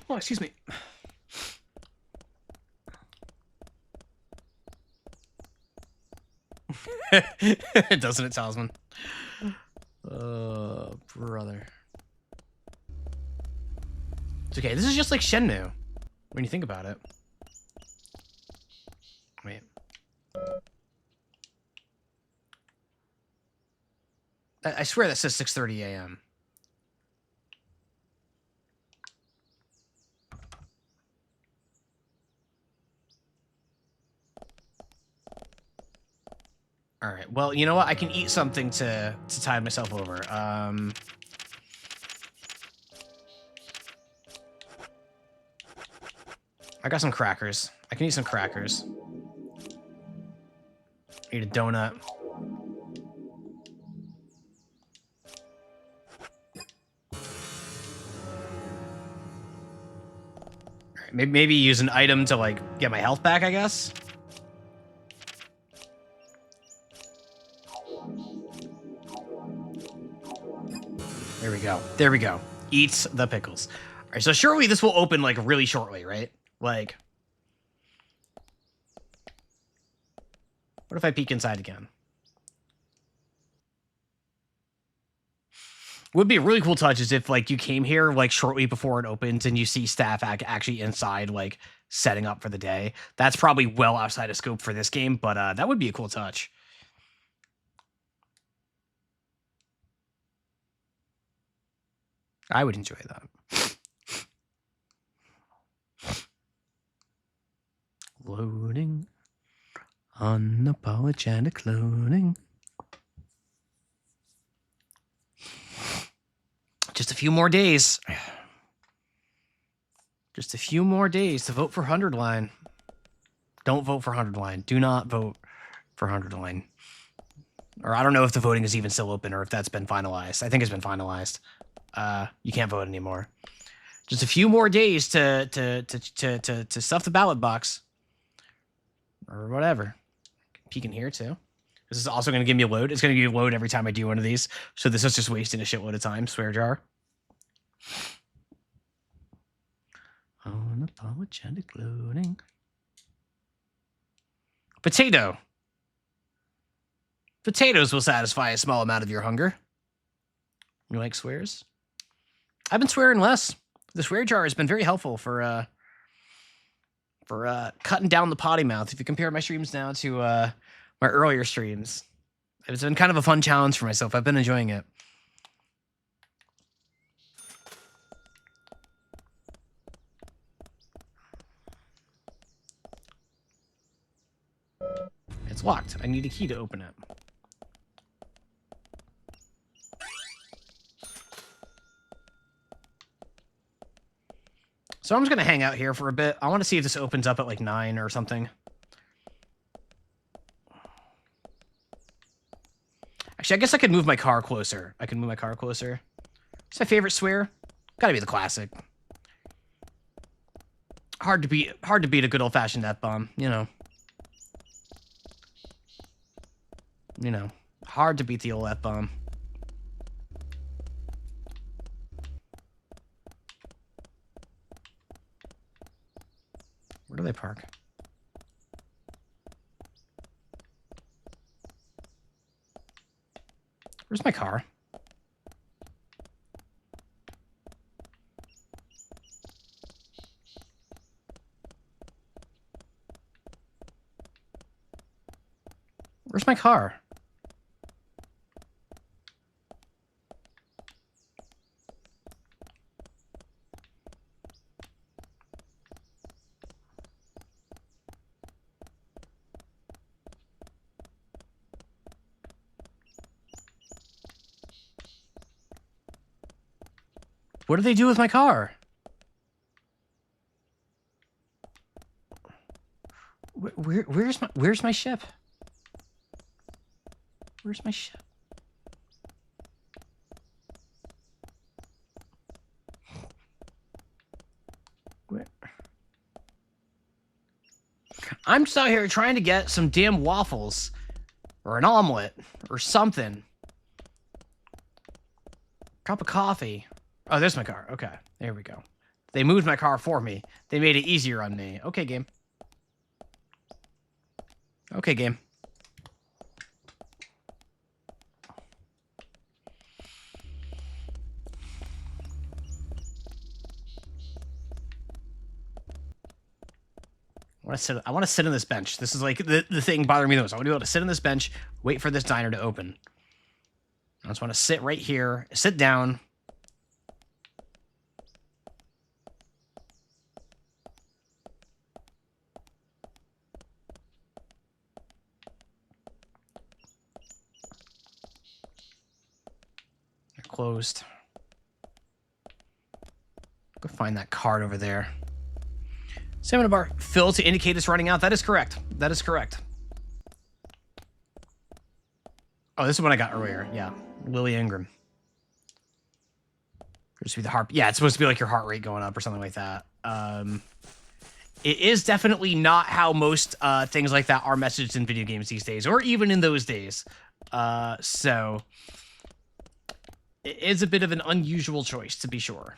Oh, excuse me. Doesn't it, Talisman? Brother. It's okay. This is just like Shenmue when you think about it. Wait. I swear that says 6:30 a.m. All right. Well, you know what? I can eat something to tide myself over. I got some crackers. I can eat some crackers. Eat a donut. All right, maybe use an item to like get my health back, I guess. There we go. There we go. Eats the pickles. All right, so surely this will open like really shortly, right? Like, what if I peek inside again? Would be a really cool touch is if like you came here like shortly before it opens and you see staff actually inside like setting up for the day. That's probably well outside of scope for this game, but that would be a cool touch. I would enjoy that. Loading. Unapologetic loading. Just a few more days. Just a few more days to vote for 100 line. Don't vote for 100 line. Do not vote for 100 line. Or I don't know if the voting is even still open or if that's been finalized. I think it's been finalized. You can't vote anymore. Just a few more days to stuff the ballot box. Or whatever. Peek in here too. This is also going to give me a load. It's going to give me a load every time I do one of these. So this is just wasting a shitload of time. Swear jar. Unapologetic loading. Potato. Potatoes will satisfy a small amount of your hunger. You like swears? I've been swearing less. The swear jar has been very helpful for cutting down the potty mouth. If you compare my streams now to my earlier streams, it's been kind of a fun challenge for myself. I've been enjoying it. It's locked. I need a key to open it. So I'm just gonna hang out here for a bit. I want to see if this opens up at like 9 or something. Actually, I guess I could move my car closer. I can move my car closer. What's my favorite swear? Gotta be the classic. Hard to beat a good old-fashioned F-bomb, you know. You know, hard to beat the old F-bomb. Where do they park? Where's my car? Where's my car? What do they do with my car? Where's my ship? Where's my ship? Where? I'm just out here trying to get some damn waffles or an omelet or something. Cup of coffee. Oh, there's my car. Okay, there we go. They moved my car for me. They made it easier on me. Okay, game. Okay, game. I want to sit on this bench. This is like the thing bothering me the most. I want to be able to sit on this bench, wait for this diner to open. I just want to sit right here, sit down. They're closed. Go find that card over there. Stamina bar fill to indicate it's running out. That is correct. That is correct. Oh, this is what I got earlier. Yeah. Lily Ingram. Supposed to be the heart. Yeah, it's supposed to be like your heart rate going up or something like that. It is definitely not how most things like that are messaged in video games these days, or even in those days. So it is a bit of an unusual choice, to be sure.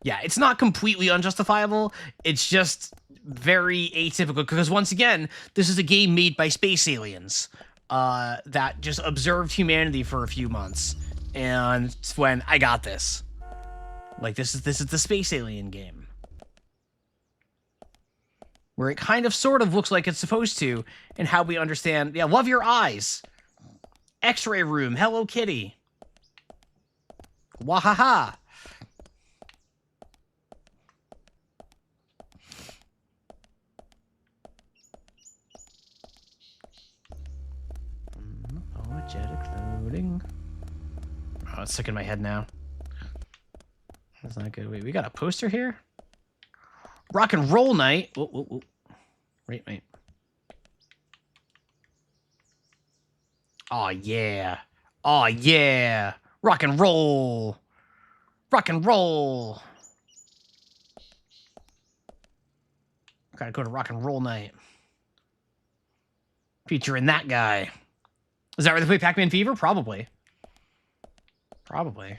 Yeah, it's not completely unjustifiable. It's just very atypical because, once again, this is a game made by space aliens that just observed humanity for a few months, and it's when I got this. Like, this is the space alien game, where it kind of sort of looks like it's supposed to, and how we understand. Yeah, love your eyes. X-ray room. Hello Kitty. Wahaha. Apologetic loading. Oh, it's stuck in my head now. That's not good. Wait, we got a poster here? Rock and roll night. Whoa, whoa, whoa. Wait. Oh, yeah. Oh, yeah. Rock and roll. Rock and roll. Gotta go to rock and roll night. Featuring that guy. Is that where they play Pac-Man Fever? Probably. Probably.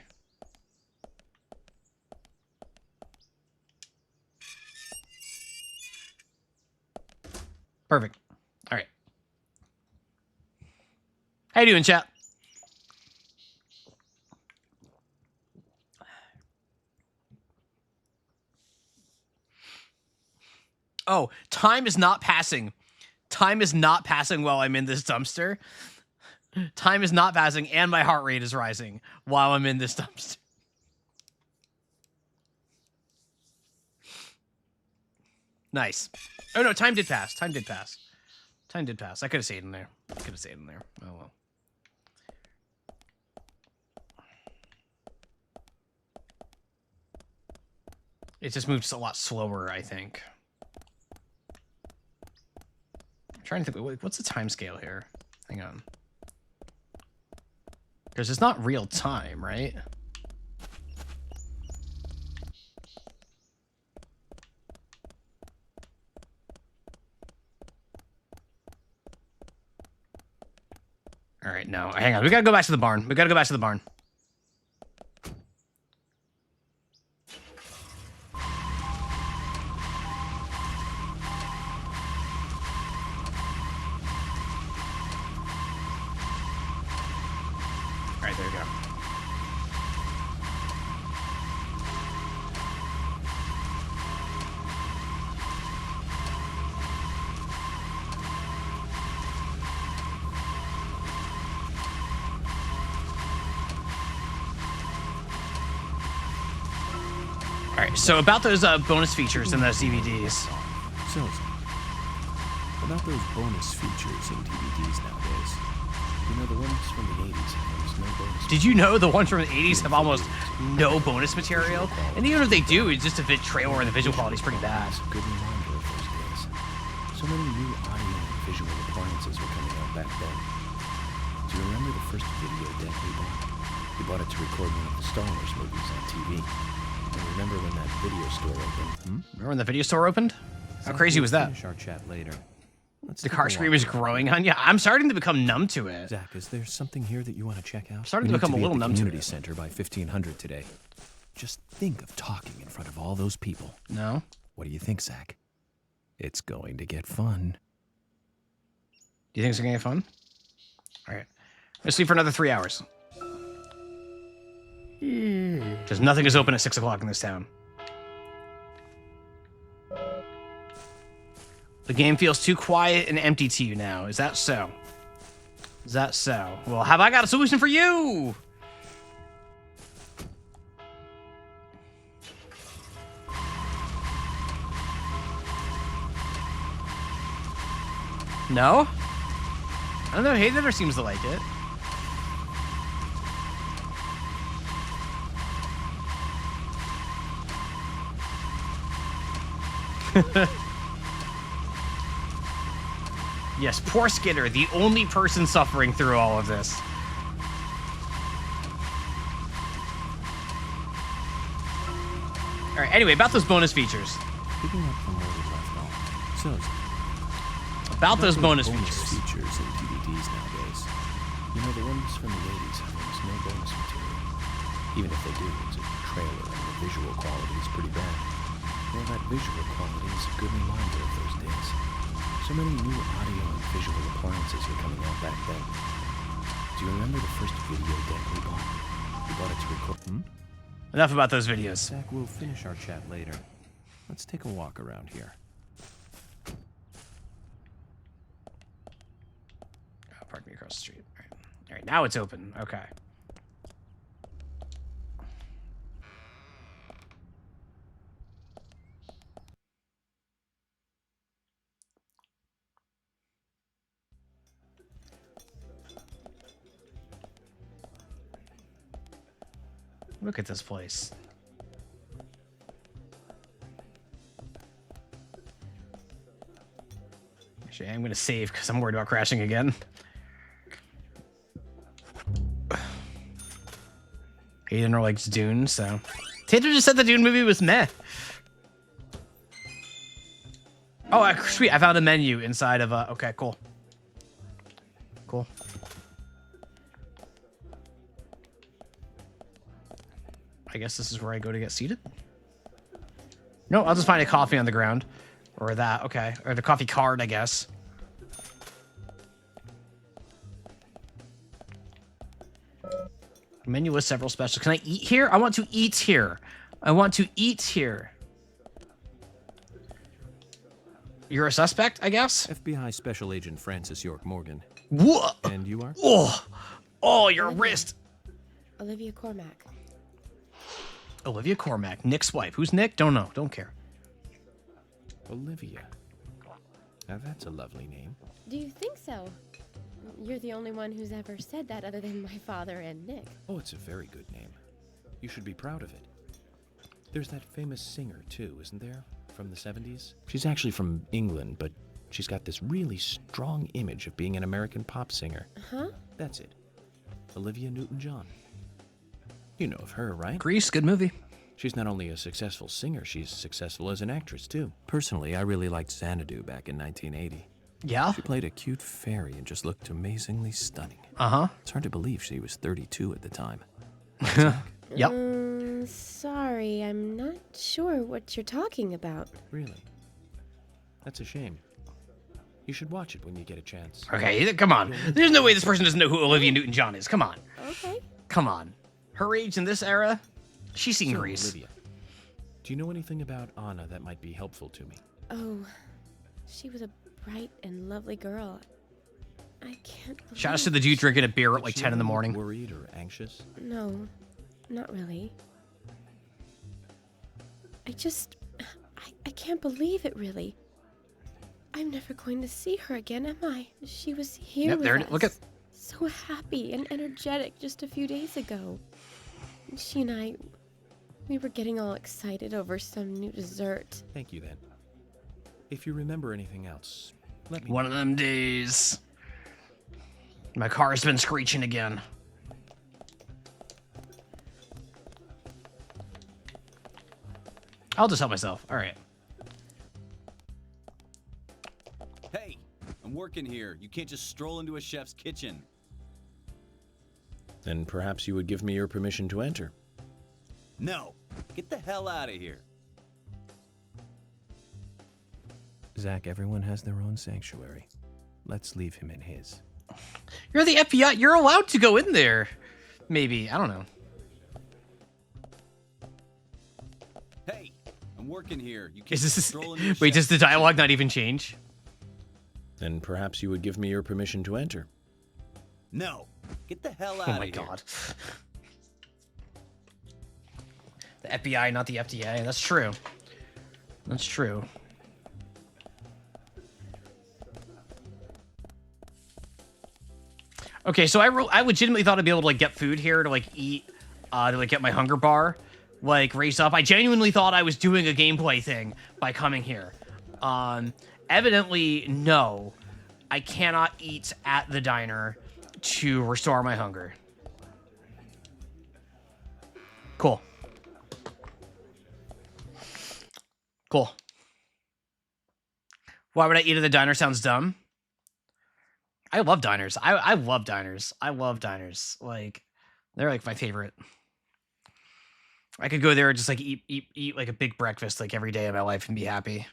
Perfect. All right. How you doing, chat? Oh, time is not passing. Time is not passing while I'm in this dumpster. Time is not passing, and my heart rate is rising while I'm in this dumpster. Nice. Oh no, time did pass. Time did pass. Time did pass. I could have stayed in there. I could have stayed in there. Oh well. It just moves a lot slower, I think. I'm trying to think, what's the time scale here? Hang on. Because it's not real time, right? All right, no, hang on. We gotta go back to the barn. We gotta go back to the barn. All right, there we go. All right, so about those bonus features in those DVDs. So, about those bonus features in DVDs nowadays. You know, the ones from the 80s have almost no bonus. Did you know the ones from the 80s have almost no bonus material? And even if they do, it's just a bit trailer and the visual quality is pretty bad. It's a good reminder of those days. So many new audio and visual appliances were coming out back then. Do you remember the first video deck we bought? We bought it to record one of the Star Wars movies on TV. And remember when that video store opened? Remember when the video store opened? How crazy was that? Finish our chat later. Let's The take car a scream walk is around. growing on you. I'm starting to become numb to it. Zach, is there something here that you want to check out? Starting We to need become a be at little the numb to community it. center by 1500 today. Just think of talking in front of all those people. No? What do you think, Zach? It's going to get fun. Do you think it's gonna get fun? All right. Let's sleep for another 3 hours. Because nothing is open at 6 o'clock in this town. The game feels too quiet and empty to you now. Is that so? Is that so? Well, have I got a solution for you? No? I don't know. Hey, never seems to like it. Yes, poor Skinner, the only person suffering through all of this. All right, anyway, about those bonus features. Picking up from where we left off. So, About those bonus features features. in DVDs nowadays. You know, the ones from the 80s have almost no bonus material. Even if they do, it's a trailer and the visual quality is pretty bad. Well, that visual quality is a good reminder of those days. So many new audio and visual appliances were coming out back then. Do you remember the first video deck we bought? We bought it to record... Enough about those videos. Zach, we'll finish our chat later. Let's take a walk around here. Oh, park me across the street. All right, now it's open. Okay. Look at this place. Actually, I'm going to save because I'm worried about crashing again. Aiden likes Dune, so... Tater just said the Dune movie was meh. Oh, sweet. I found a menu inside of... Okay, cool. Cool. I guess this is where I go to get seated. No, I'll just find a coffee on the ground. Or that, okay. Or the coffee card, I guess. Menu with several specials. Can I eat here? I want to eat here. I want to eat here. You're a suspect, I guess? FBI Special Agent Francis York Morgan. Whoa! And you are? Oh, your wrist. Olivia Cormack. Olivia Cormack, Nick's wife. Who's Nick? Don't know. Don't care. Olivia. Now that's a lovely name. Do you think so? You're the only one who's ever said that other than my father and Nick. Oh, it's a very good name. You should be proud of it. There's that famous singer, too, isn't there? From the 70s? She's actually from England, but she's got this really strong image of being an American pop singer. Huh? That's it. Olivia Newton-John. You know of her, right? Grease, good movie. She's not only a successful singer, she's successful as an actress, too. Personally, I really liked Xanadu back in 1980. Yeah? She played a cute fairy and just looked amazingly stunning. Uh-huh. It's hard to believe she was 32 at the time. Yep. Sorry, I'm not sure what you're talking about. Really? That's a shame. You should watch it when you get a chance. Okay, come on. There's no way this person doesn't know who Olivia Newton-John is. Come on. Okay. Come on. Her age in this era, she's seen So, Grease. Olivia, do you know anything about Anna that might be helpful to me? Oh, she was a bright and lovely girl. I can't believe... Shout out to the dude drinking a beer at like Did she 10 in the ever look morning. Worried or anxious? No, not really. I can't believe it, really. I'm never going to see her again, am I? She was here Yep, with there us. it is. Look at... So happy and energetic just a few days ago. She and I, we were getting all excited over some new dessert. Thank you, then. If you remember anything else, let me One know. of them days. My car's been screeching again. I'll just help myself. All right. Hey, I'm working here. You can't just stroll into a chef's kitchen. Then perhaps you would give me your permission to enter. No, get the hell out of here. Zach, everyone has their own sanctuary. Let's leave him in his. You're the FBI. You're allowed to go in there. Maybe. I don't know. Hey, I'm working here. You can't Is just this... stroll into a Wait, chef's does the dialogue not even change? Then perhaps you would give me your permission to enter. No, get the hell out Oh of my here. god. The FBI, not the FDA. That's true. That's true. Okay, so I legitimately thought I'd be able to like get food here to like eat, to like get my hunger bar, like raise up. I genuinely thought I was doing a gameplay thing by coming here. Evidently, no. I cannot eat at the diner to restore my hunger. Cool. Cool. Why would I eat at the diner? Sounds dumb. I love diners. I love diners. I love diners. Like, they're like my favorite. I could go there and just like eat like a big breakfast like every day of my life and be happy.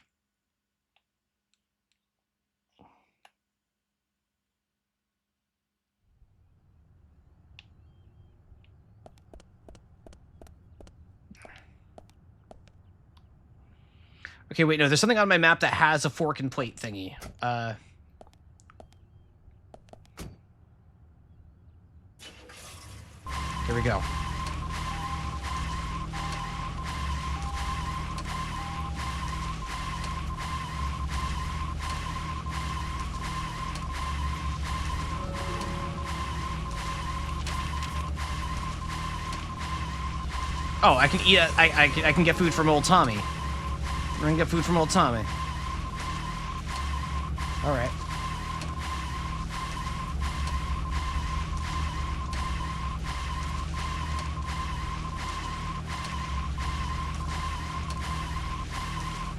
Okay, wait, no, there's something on my map that has a fork and plate thingy. Here we go. Oh, I can eat. I can get food from old Tommy. I can get food from old Tommy. All right.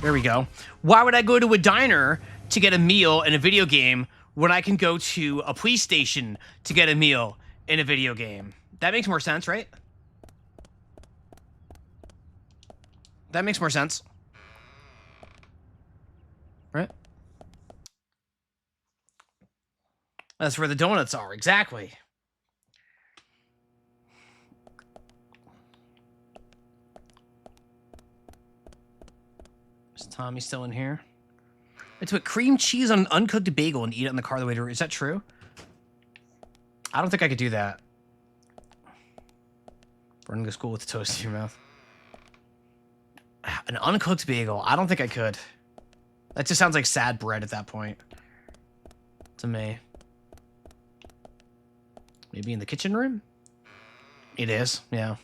There we go. Why would I go to a diner to get a meal in a video game when I can go to a police station to get a meal in a video game? That makes more sense, right? That makes more sense. Right? That's where the donuts are, exactly. Is Tommy still in here? It's put cream cheese on an uncooked bagel and eat it in the car the way to... Is that true? I don't think I could do that. Running to school with toast in your mouth. An uncooked bagel. I don't think I could. That just sounds like sad bread at that point. To me. Maybe in the kitchen room? It is, yeah.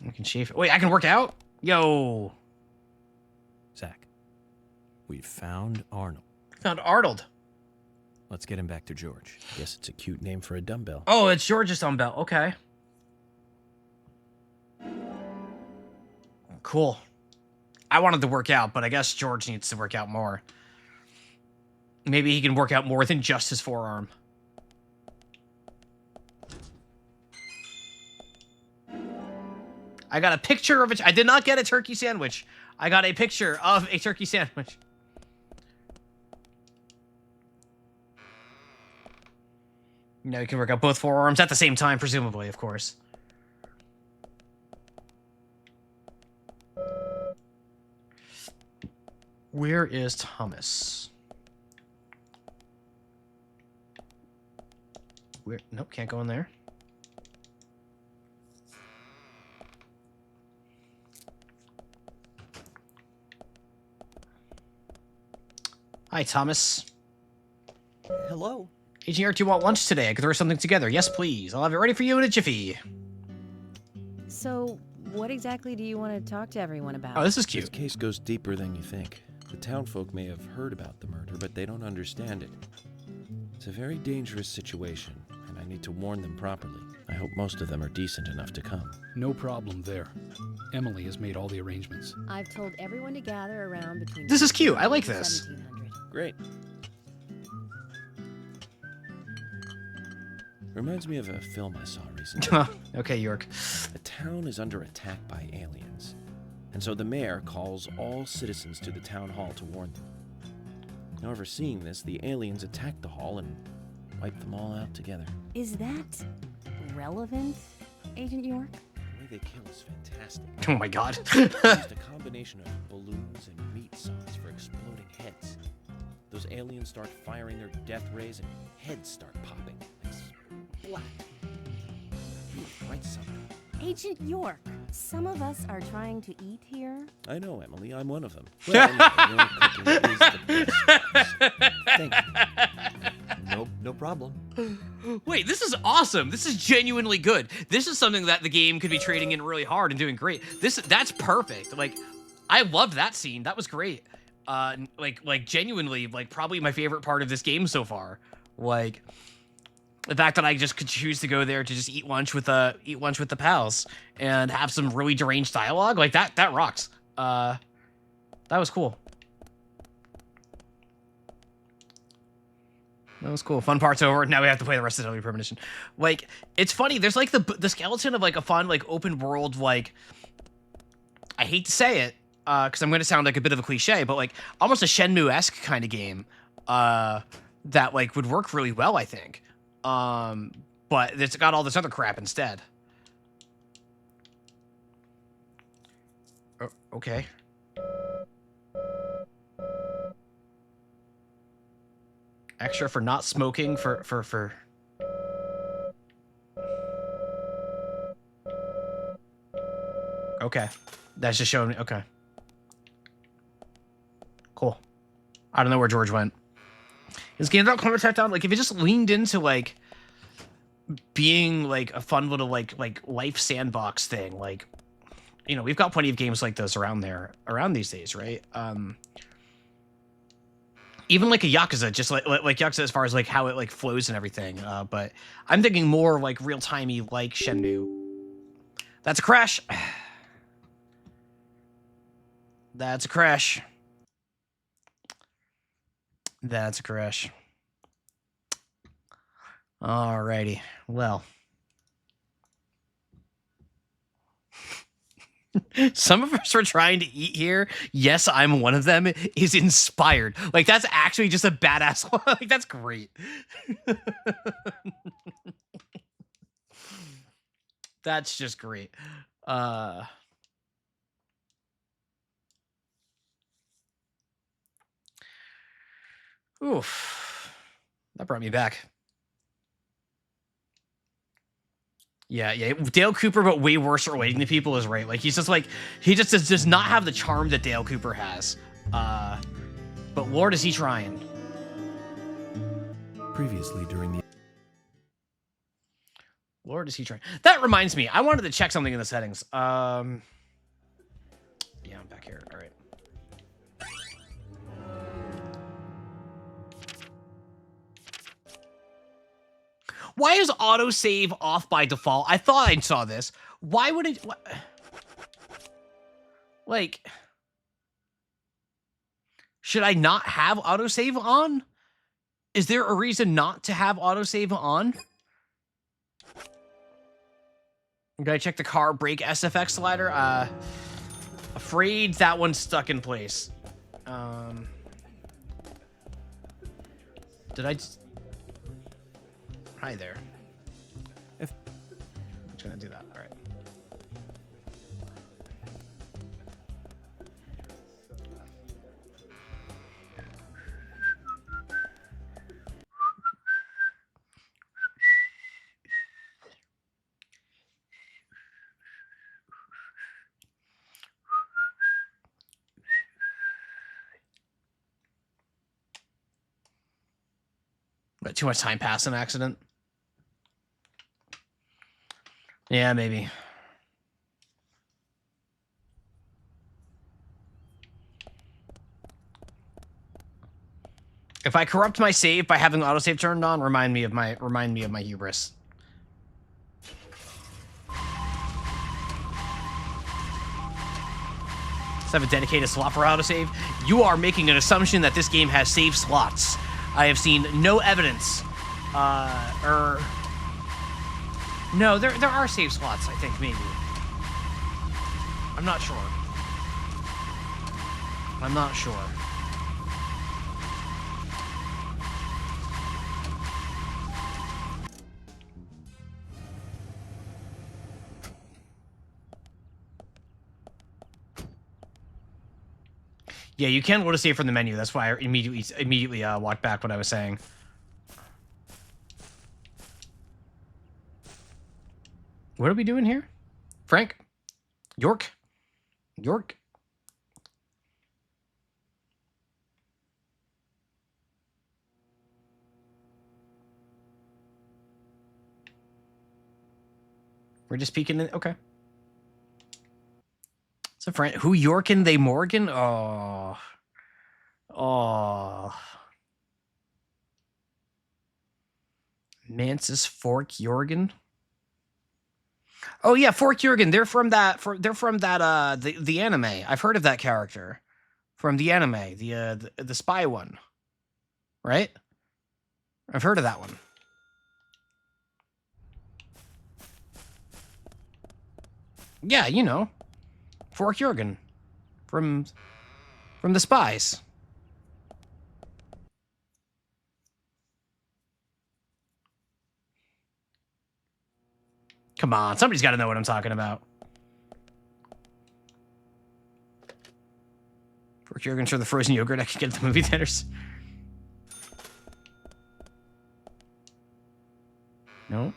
I can shave. Wait, I can work out? Yo. Zach, we found Arnold. Found Arnold. Let's get him back to George. Guess it's a cute name for a dumbbell. Oh, it's George's dumbbell. Okay. Cool. I wanted to work out, but I guess George needs to work out more. Maybe he can work out more than just his forearm. I got a picture of it. I did not get a turkey sandwich. I got a picture of a turkey sandwich. Now you can work out both forearms at the same time, presumably, of course. Where is Thomas? Where? Nope, can't go in there. Hi, Thomas. Hello. Agent Eric, do you want lunch today? I could throw something together. Yes, please. I'll have it ready for you in a jiffy. So, what exactly do you want to talk to everyone about? Oh, this is This cute. case goes deeper than you think. The townfolk may have heard about the murder, but they don't understand it. It's a very dangerous situation, and I need to warn them properly. I hope most of them are decent enough to come. No problem there. Emily has made all the arrangements. I've told everyone to gather around between. This is cute. I like this. 1700. Great. Reminds me of a film I saw recently. Okay, York. The town is under attack by aliens, and so the mayor calls all citizens to the town hall to warn them. However, seeing this, the aliens attack the hall and wipe them all out together. Is that relevant, Agent York? The way they kill is fantastic. Oh my god. They used a combination of balloons and meat saws for exploding heads. Those aliens start firing their death rays and heads start popping. It's black. Quite something. Agent York, some of us are trying to eat here. I know, Emily. I'm one of them. Well, anyway, your cooking is the best. Thank you. No problem. Wait, this is awesome. This is genuinely good. This is something that the game could be trading in really hard and doing great. That's perfect. Like, I loved that scene. That was great. Like genuinely, like probably my favorite part of this game so far. Like, the fact that I just could choose to go there to just eat lunch with the pals and have some really deranged dialogue, like that rocks. That was cool. That was cool. Fun part's over. Now we have to play the rest of the Premonition. Like, it's funny. There's like the skeleton of like a fun like open world, like, I hate to say it because I'm going to sound like a bit of a cliche, but like almost a Shenmue-esque kind of game that like would work really well, I think. But it's got all this other crap instead. Oh, okay. Extra for not smoking for... Okay. That's just showing me... Okay. Cool. I don't know where George went. Is Gandalf Combat Attack down? Like, if it just leaned into, like, being, like, a fun little, like life sandbox thing, like, you know, we've got plenty of games like this around these days, right? Even, like, a Yakuza, just like Yakuza as far as, like, how it, like, flows and everything. But I'm thinking more, like, real-timey, like Shenmue. That's a crash. That's a crash. That's a crash. Alrighty. Well. Some of us were trying to eat here. Yes, I'm one of them. Is inspired. Like, that's actually just a badass. Like, that's great. That's just great. Oof. That brought me back. Yeah, yeah. Dale Cooper, but way worse at relating to people is right. Like, he's just like, he just does not have the charm that Dale Cooper has. But Lord, is he trying. Previously during the... Lord, is he trying. That reminds me, I wanted to check something in the settings. Yeah, I'm back here. All right. Why is autosave off by default? I thought I saw this. Why would it... What? Like... Should I not have autosave on? Is there a reason not to have autosave on? I'm gonna check the car brake SFX slider. Afraid that one's stuck in place. Did I just... Hi there. I'm just gonna do that. All right. But too much time passed an accident. Yeah, maybe. If I corrupt my save by having autosave turned on, remind me of my hubris. Let's have a dedicated slot for autosave. You are making an assumption that this game has save slots. I have seen no evidence. No, there are save slots, I think, maybe. I'm not sure. I'm not sure. Yeah, you can autosave from the menu. That's why I immediately walked back what I was saying. What are we doing here? Frank? York? York? We're just peeking in. Okay. So, Frank, who Yorkin? They Morgan? Oh. Oh. Mantis Fork Jorgen? Oh yeah, Fork Jorgen. They're from that. The anime. I've heard of that character from the anime. The spy one, right? I've heard of that one. Yeah, you know, Fork Jorgen from the Spies. Come on, somebody's got to know what I'm talking about. Fork Jorgen's for the frozen yogurt I can get at the movie theaters. No.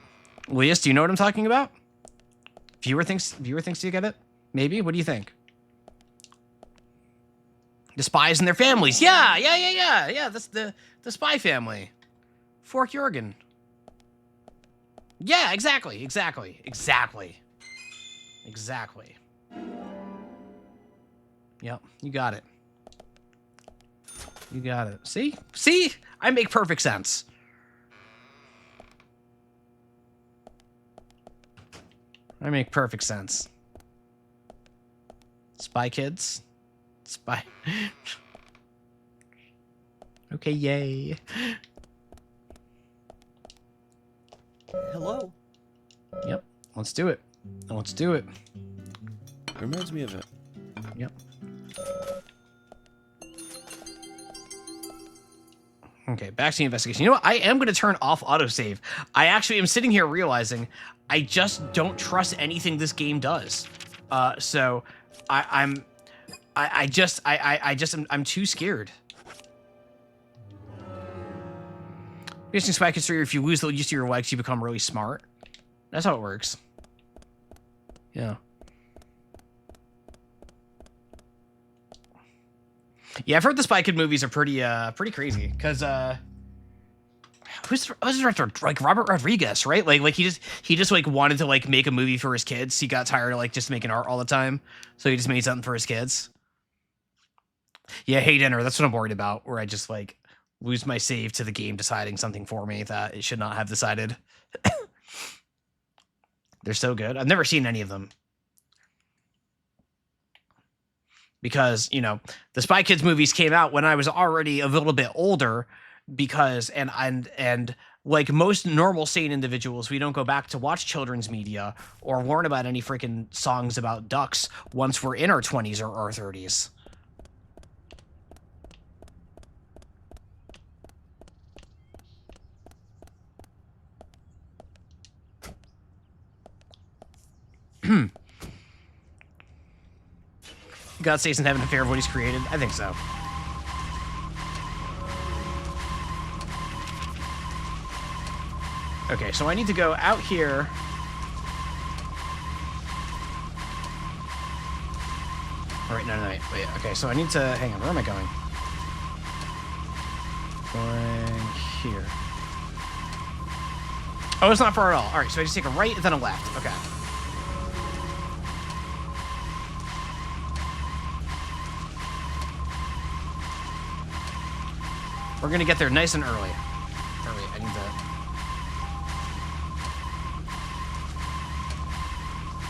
Elias, do you know what I'm talking about? Viewer thinks you get it? Maybe? What do you think? The spies and their families. Yeah. That's the spy family. Fork Jorgen. Yeah, exactly. Yep, you got it. See? I make perfect sense. Spy Kids. Spy. Okay, yay. Hello? Yep, let's do it. Reminds me of it. Yep. Okay, back to the investigation. You know what? I am going to turn off autosave. I actually am sitting here realizing I just don't trust anything this game does. So I'm too scared. Using spy kids, if you lose the use of your legs, you become really smart. That's how it works. Yeah. Yeah, I've heard the Spy Kid movies are pretty crazy. Because, who's the director? Like, Robert Rodriguez, right? Like he just, like, wanted to, like, make a movie for his kids. He got tired of, like, just making art all the time. So he just made something for his kids. Yeah, Hey Dinner, that's what I'm worried about. Where I just, like, lose my save to the game deciding something for me that it should not have decided. They're so good. I've never seen any of them. Because, you know, the Spy Kids movies came out when I was already a little bit older, because and like most normal sane individuals, we don't go back to watch children's media or learn about any freaking songs about ducks once we're in our 20s or our 30s. God stays in heaven in favor of what he's created. I think so. Okay, so I need to go out here. All right, no, wait. Okay, so I need to, hang on, where am I going? Going here. Oh, it's not far at all. All right, so I just take a right and then a left. Okay. We're gonna get there nice and early. Oh, wait, I need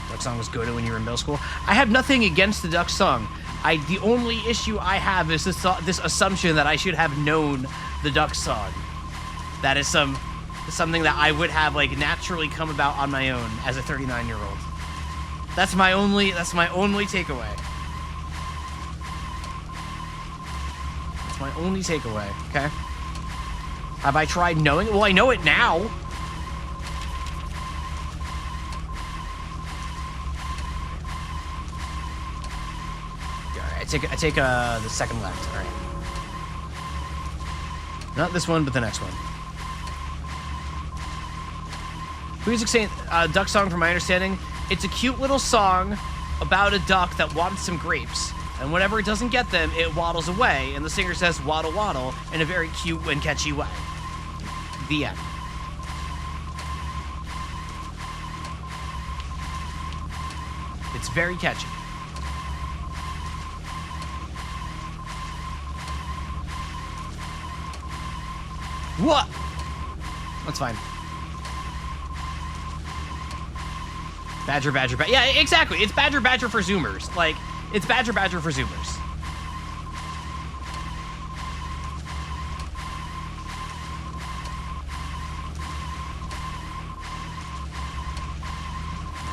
to... Duck song was good when you were in middle school. I have nothing against the Duck song. The only issue I have is this assumption that I should have known the Duck song. That is something that I would have, like, naturally come about on my own as a 39-year-old. That's my only takeaway. My only takeaway, okay? Have I tried knowing it? Well, I know it now. Alright, I take the second left. Alright. Not this one, but the next one. Music saying, duck song, from my understanding, it's a cute little song about a duck that wants some grapes. And whenever it doesn't get them, it waddles away, and the singer says waddle waddle in a very cute and catchy way. The end. It's very catchy. What? That's fine. Badger, badger, badger. Yeah, exactly. It's badger, badger for Zoomers. Like, it's badger, badger for Zoomers.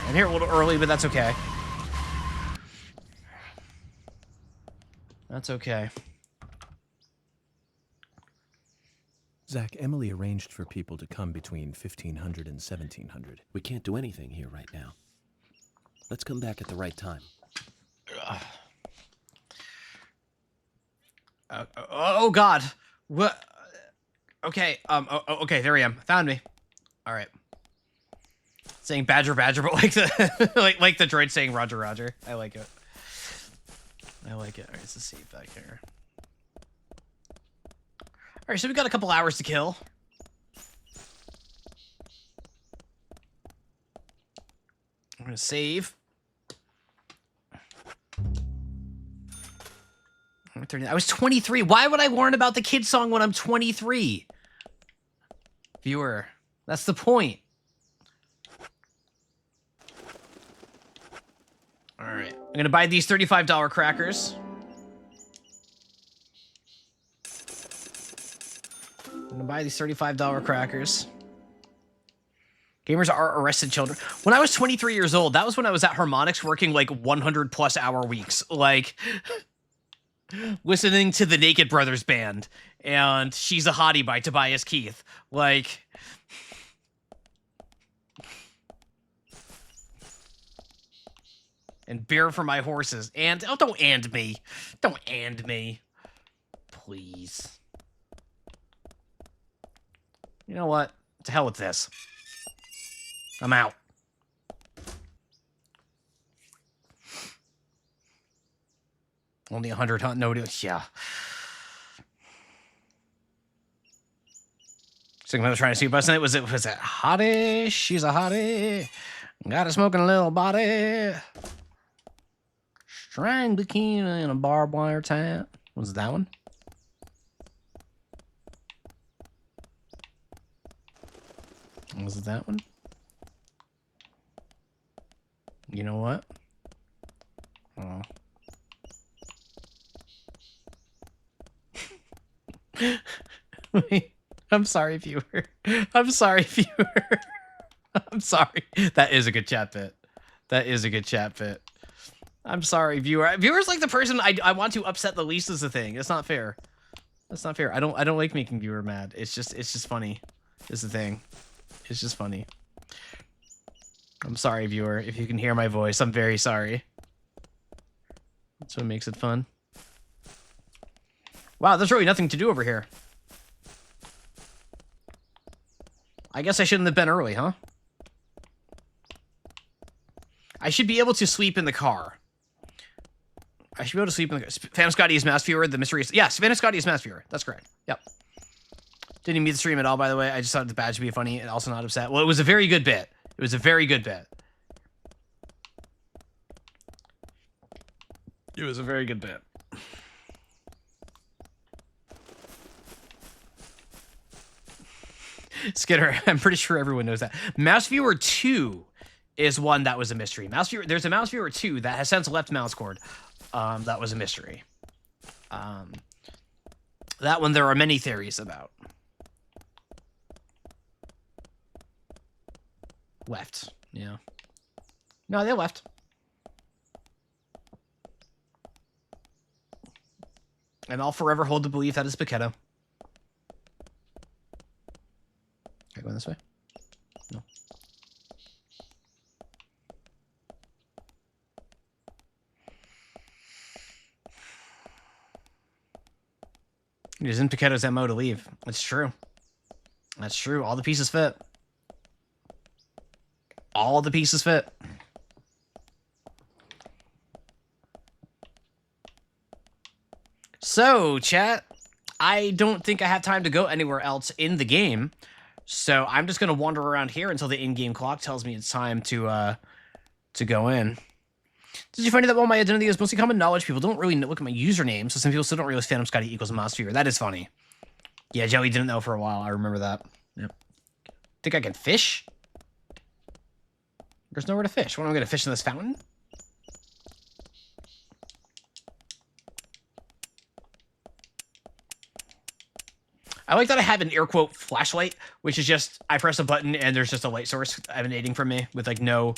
I'm here a little early, but that's okay. That's okay. Zach, Emily arranged for people to come between 1500 and 1700. We can't do anything here right now. Let's come back at the right time. Oh God! What? Okay. Okay. There I am. Found me. All right. Saying Badger, Badger, but like the like the droid saying Roger, Roger. I like it. I like it. All right. Let's see back here. All right. So we got a couple hours to kill. I'm gonna save. I was 23. Why would I learn about the kid song when I'm 23? Viewer, that's the point. All right, I'm gonna buy these $35 crackers. I'm gonna buy these $35 crackers. Gamers are arrested children. When I was 23 years old, that was when I was at Harmonix working like 100+ hour weeks. Like... listening to the Naked Brothers band and She's a Hottie by Tobias Keith. Like, and Beer for My Horses. And, oh, don't and me. Don't and me. Please. You know what? To hell with this. I'm out. Only 100 hunt. Nobody. Yeah. So I was trying to see last night. Was it hottie? She's a hottie. Got a smoking little body. Strang bikini in a barbed wire tent. Was it that one? Was it that one? You know what? Oh. Wait, I'm sorry, viewer. I'm sorry, viewer. I'm sorry. That is a good chat bit. That is a good chat bit. I'm sorry, viewer. Viewer's like the person I want to upset the least is the thing. It's not fair. That's not fair. I don't like making viewer mad. It's just funny. Is the thing. It's just funny. I'm sorry, viewer. If you can hear my voice, I'm very sorry. That's what makes it fun. Wow, there's really nothing to do over here. I guess I shouldn't have been early, huh? I should be able to sleep in the car. I should be able to sleep in the car. Phantom Scotty is Mass Viewer. The mystery is... Yes, Phantom Scotty is Mass Viewer. That's correct. Yep. Didn't even meet the stream at all, by the way. I just thought the badge would be funny and also not upset. Well, it was a very good bit. It was a very good bit. It was a very good bit. Skidder, I'm pretty sure everyone knows that. Mouse Viewer 2 is one that was a mystery. There's a Mouse Viewer 2 that has since left mouse cord. That was a mystery. That one there are many theories about. Left, yeah. No, they left. And I'll forever hold the belief that it's Paquetto. Can I go this way? No. It is in Paquetto's MO to leave. It's true. That's true. All the pieces fit. All the pieces fit. So, chat, I don't think I have time to go anywhere else in the game. So I'm just going to wander around here until the in-game clock tells me it's time to go in. Did you find out that while my identity is mostly common knowledge, people don't really look at my username, so some people still don't realize Phantom Scotty equals Mousefear. That is funny. Yeah, Joey didn't know for a while. I remember that. Yep. Think I can fish? There's nowhere to fish. What am I going to fish in this fountain? I like that I have an air quote flashlight, which is just, I press a button and there's just a light source emanating from me with like no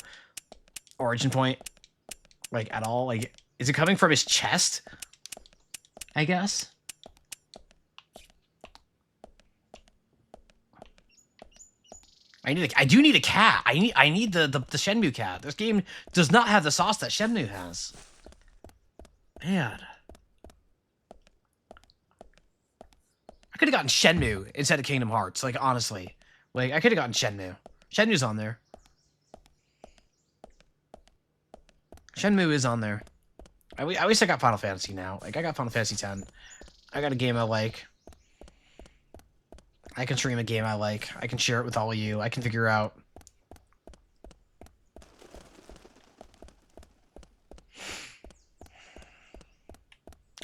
origin point, like at all. Like, is it coming from his chest? I guess. I do need a cat. I need the Shenmue cat. This game does not have the sauce that Shenmue has. Man. I could have gotten Shenmue instead of Kingdom Hearts, like, honestly. Like, I could have gotten Shenmue. Shenmue's on there. Shenmue is on there. At least I got Final Fantasy now. Like, I got Final Fantasy X. I got a game I like. I can stream a game I like. I can share it with all of you. I can figure out...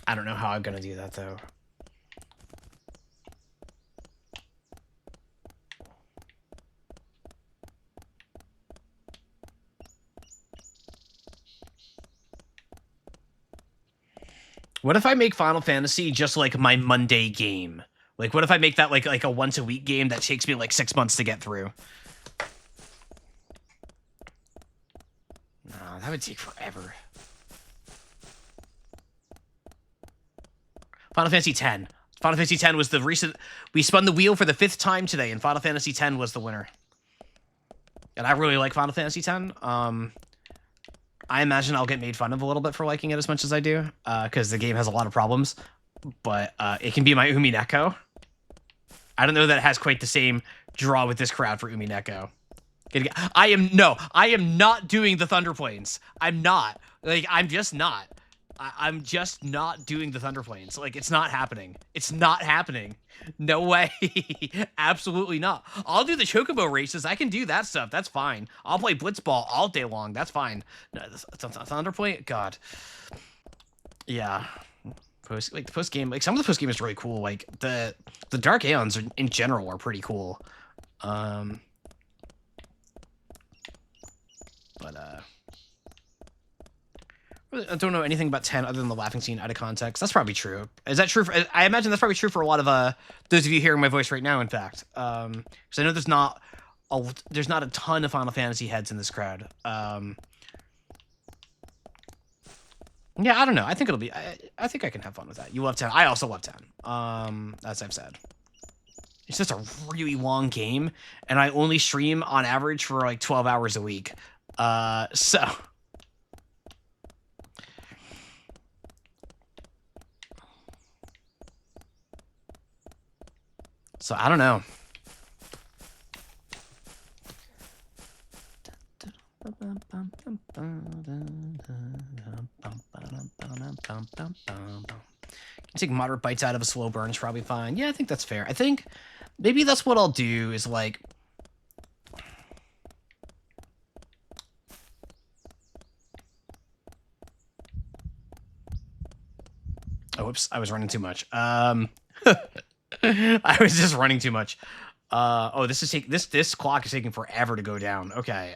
I don't know how I'm gonna do that, though. What if I make Final Fantasy just like my Monday game? Like, what if I make that like a once a week game that takes me like 6 months to get through? No, that would take forever. Final Fantasy X. Final Fantasy X was the recent... We spun the wheel for the 5th time today, and Final Fantasy X was the winner. And I really like Final Fantasy X. I imagine I'll get made fun of a little bit for liking it as much as I do, because the game has a lot of problems, but it can be my Umineko. I don't know that it has quite the same draw with this crowd for Umineko. I am not doing the Thunder Plains. I'm not. Like, I'm just not. I'm just not doing the Thunder Plains. Like, it's not happening. It's not happening. No way. Absolutely not. I'll do the Chocobo races. I can do that stuff. That's fine. I'll play Blitzball all day long. That's fine. No, Thunder Plains? God. Yeah. The post game, like, some of the post game is really cool. Like, the Dark Aeons in general are pretty cool. I don't know anything about 10 other than the laughing scene out of context. That's probably true. Is that true? I imagine that's probably true for a lot of those of you hearing my voice right now, in fact. Because I know there's not a ton of Final Fantasy heads in this crowd. Yeah, I don't know. I think it'll be... I think I can have fun with that. You love 10. I also love 10. As I've said. It's just a really long game, and I only stream on average for like 12 hours a week. So I don't know. Take moderate bites out of a slow burn is probably fine. Yeah, I think that's fair. I think maybe that's what I'll do is like... Oh, whoops, I was running too much. I was just running too much. Oh, this clock is taking forever to go down. Okay.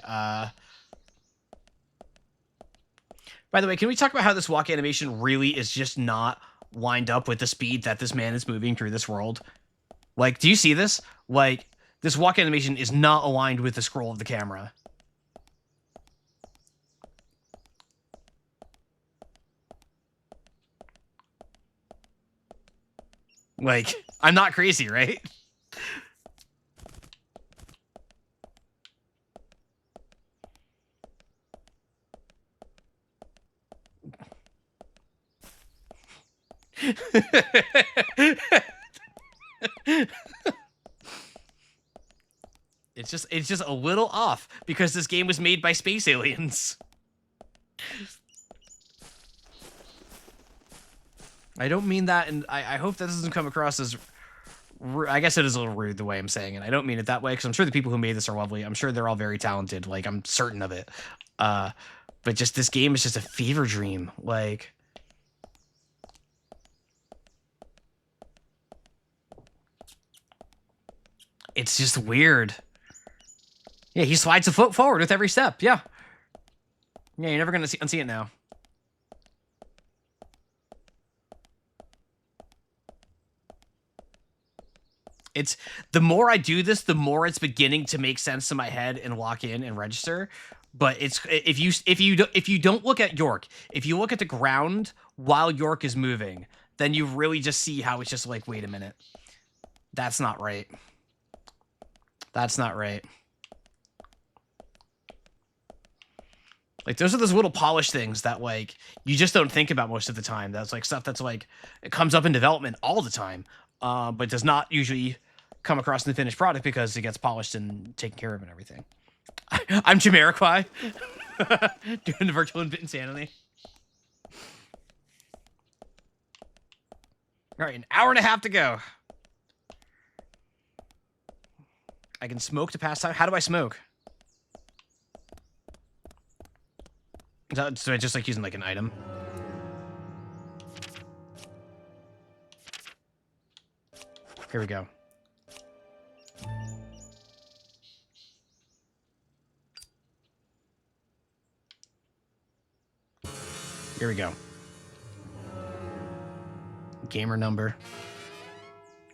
By the way, can we talk about how this walk animation really is just not lined up with the speed that this man is moving through this world? Like, do you see this? Like, this walk animation is not aligned with the scroll of the camera. Like, I'm not crazy, right? It's just a little off because this game was made by space aliens. I don't mean that, and I hope that doesn't come across as... I guess it is a little rude the way I'm saying it. I don't mean it that way, because I'm sure the people who made this are lovely. I'm sure they're all very talented. Like, I'm certain of it. But just this game is just a fever dream. Like... It's just weird. Yeah, he slides a foot forward with every step. Yeah. Yeah, you're never going to unsee it now. It's the more I do this, the more it's beginning to make sense in my head and lock in and register. But it's if you don't look at York, if you look at the ground while York is moving, then you really just see how it's just like, wait a minute, that's not right. That's not right. Like, those are those little polished things that, like, you just don't think about most of the time. That's, like, stuff that's, like, it comes up in development all the time, but does not usually come across in the finished product because it gets polished and taken care of and everything. I'm Jamiroquai, doing the virtual insanity. All right, an hour and a half to go. I can smoke to pass time. How do I smoke? So I just like using like an item. Here we go. Here we go. Gamer number.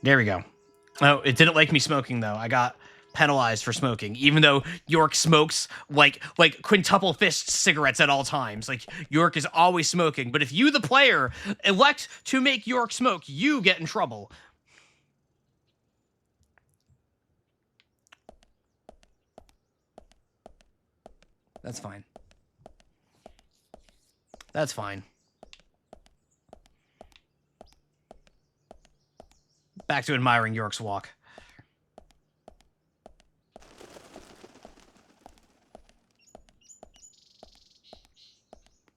There we go. Oh, it didn't like me smoking though. I got penalized for smoking, even though York smokes like quintuple fist cigarettes at all times. Like, York is always smoking, but if you, the player, elect to make York smoke, you get in trouble. That's fine. That's fine. Back to admiring York's walk.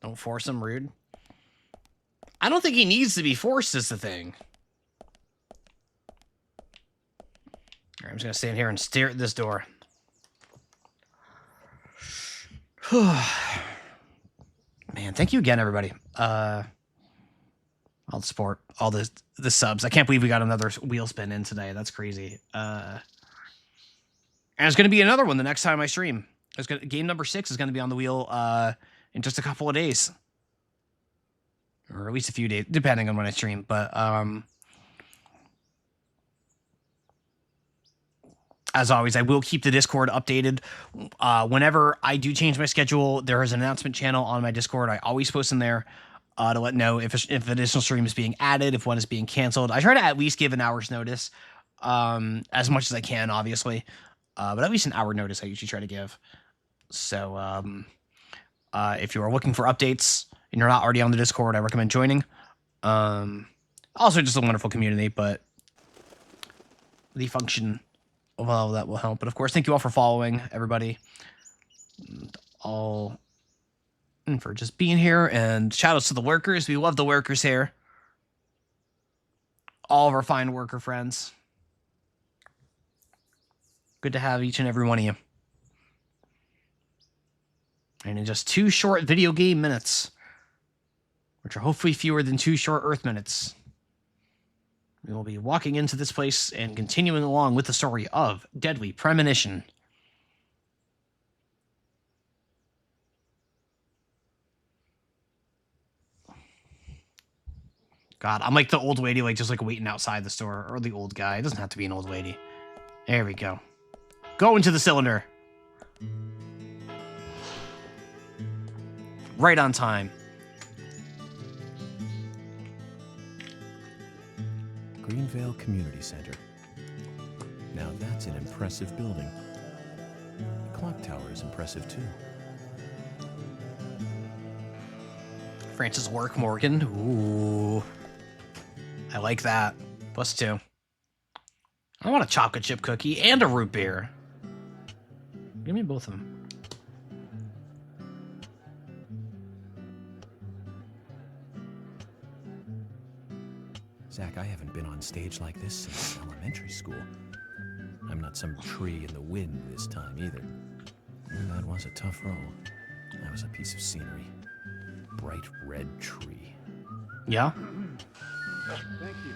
Don't force him, rude. I don't think he needs to be forced is the thing. All right, I'm just going to stand here and stare at this door. Man, thank you again, everybody. All the support, all the subs. I can't believe we got another wheel spin in today. That's crazy. And it's going to be another one the next time I stream. Game number 6 is going to be on the wheel in just a couple of days. Or at least a few days, depending on when I stream. But as always, I will keep the Discord updated. Whenever I do change my schedule, there is an announcement channel on my Discord. I always post in there to let know if additional stream is being added, if one is being canceled. I try to at least give an hour's notice, as much as I can, obviously. But at least an hour notice I usually try to give. So if you are looking for updates and you're not already on the Discord, I recommend joining. Also, just a wonderful community, but the function of all that will help. But of course, thank you all for following, everybody. And for just being here. And shout outs to the workers. We love the workers here. All of our fine worker friends. Good to have each and every one of you. And in just 2 short video game minutes, which are hopefully fewer than 2 short Earth minutes, we will be walking into this place and continuing along with the story of Deadly Premonition. God, I'm like the old lady, like just like waiting outside the store, or the old guy. It doesn't have to be an old lady. There we go. Go into the cylinder. Right on time. Greenvale Community Center. Now that's an impressive building. The clock tower is impressive too. Francis Work Morgan. Ooh. I like that. +2. I want a chocolate chip cookie and a root beer. Give me both of them. Zach, I haven't been on stage like this since elementary school. I'm not some tree in the wind this time either. That was a tough role. That was a piece of scenery. Bright red tree. Yeah? Thank you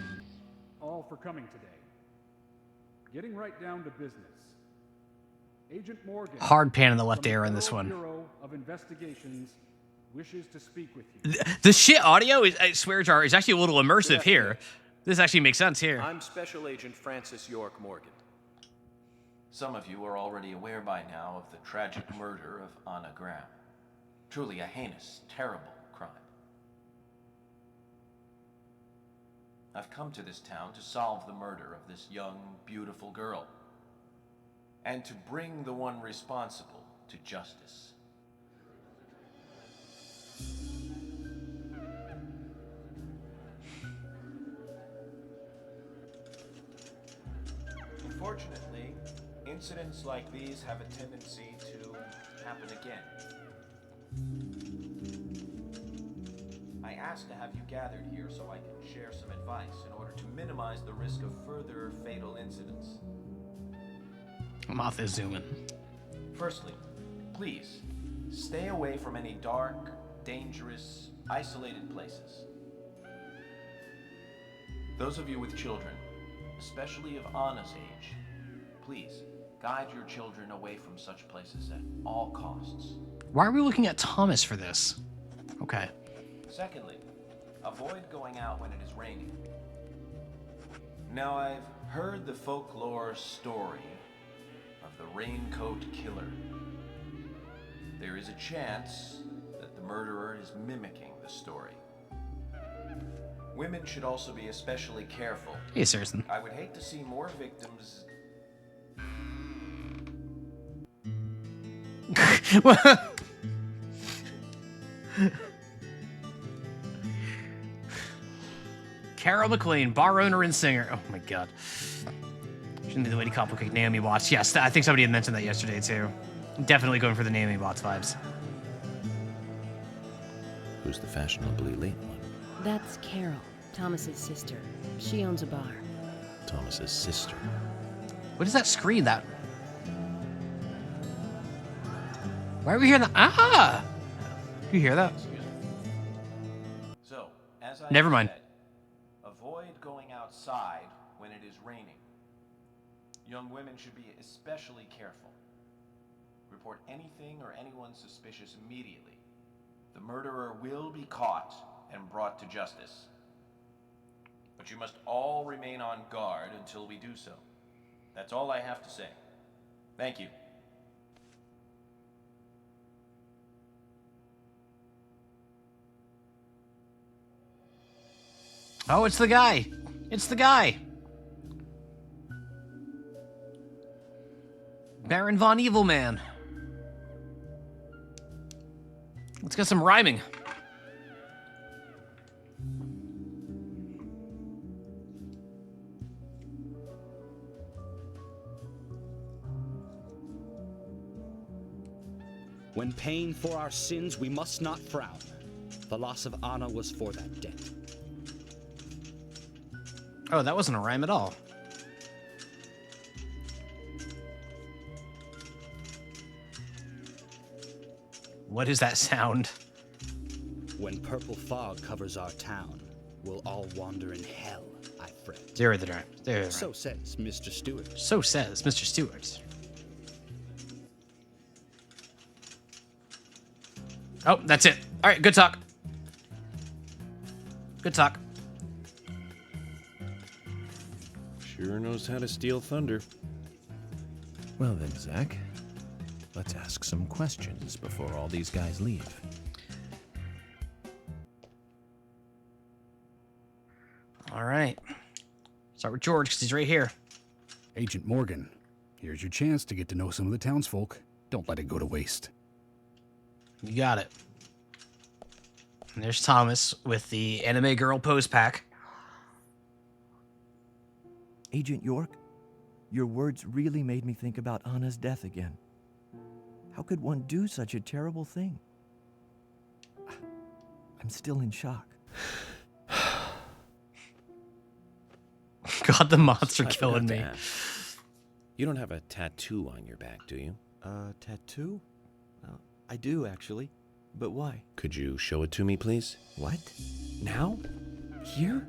all for coming today. Getting right down to business. Agent Morgan, Hard pan in the left ear in this one. Bureau of Investigations, wishes to speak with you. The shit audio, is, I swear, Jar, is actually a little immersive here. This actually makes sense here. I'm Special Agent Francis York Morgan. Some of you are already aware by now of the tragic murder of Anna Graham. Truly a heinous, terrible crime. I've come to this town to solve the murder of this young, beautiful girl, and to bring the one responsible to justice. Unfortunately, incidents like these have a tendency to happen again. I asked to have you gathered here so I can share some advice in order to minimize the risk of further fatal incidents. Mouth is zooming. Firstly, please, stay away from any dark, dangerous, isolated places. Those of you with children, especially of Anna's age, please, guide your children away from such places at all costs. Why are we looking at Thomas for this? Okay. Secondly, avoid going out when it is raining. Now, I've heard the folklore story of the Raincoat Killer. There is a chance that the murderer is mimicking the story. Women should also be especially careful. Hey, Saracen. I would hate to see more victims. Carol McLean, bar owner and singer. Oh my god. Shouldn't be the way to complicate Naomi Watts. Yes, I think somebody had mentioned that yesterday too. Definitely going for the Naomi Watts vibes. Who's the fashionably late one? That's Carol, Thomas's sister. She owns a bar. Thomas's sister. What is that scream? That? Why are we hearing that? Ah! You hear that? So, as I Never mind. said, avoid going outside when it is raining. Young women should be especially careful. Report anything or anyone suspicious immediately. The murderer will be caught and brought to justice. But you must all remain on guard until we do so. That's all I have to say. Thank you. Oh, it's the guy. It's the guy. Baron von Evilman. Let's get some rhyming. When paying for our sins, we must not frown. The loss of Anna was for that debt. Oh, that wasn't a rhyme at all. What is that sound? When purple fog covers our town, we'll all wander in hell, I fret. There are the rhyme. There are the rhyme. So says Mr. Stewart. So says Mr. Stewart. Oh, that's it. All right, good talk. Good talk. Sure knows how to steal thunder. Well then, Zach, let's ask some questions before all these guys leave. All right. Start with George, because he's right here. Agent Morgan, here's your chance to get to know some of the townsfolk. Don't let it go to waste. You got it. And there's Thomas with the anime girl pose pack. Agent York, your words really made me think about Anna's death again. How could one do such a terrible thing? I'm still in shock. God, the monster I killing forgot to me. ask. You don't have a tattoo on your back, do you? Tattoo? I do, actually. But why? Could you show it to me, please? What? Now? Here?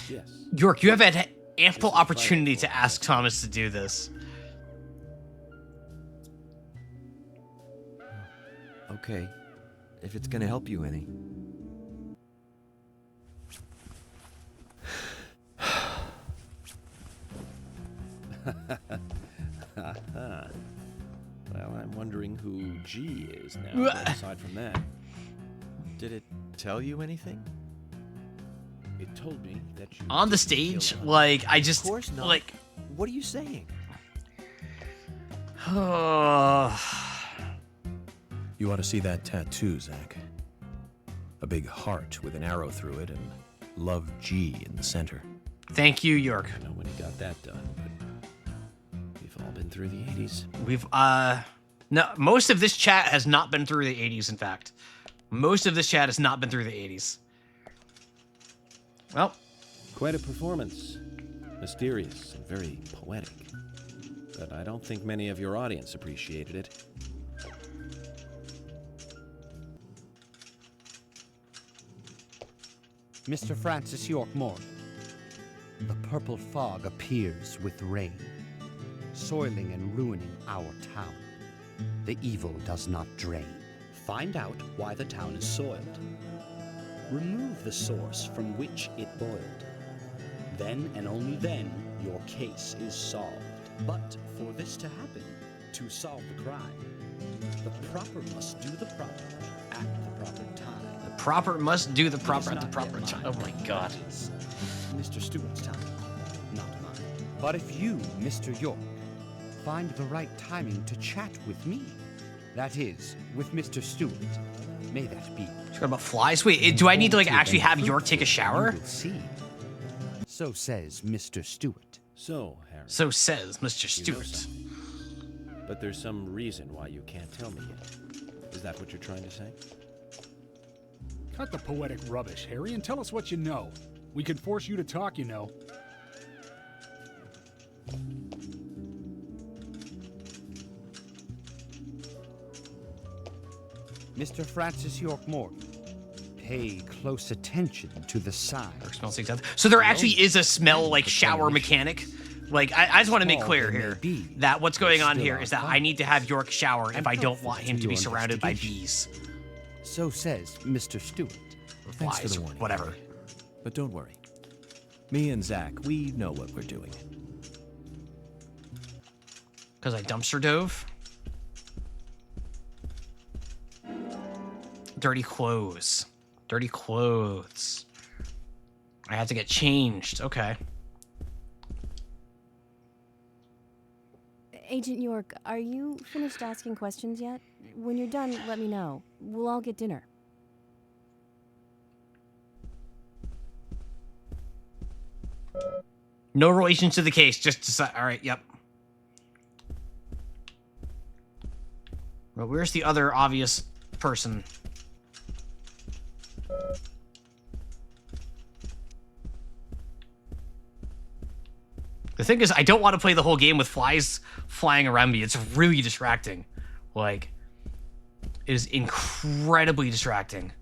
Yes. York, you have had ample opportunity to ask Thomas to do this. Okay. If it's gonna help you any. Well, I'm wondering who G is now, but aside from that. Did it tell you anything? It told me that you... On the stage, like, I just, Of course not. like... What are you saying? You ought to see that tattoo, Zach. A big heart with an arrow through it and Love G in the center. Thank you, York. I don't know when he got that done, but we've all been through the 80s. We've, no, most of this chat has not been through the 80s, in fact. Most of this chat has not been through the 80s. Well. Quite a performance. Mysterious and very poetic. But I don't think many of your audience appreciated it. Mr. Francis York Morgan. The purple fog appears with rain, soiling and ruining our town. The evil does not drain. Find out why the town is soiled. Remove the source from which it boiled. Then and only then your case is solved. But for this to happen, to solve the crime, the proper must do the proper at the proper time. The proper must do the proper at the proper time. Oh my god. It's Mr. Stewart's time, not mine. But if you, Mr. York, find the right timing to chat with me, that is, with Mr. Stewart, may that be. Forgot about flies? Wait, do I need to like actually have York take a shower? You will see. So says Mr. Stewart. So, Harry. So says Mr. you know Stewart. something. But there's some reason why you can't tell me yet. Is that what you're trying to say? Cut the poetic rubbish, Harry, and tell us what you know. We can force you to talk, you know. Mr. Francis York Morgan, pay close attention to the sign. Smells like death. So there actually is a smell like shower mechanic. Like, I just want to make clear here that what's going on here is that I need to have York shower if I don't want him to be surrounded by bees. So says Mr. Stewart. Or Thanks flies, for the warning. whatever. Harry. But don't worry. Me and Zach, we know what we're doing. Because I dumpster dove. Dirty clothes. Dirty clothes. I have to get changed. Okay. Agent York, are you finished asking questions yet? When you're done, let me know. We'll all get dinner. No relation to the case. Just decide. All right. Yep. Well, where's the other obvious person? The thing is, I don't want to play the whole game with flies flying around me. It's really distracting. Like, it is incredibly distracting.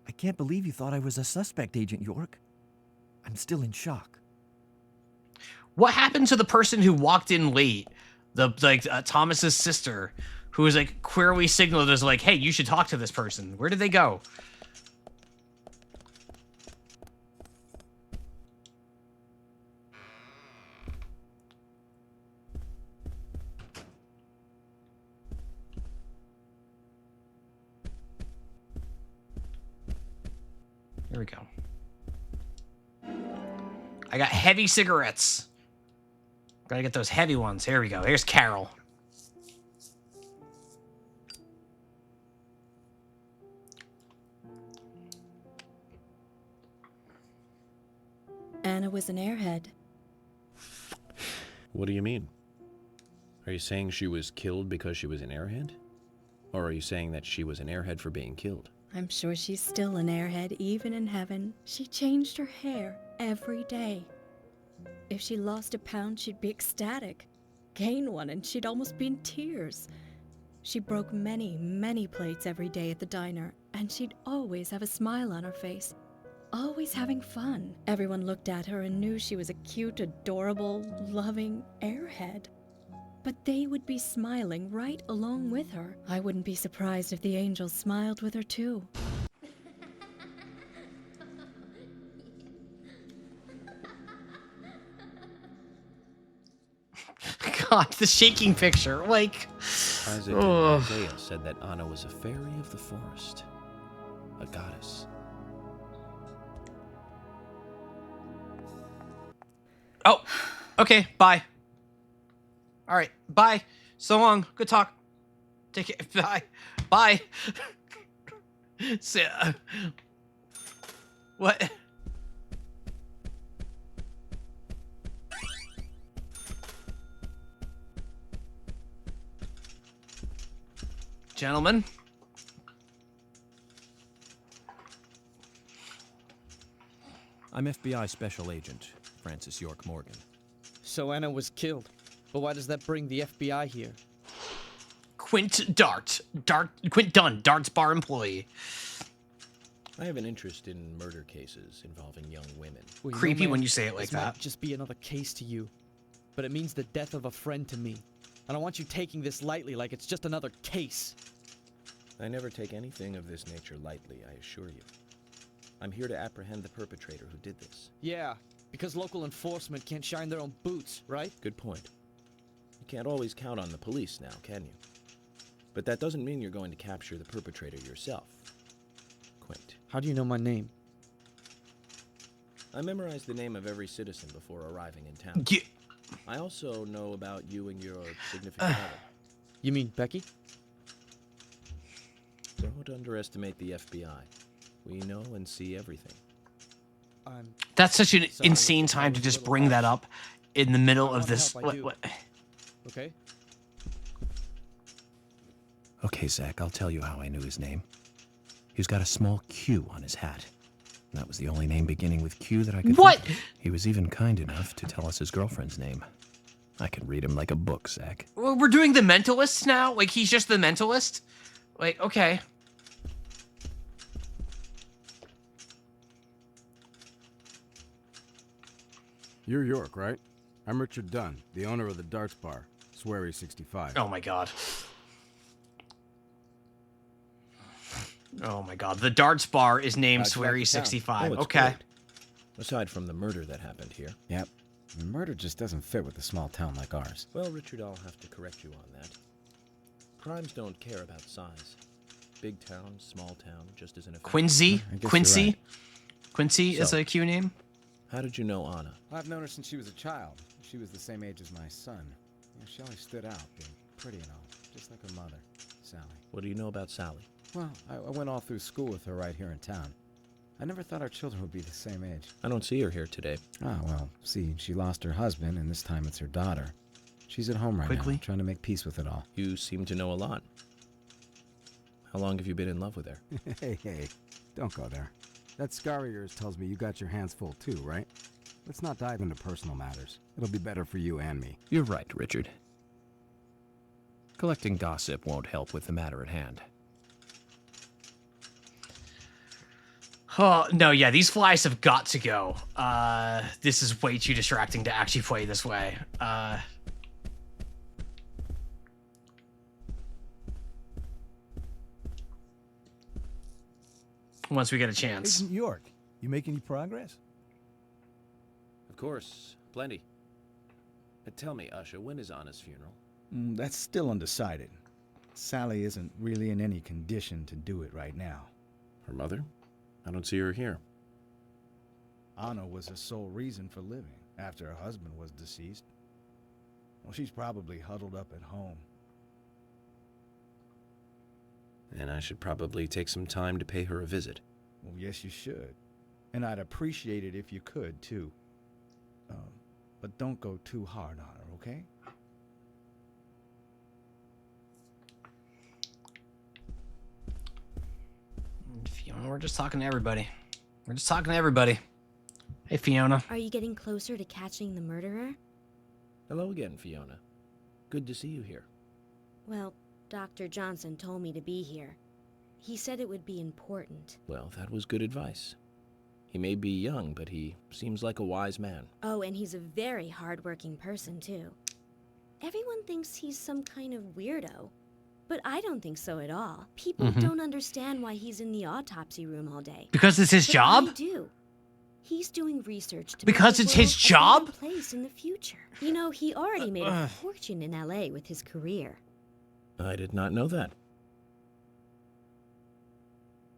I can't believe you thought I was a suspect, Agent York. I'm still in shock. What happened to the person who walked in late? Thomas's sister, who was like queerly signaled as like, hey, you should talk to this person. Where did they go? Here we go. I got heavy cigarettes. Gotta get those heavy ones. Here we go. Here's Carol. Anna was an airhead. What do you mean? Are you saying she was killed because she was an airhead? Or are you saying that she was an airhead for being killed? I'm sure she's still an airhead, even in heaven. She changed her hair every day. If she lost a pound, she'd be ecstatic. Gain one, and she'd almost be in tears. She broke many, many plates every day at the diner, and she'd always have a smile on her face. Always having fun. Everyone looked at her and knew she was a cute, adorable, loving airhead. But they would be smiling right along with her. I wouldn't be surprised if the angels smiled with her too. God, the shaking picture. Like, Isaac and Isaiah said that Anna was a fairy of the forest. A goddess. oh, okay, bye. All right, bye. So long. Good talk. Take it. Bye. Bye. What? Gentlemen. I'm FBI Special Agent Francis York Morgan. So Anna was killed. But why does that bring the FBI here? Quint Dunn, Dart's bar employee. I have an interest in murder cases involving young women. Well, Creepy man, when you say it like this that. might just be another case to you, but it means the death of a friend to me. I don't want you taking this lightly like it's just another case. I never take anything of this nature lightly, I assure you. I'm here to apprehend the perpetrator who did this. Yeah, because local enforcement can't shine their own boots, right? Good point. You can't always count on the police now, can you? But that doesn't mean you're going to capture the perpetrator yourself. Quint. How do you know my name? I memorized the name of every citizen before arriving in town. Yeah. I also know about you and your significant other. You mean Becky? Don't underestimate the FBI. We know and see everything. That's such an insane time to just bring that up in the middle of this. What? Okay. Okay, Zach, I'll tell you how I knew his name. He's got a small Q on his hat. And that was the only name beginning with Q that I could What? think of. He was even kind enough to tell us his girlfriend's name. I can read him like a book, Zach. Well, we're doing the mentalist now? Like, he's just the mentalist? Like, okay. You're York, right? I'm Richard Dunn, the owner of the darts bar, Swery 65. Oh my god. Oh my god. The darts bar is named Swery 65. Oh, okay. great. Aside from the murder that happened here. Yep. The murder just doesn't fit with a small town like ours. Well, Richard, I'll have to correct you on that. Crimes don't care about size. Big town, small town, just as an effect. Quincy? I guess Quincy? you're right. Quincy is So- a Q name? How did you know Anna? I've known her since she was a child. She was the same age as my son. Yeah, she always stood out, being pretty and all, just like her mother, Sally. What do you know about Sally? Well, I went all through school with her right here in town. I never thought our children would be the same age. I don't see her here today. Ah, well, see, she lost her husband, and this time it's her daughter. She's at home right Quickly? now, trying to make peace with it all. You seem to know a lot. How long have you been in love with her? Hey, don't go there. That scar of yours tells me you got your hands full too, right? Let's not dive into personal matters. It'll be better for you and me. You're right, Richard. Collecting gossip won't help with the matter at hand. Oh, no, yeah, these flies have got to go. This is way too distracting to actually play this way. Once we get a chance. Agent York, you make any progress? Of course, plenty. Tell me, Usha, when is Anna's funeral? That's still undecided. Sally isn't really in any condition to do it right now. Her mother? I don't see her here. Anna was the sole reason for living after her husband was deceased. Well, she's probably huddled up at home. And I should probably take some time to pay her a visit. Well, yes, you should. And I'd appreciate it if you could, too. But don't go too hard on her, okay? Fiona, we're just talking to everybody. We're just talking to everybody. Hey, Fiona. Are you getting closer to catching the murderer? Hello again, Fiona. Good to see you here. Well, Dr. Johnson told me to be here. He said it would be important. Well, that was good advice. He may be young, but he seems like a wise man. Oh, and he's a very hard-working person, too. Everyone thinks he's some kind of weirdo, but I don't think so at all. People don't understand why he's in the autopsy room all day. Because it's his But job? I do. He's doing research to Because make it's the his world a job? better place in the future. You know, he already made a fortune in LA with his career. I did not know that.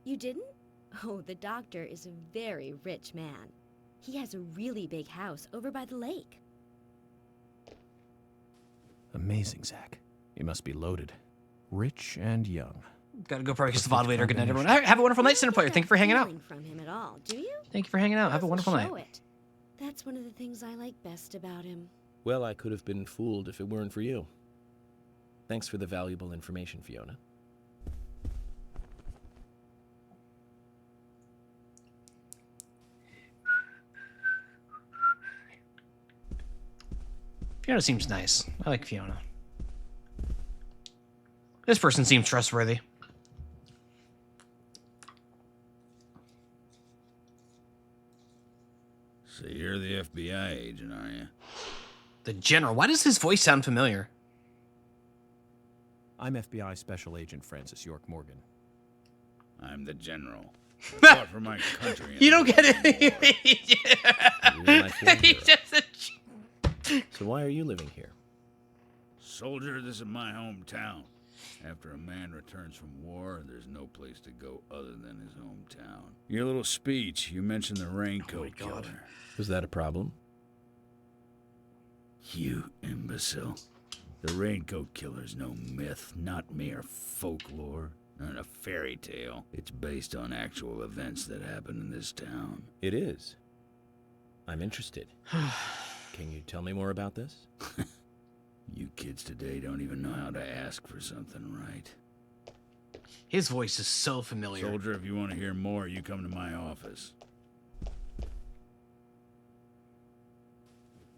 You didn't? Oh, the doctor is a very rich man. He has a really big house over by the lake. Amazing, Zach. He must be loaded. Rich and young. Gotta go probably kiss the VOD later. Good night, everyone. Have a wonderful night, Center Player. Thank you for hanging out. From him at all, do you? Thank you for hanging out. Have a wonderful night. Show it. That's one of the things I like best about him. Well, I could have been fooled if it weren't for you. Thanks for the valuable information, Fiona. Fiona seems nice. I like Fiona. This person seems trustworthy. So you're the FBI agent, are you? The general. Why does his voice sound familiar? I'm FBI Special Agent Francis York Morgan. I'm the general. I fought for my country. You don't get it. He's just So why are you living here? Soldier, this is my hometown. After a man returns from war, there's no place to go other than his hometown. Your little speech, you mentioned the raincoat killer. Was that a problem? You imbecile. The raincoat killer's no myth, not mere folklore, not a fairy tale. It's based on actual events that happened in this town. It is. I'm interested. Can you tell me more about this? You kids today don't even know how to ask for something right. His voice is so familiar. Soldier, if you want to hear more, you come to my office.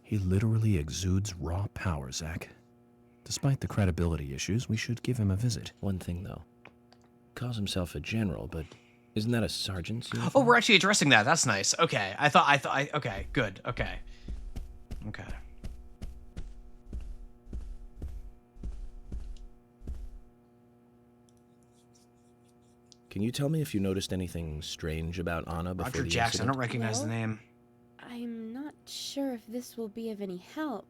He literally exudes raw power, Zach. Despite the credibility issues, we should give him a visit. One thing, though. Calls himself a general, but isn't that a sergeant's uniform? Oh, we're actually addressing that. That's nice. Okay. Okay, good. Okay. Okay. Can you tell me if you noticed anything strange about Anna before Roger the Jackson. I incident? don't recognize the name. I'm not sure if this will be of any help,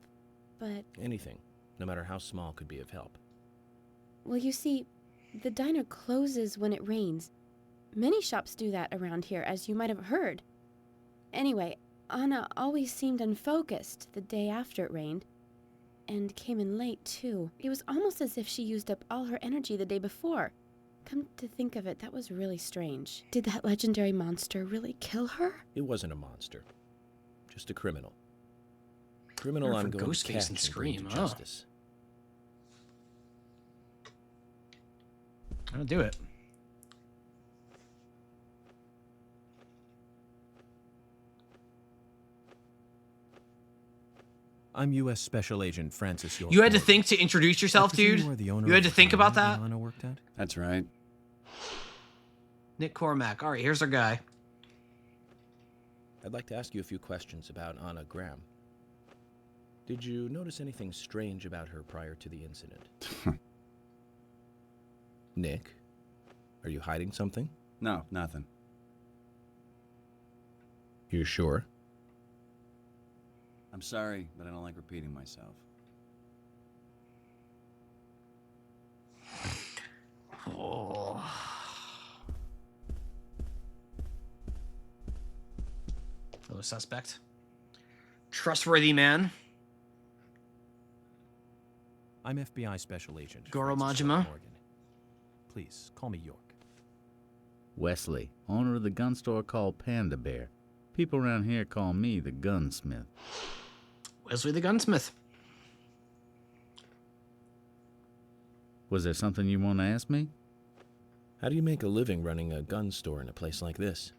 but... Anything, no matter how small, could be of help. Well, you see, the diner closes when it rains. Many shops do that around here, as you might have heard. Anyway, Anna always seemed unfocused the day after it rained, and came in late, too. It was almost as if she used up all her energy the day before. Come to think of it, that was really strange. Did that legendary monster really kill her? It wasn't a monster. Just a criminal. Criminal I'm going to catch and bring to justice. I'll do it. I'm U.S. Special Agent Francis York. You had to think to introduce yourself, dude? You had to think about that? Anna worked at? That's right. Nick Cormack. All right, here's our guy. I'd like to ask you a few questions about Anna Graham. Did you notice anything strange about her prior to the incident? Nick, are you hiding something? No, nothing. You sure? I'm sorry, but I don't like repeating myself. Oh. Hello, suspect. Trustworthy man. I'm FBI Special Agent Goro Francis Majima. York Morgan. Please, call me York. Wesley, owner of the gun store called Panda Bear. People around here call me the gunsmith. Wesley the gunsmith. Was there something you want to ask me? How do you make a living running a gun store in a place like this?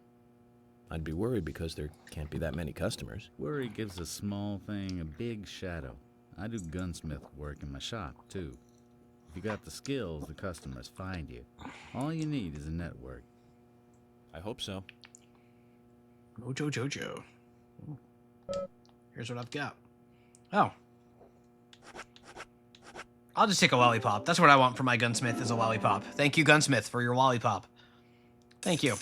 I'd be worried because there can't be that many customers. Worry gives a small thing a big shadow. I do gunsmith work in my shop, too. If you got the skills, the customers find you. All you need is a network. I hope so. Mojo Jojo. Here's what I've got. Oh. I'll just take a lollipop. That's what I want for my gunsmith is a lollipop. Thank you, gunsmith, for your lollipop. Thank you.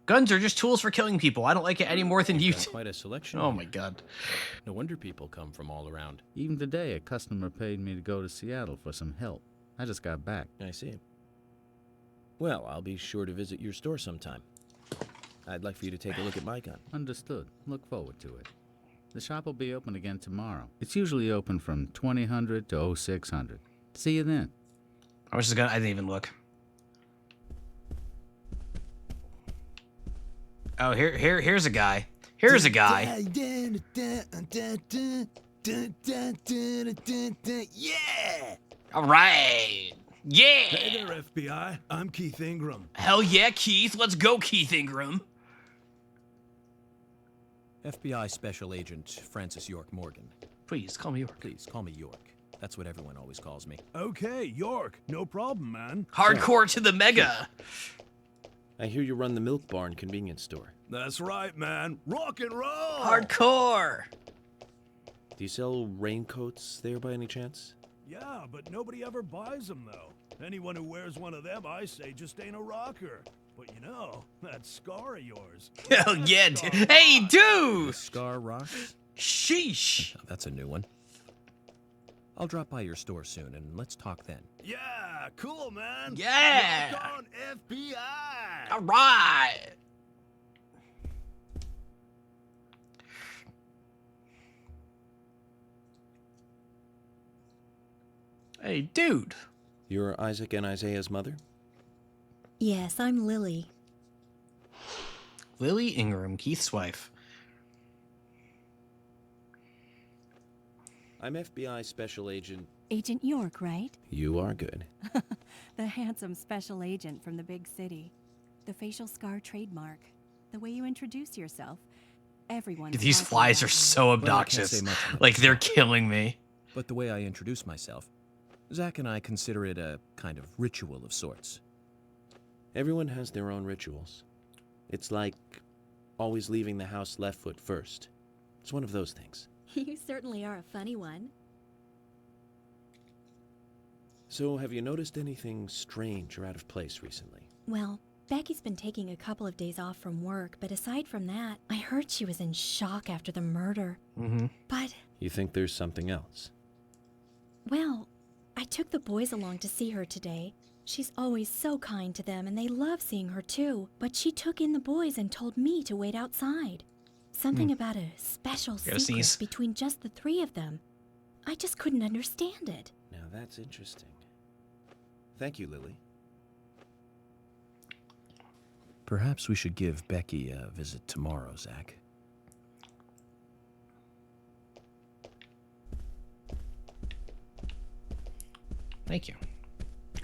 Guns are just tools for killing people. I don't like it any more than you do. Quite a selection. Oh my god. No wonder people come from all around. Even today, a customer paid me to go to Seattle for some help. I just got back. I see. Well, I'll be sure to visit your store sometime. I'd like for you to take a look at my gun. Understood. Look forward to it. The shop will be open again tomorrow. It's usually open from 2000 to 0600. See you then. I was just gonna. I didn't even look. Oh, here's a guy. Here's a guy. Yeah! All right. Yeah. Hey there, FBI. I'm Keith Ingram. Hell yeah, Keith. Let's go, Keith Ingram. FBI Special Agent Francis York Morgan. Please, call me York. Please, call me York. That's what everyone always calls me. Okay, York. No problem, man. Hardcore to the mega. I hear you run the Milk Barn convenience store. That's right, man. Rock and roll! Hardcore. Do you sell raincoats there by any chance? Yeah, but nobody ever buys them, though. Anyone who wears one of them, I say, just ain't a rocker. But you know, that scar of yours. Hell yeah, dude. Hey, dude! The Scar Rocks? Sheesh. Oh, that's a new one. I'll drop by your store soon, and let's talk then. Yeah, cool, man. Yeah. Rock on, FBI. All right. Hey, dude. You're Isaac and Isaiah's mother? Yes, I'm Lily. Lily Ingram, Keith's wife. I'm FBI Special Agent... Agent York, right? You are good. The handsome special agent from the big city. The facial scar trademark. The way you introduce yourself. Everyone. These flies are so obnoxious. Like, they're killing me. But the way I introduce myself, Zach and I consider it a kind of ritual of sorts. Everyone has their own rituals. It's like always leaving the house left foot first. It's one of those things. You certainly are a funny one. So, have you noticed anything strange or out of place recently? Well, Becky's been taking a couple of days off from work, but aside from that, I heard she was in shock after the murder. Mm-hmm. But, You think there's something else? well, I took the boys along to see her today. She's always so kind to them, and they love seeing her too. But she took in the boys and told me to wait outside. Something about a special secret between just the three of them. I just couldn't understand it. Now that's interesting. Thank you, Lily. Perhaps we should give Becky a visit tomorrow, Zach. Thank you.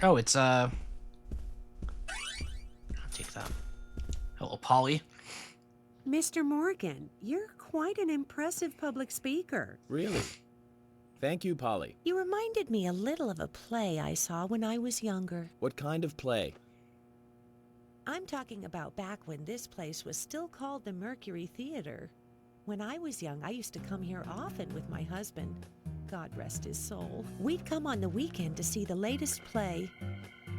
Oh, it's, I'll take that. Hello, Polly. Mr. Morgan, you're quite an impressive public speaker. Really? Thank you, Polly. You reminded me a little of a play I saw when I was younger. What kind of play? I'm talking about back when this place was still called the Mercury Theater. When I was young, I used to come here often with my husband. God rest his soul. We'd come on the weekend to see the latest play.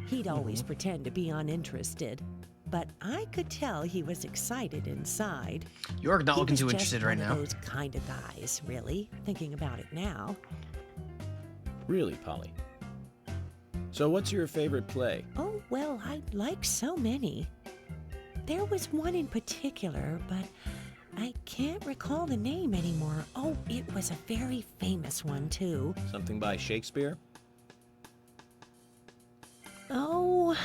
He'd always pretend to be uninterested, but I could tell he was excited inside. You're not looking too He was interested just right one now. of those kind of guys, really, thinking about it now. Really, Polly? So what's your favorite play? Oh, well, I like so many. There was one in particular, but I can't recall the name anymore. Oh, it was a very famous one, too. Something by Shakespeare? Oh,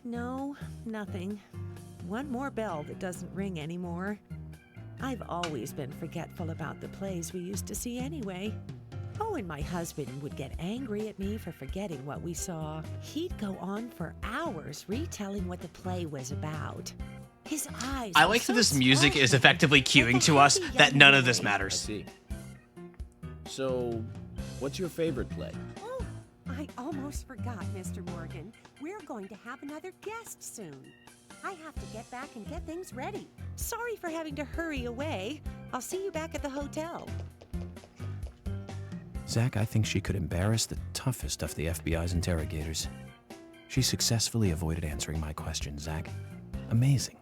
no, nothing. One more bell that doesn't ring anymore. I've always been forgetful about the plays we used to see anyway. Oh, and my husband would get angry at me for forgetting what we saw. He'd go on for hours retelling what the play was about. His eyes. I were like so that this music is effectively cueing to us that none of this matters. I see. So, what's your favorite play? Oh, I almost forgot, Mr. Morgan. We're going to have another guest soon. I have to get back and get things ready. Sorry for having to hurry away. I'll see you back at the hotel. Zach, I think she could embarrass the toughest of the FBI's interrogators. She successfully avoided answering my question, Zach. Amazing.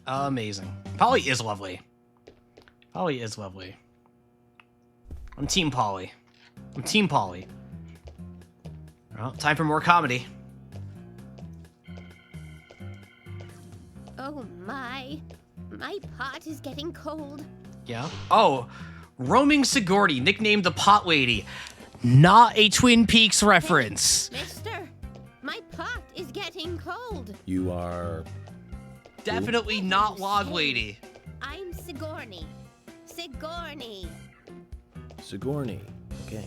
Amazing. Polly is lovely. Polly is lovely. I'm Team Polly. I'm Team Polly. Well, time for more comedy. Oh my pot is getting cold. Yeah. Oh, Roaming Sigourney, nicknamed the Pot Lady. Not a Twin Peaks reference. Mister, my pot is getting cold. You are... Definitely not Log Lady. I'm Sigourney. Sigourney. Sigourney. Okay.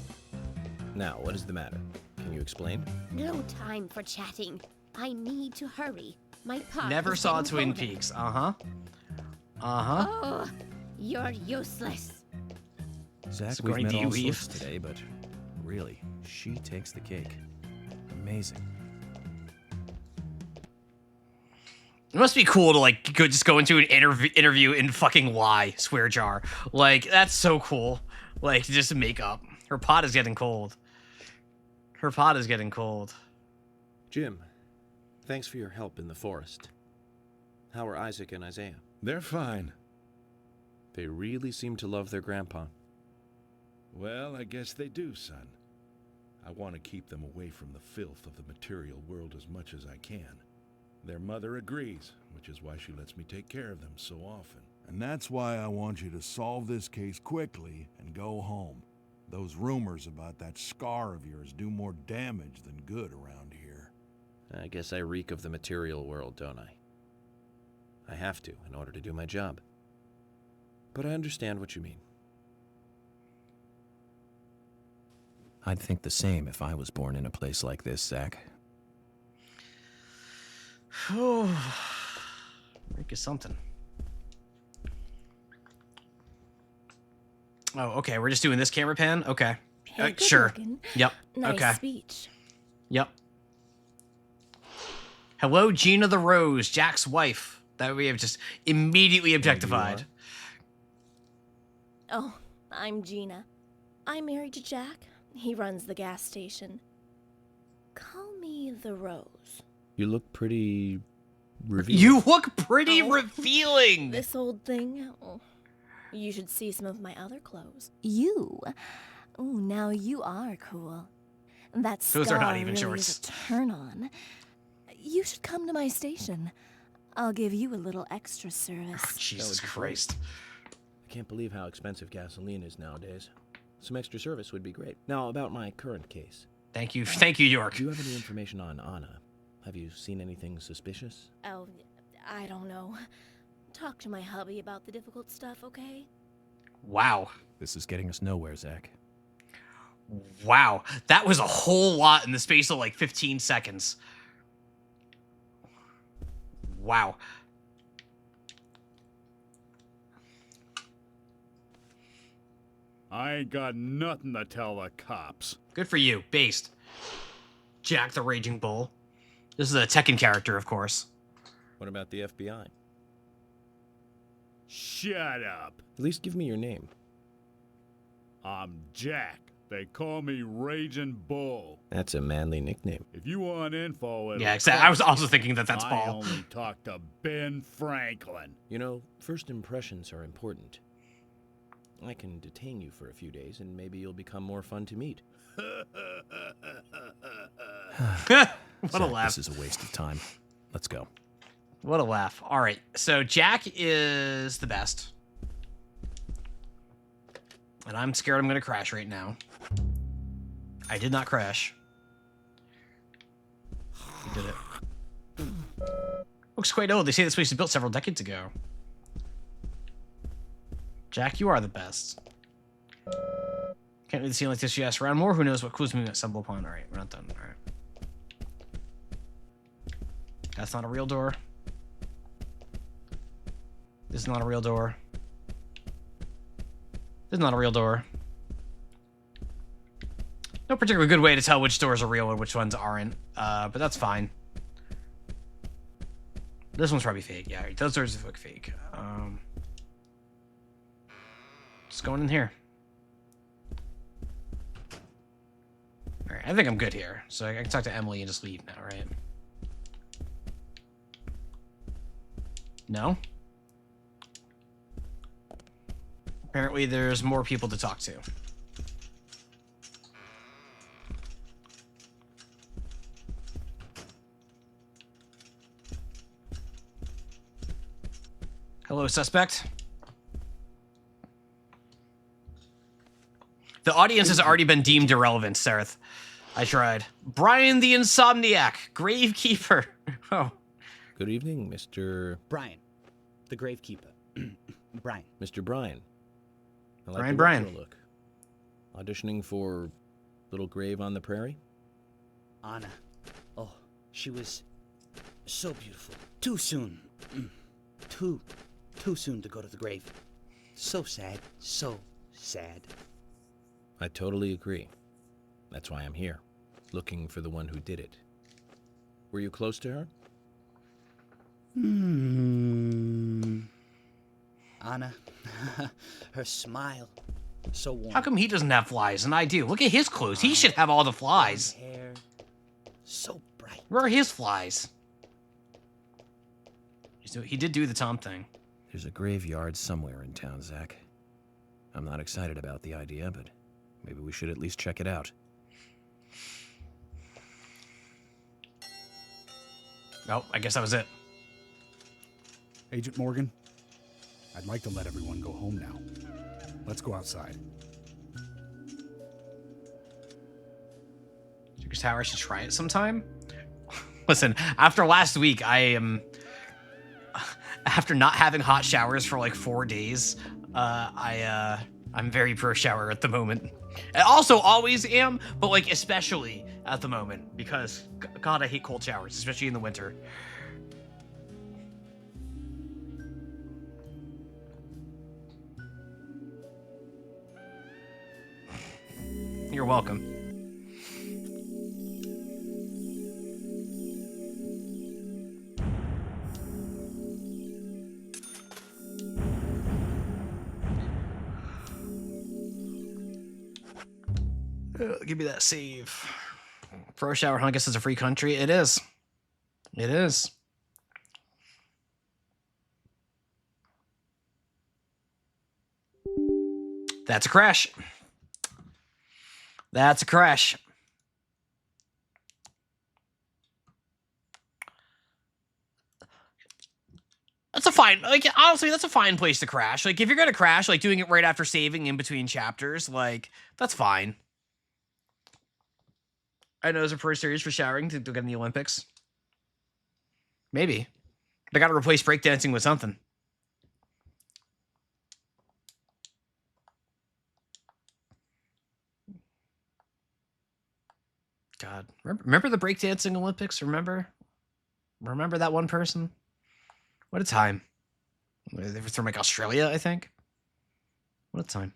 Now, what is the matter? Can you explain? No time for chatting. I need to hurry. My pot Never is saw getting Twin colder. Peaks. Uh-huh. Uh-huh. Oh, you're useless. Zach, Sigourney, we've do met you all leave? sorts today, but really, she takes the cake. Amazing. It must be cool to, like, just go into an interview and fucking lie, swear jar. Like, that's so cool. Like, just make up. Her pot is getting cold. Her pot is getting cold. Jim, thanks for your help in the forest. How are Isaac and Isaiah? They're fine. They really seem to love their grandpa. Well, I guess they do, son. I want to keep them away from the filth of the material world as much as I can. Their mother agrees, which is why she lets me take care of them so often. And that's why I want you to solve this case quickly and go home. Those rumors about that scar of yours do more damage than good around here. I guess I reek of the material world, don't I? I have to, in order to do my job. but I understand what you mean. I'd think the same if I was born in a place like this, Zach. Rick is something. Oh, okay. We're just doing this camera pan? Okay. Hey, good sure. looking. Yep. Nice okay. speech. Yep. Hello, Gina the Rose, Jack's wife. That we have just immediately objectified. Oh, I'm Gina. I'm married to Jack. He runs the gas station. Call me the Rose. You look pretty revealing. You look pretty revealing. This old thing. Oh, you should see some of my other clothes. You. Oh, now you are cool. That scar Those are not even really shorts. is a turn on. You should come to my station. I'll give you a little extra service. Jesus Christ. I can't believe how expensive gasoline is nowadays. Some extra service would be great. Now, about my current case. Thank you, York. Do you have any information on Anna? Have you seen anything suspicious? Oh, I don't know. Talk to my hubby about the difficult stuff, okay? Wow. This is getting us nowhere, Zach. Wow. That was a whole lot in the space of like 15 seconds. Wow. I ain't got nothing to tell the cops. Good for you. Based. Jack the Raging Bull. This is a Tekken character, of course. What about the FBI? Shut up. At least give me your name. I'm Jack. They call me Raging Bull. That's a manly nickname. If you want info, Yeah, exactly. I was also thinking that that's I Paul. only talk to Ben Franklin. You know, first impressions are important. I can detain you for a few days, and maybe you'll become more fun to meet. What a laugh. This is a waste of time. Let's go. What a laugh. All right, so Jack is the best. And I'm scared I'm going to crash right now. I did not crash. I did it. Looks quite old. They say this place was built several decades ago. Jack, you are the best. Can't read the scene like this. You ask around more. Who knows what clues we might stumble upon? All right, we're not done. All right. That's not a real door. This is not a real door. This is not a real door. No particular good way to tell which doors are real and which ones aren't, but that's fine. This one's probably fake. Yeah, those doors look fake. Just going in here. All right, I think I'm good here. So I can talk to Emily and just leave now, right? No? Apparently there's more people to talk to. Hello, suspect. The audience has already been deemed irrelevant, Sareth. I tried. Brian the Insomniac, Gravekeeper. Oh. Good evening, Mr. Brian, the Gravekeeper. Brian. Mr. Brian. I like Brian, the Brian. retro look. Auditioning for Little Grave on the Prairie? Anna. Oh, she was so beautiful. Too soon. Too soon to go to the grave. So sad. So sad. I totally agree. That's why I'm here, looking for the one who did it. Were you close to her? Anna, her smile, so warm. How come he doesn't have flies and I do? Look at his clothes. He should have all the flies. Hair, so bright. Where are his flies? He did do the Tom thing. There's a graveyard somewhere in town, Zach. I'm not excited about the idea, but maybe we should at least check it out. Oh, I guess that was it. Agent Morgan, I'd like to let everyone go home now. Let's go outside. Jacob's Tower, I should try it sometime. Listen, after last week, I am... After not having hot showers for like 4 days, I'm very pro shower at the moment. I also always am, but like especially at the moment because God, I hate cold showers, especially in the winter. You're welcome. Give me that save. Pro shower, I guess it's a free country. It is. It is. That's a crash. That's a crash. That's a fine, like, honestly, that's a fine place to crash. Like, if you're gonna crash, like, doing it right after saving in between chapters, like, that's fine. I know there's a pro series for showering to get in the Olympics. Maybe. They gotta replace breakdancing with something. God, remember the breakdancing Olympics? Remember that one person? What a time. They were from like Australia, I think. What a time.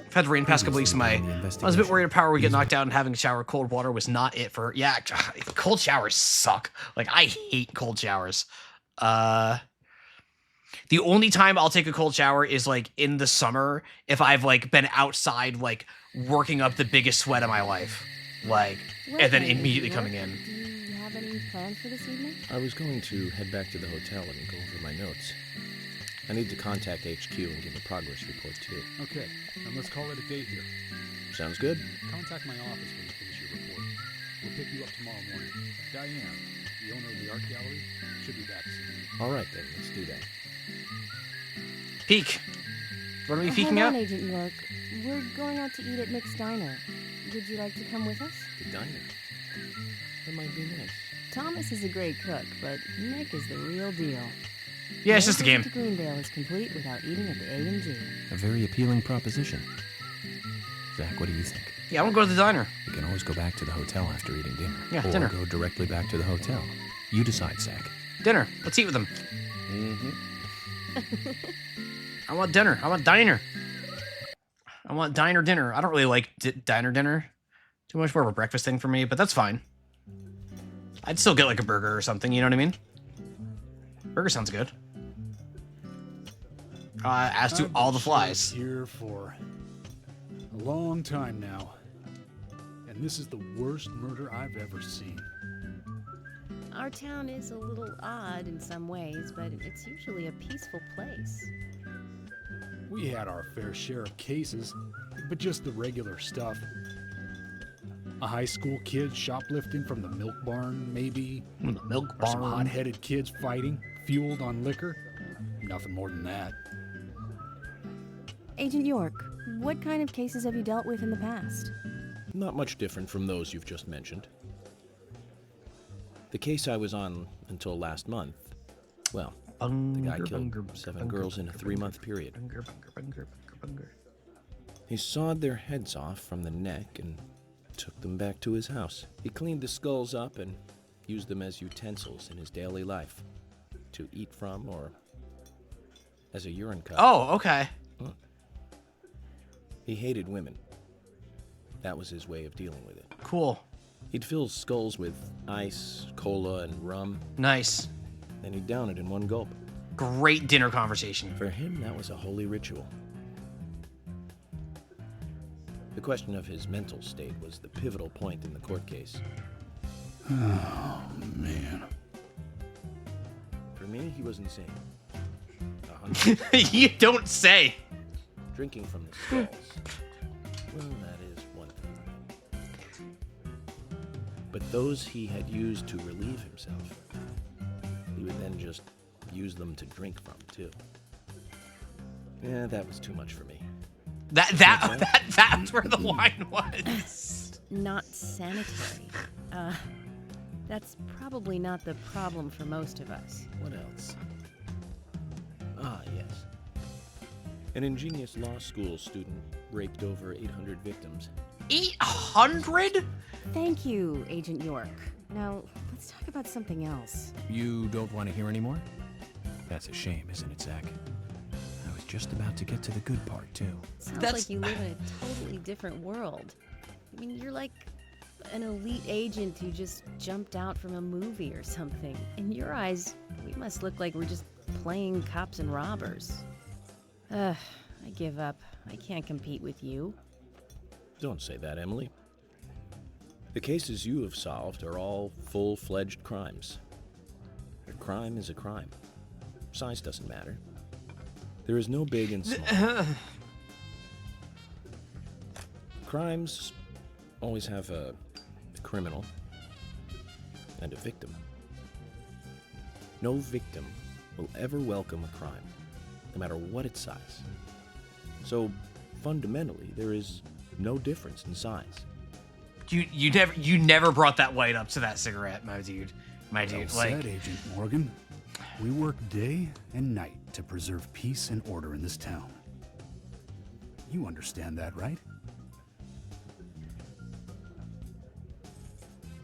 I've had rain past couple weeks. I was a bit worried power would get knocked out, and having a shower with cold water was not it for. Yeah, cold showers suck. Like, I hate cold showers. The only time I'll take a cold shower is like in the summer if I've like been outside like working up the biggest sweat of my life, like, and then immediately coming in. Do you have any plans for this evening? I was going to head back to the hotel and go over my notes. I need to contact HQ and give a progress report too. Okay, then let's call it a day here. Sounds good. Contact my office when you finish your report. We'll pick you up tomorrow morning. Diane, the owner of the art gallery, should be back soon. All right then, let's do that. Peek. What are we peeking Hold on, at? Agent York. We're going out to eat at Nick's Diner. Would you like to come with us? The diner. That might be nice. Thomas is a great cook, but Nick is the real deal. Yeah, it's just a game. To Greendale is complete without eating at the A&G. A very appealing proposition. Zach, what do you think? Yeah, I want to go to the diner. We can always go back to the hotel after eating dinner. Yeah, or dinner. Go directly back to the hotel. You decide, Zach. Dinner. Let's eat with them. Mm-hmm. I want dinner. I want diner. I want diner dinner. I don't really like diner dinner. Too much more of a breakfast thing for me, but that's fine. I'd still get like a burger or something, you know what I mean? Burger sounds good. As do all the flies. I've been here for a long time now, and this is the worst murder I've ever seen. Our town is a little odd in some ways, but it's usually a peaceful place. We had our fair share of cases, but just the regular stuff. A high school kid shoplifting from the milk barn, maybe. The milk Or some barn. hot-headed kids fighting, fueled on liquor. Nothing more than that. Agent York, what kind of cases have you dealt with in the past? Not much different from those you've just mentioned. The case I was on until last month, well, the guy killed 7 girls in a 3-month period. He sawed their heads off from the neck and took them back to his house. He cleaned the skulls up and used them as utensils in his daily life, to eat from or as a urine cup. Oh, okay. He hated women. That was his way of dealing with it. Cool. He'd fill skulls with ice, cola, and rum. Nice. Then he'd down it in one gulp. Great dinner conversation. For him, that was a holy ritual. The question of his mental state was the pivotal point in the court case. Oh, man. For me, he was insane. You don't say. Drinking from the skulls. Well, that is one thing. But those he had used to relieve himself, he would then just use them to drink from, too. Yeah, that was too much for me. That's where the wine was. not sanitary. That's probably not the problem for most of us. What else? Ah, yes. An ingenious law school student raped over 800 victims. 800? Thank you, Agent York. Now, let's talk about something else. You don't want to hear anymore? That's a shame, isn't it, Zach? I was just about to get to the good part, too. Sounds like you live in a totally different world. I mean, you're like an elite agent who just jumped out from a movie or something. In your eyes, we must look like we're just playing cops and robbers. I give up. I can't compete with you. Don't say that, Emily. The cases you have solved are all full-fledged crimes. A crime is a crime. Size doesn't matter. There is no big and small. Crimes always have a criminal and a victim. No victim will ever welcome a crime, no matter what its size. So, fundamentally, there is no difference in size. You never brought that light up to that cigarette, my dude. My dude. Well said, Agent Morgan. We work day and night to preserve peace and order in this town. You understand that, right?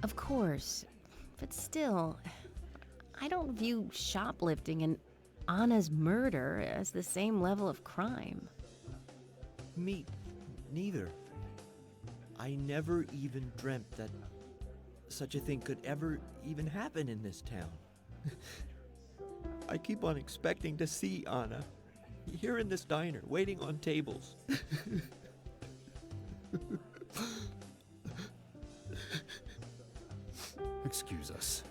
Of course. But still, I don't view shoplifting and Anna's murder as the same level of crime. Me neither. I never even dreamt that such a thing could ever even happen in this town. I keep on expecting to see Anna here in this diner, waiting on tables. Excuse us,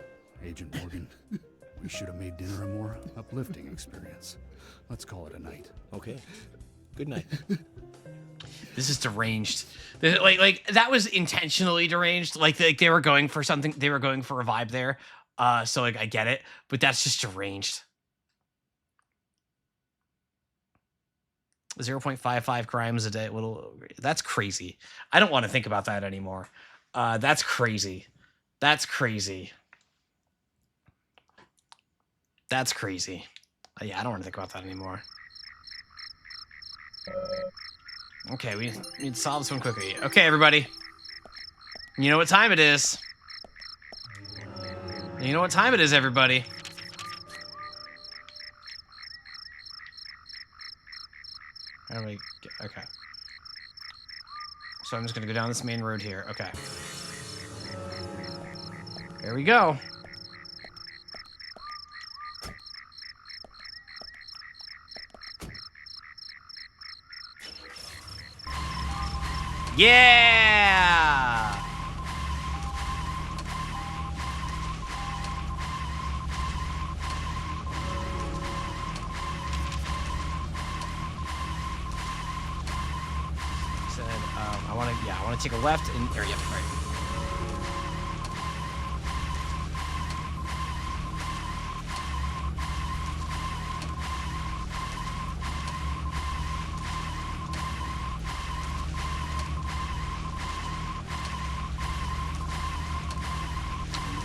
Agent Morgan. We should have made dinner a more uplifting experience. Let's call it a night. Okay. Good night. This is deranged. Like that was intentionally deranged. Like they were going for something. They were going for a vibe there. So like I get it, but that's just deranged. 0.55 crimes a day. That's crazy. I don't want to think about that anymore. That's crazy. That's crazy. That's crazy. Yeah, I don't want to think about that anymore. Okay, we need to solve this one quickly. Okay, everybody. You know what time it is. You know what time it is, everybody. How do we get, okay. So I'm just gonna go down this main road here. Okay. There we go. Yeah! Said, I want to take a left and there, yep, right.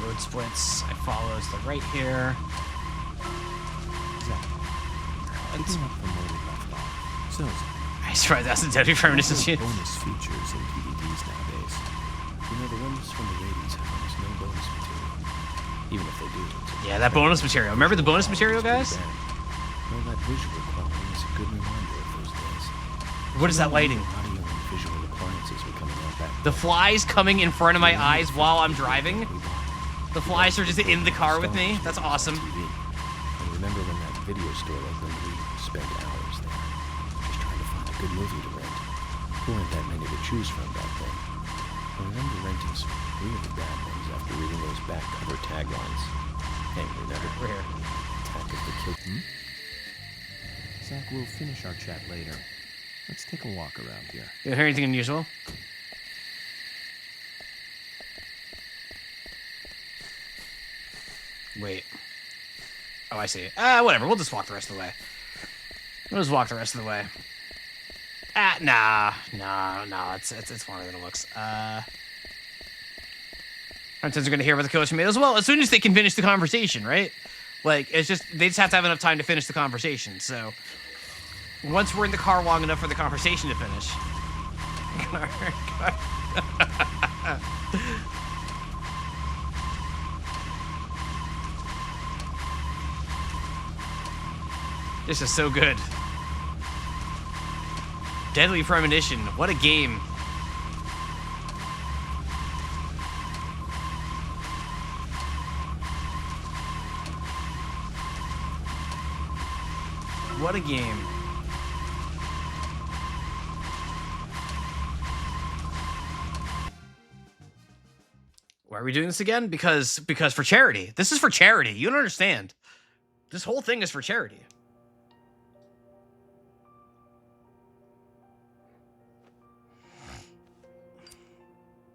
Road splits. I follow to the right here. I swear that's a deadly premonition. Bonus features in DVDs nowadays. You know, the ones from the 80s have almost no bonus material. Even if they do. Yeah, that bonus material. Remember the bonus material, guys? Well, that visual quality is a good reminder of those days. What is that lighting? Audio and visual appliances were coming out back The flies coming in front of my eyes while I'm driving. The flies are just in the car with me. That's awesome. I remember when that video store opened, we spent hours there, just trying to find a good movie to rent. There weren't that many to choose from back then. I remember renting some really bad ones after reading those back cover taglines. Hey, remember? We're here. Attack of the Kill. Zach, we'll finish our chat later. Let's take a walk around here. You hear anything unusual? Wait. Oh, I see. Whatever. We'll just walk the rest of the way. We'll just walk the rest of the way. Nah. It's more than it looks. Huntons are going to hear what the coach made as well as soon as they can finish the conversation, right? Like, it's just, they just have to have enough time to finish the conversation. So, once we're in the car long enough for the conversation to finish. This is so good. Deadly Premonition. What a game. What a game. Why are we doing this again? Because for charity. This is for charity. You don't understand. This whole thing is for charity.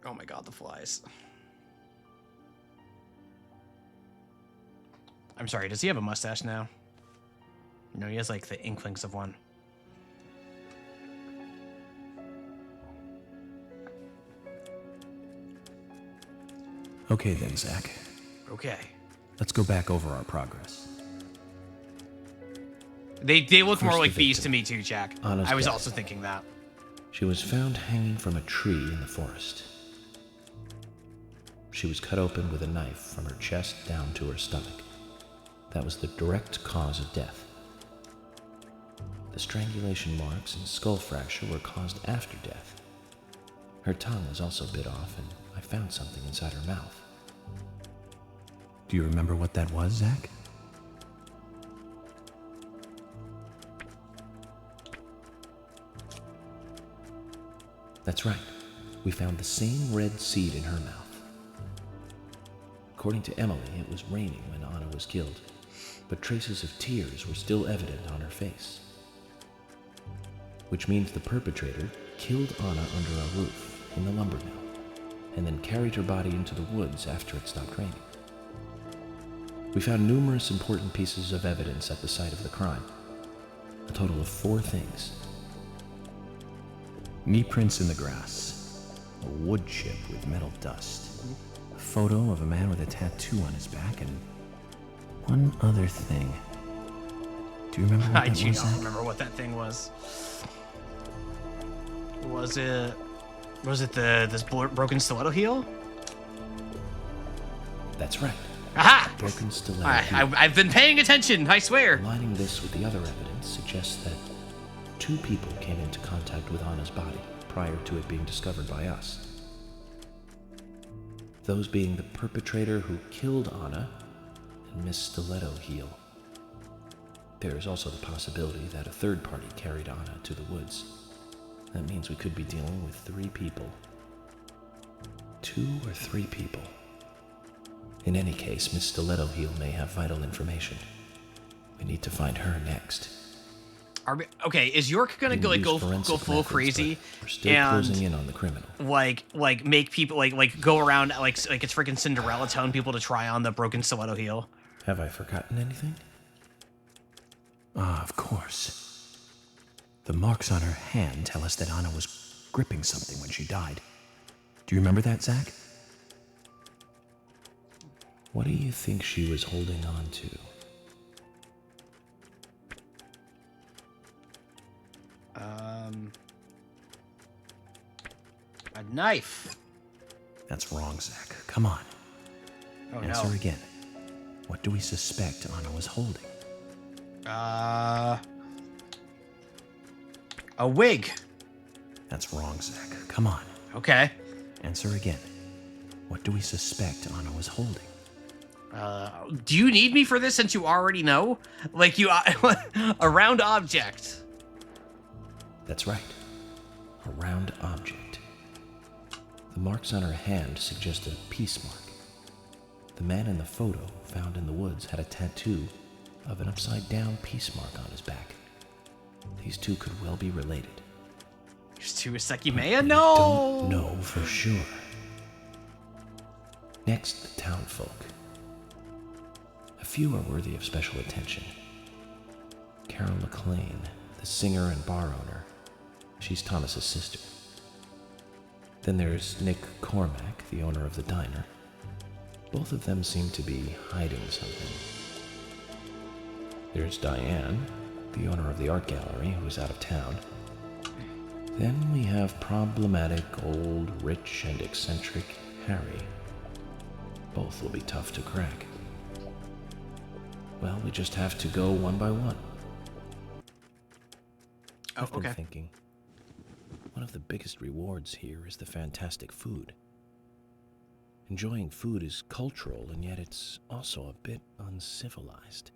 Oh my god, the flies. I'm sorry, does he have a mustache now? No, he has like the inklings of one. Okay then, Zach. Okay. Let's go back over our progress. They look more First, like the bees victim. to me too, Jack. Anna's I was death. also thinking that. She was found hanging from a tree in the forest. She was cut open with a knife from her chest down to her stomach. That was the direct cause of death. The strangulation marks and skull fracture were caused after death. Her tongue was also bit off, and I found something inside her mouth. Do you remember what that was, Zach? That's right. We found the same red seed in her mouth. According to Emily, it was raining when Anna was killed, but traces of tears were still evident on her face. Which means the perpetrator killed Anna under a roof in the lumber mill, and then carried her body into the woods after it stopped raining. We found numerous important pieces of evidence at the site of the crime. A total of 4 things. Knee prints in the grass, a wood chip with metal dust, a photo of a man with a tattoo on his back, and one other thing. Do you remember what I that do was, not Zach? remember what that thing was. Was it this broken stiletto heel? That's right. Aha! Broken stiletto heel. I've been paying attention, I swear. Aligning this with the other evidence suggests that 2 people came into contact with Anna's body prior to it being discovered by us. Those being the perpetrator who killed Anna and Miss Stiletto Heel. There is also the possibility that a third party carried Anna to the woods. That means we could be dealing with 3 people. 2 or 3 people. In any case, Miss Stiletto Heel may have vital information. We need to find her next. Okay, is York gonna go full crazy We're still closing in on the criminal. like make people like go around like it's freaking Cinderella telling people to try on the broken stiletto heel? Have I forgotten anything? Ah, of course. The marks on her hand tell us that Anna was gripping something when she died. Do you remember that, Zach? What do you think she was holding on to? A knife. That's wrong, Zach. Come on. Oh Answer no. again. What do we suspect Anna was holding? A wig. That's wrong, Zach. Come on. Okay. Answer again. What do we suspect Anna was holding? Do you need me for this since you already know? Like a round object. That's right. A round object. The marks on her hand suggest a peace mark. The man in the photo found in the woods had a tattoo of an upside-down peace mark on his back. These 2 could well be related. There's 2 Iseki Maya? No! Don't know for sure. Next, the townfolk. A few are worthy of special attention. Carol McLean, the singer and bar owner. She's Thomas's sister. Then there's Nick Cormack, the owner of the diner. Both of them seem to be hiding something. There's Diane, the owner of the art gallery, who's out of town. Then we have problematic, old, rich, and eccentric Harry. Both will be tough to crack. Well, we just have to go one by one. I've been thinking, one of the biggest rewards here is the fantastic food. Enjoying food is cultural, and yet it's also a bit uncivilized.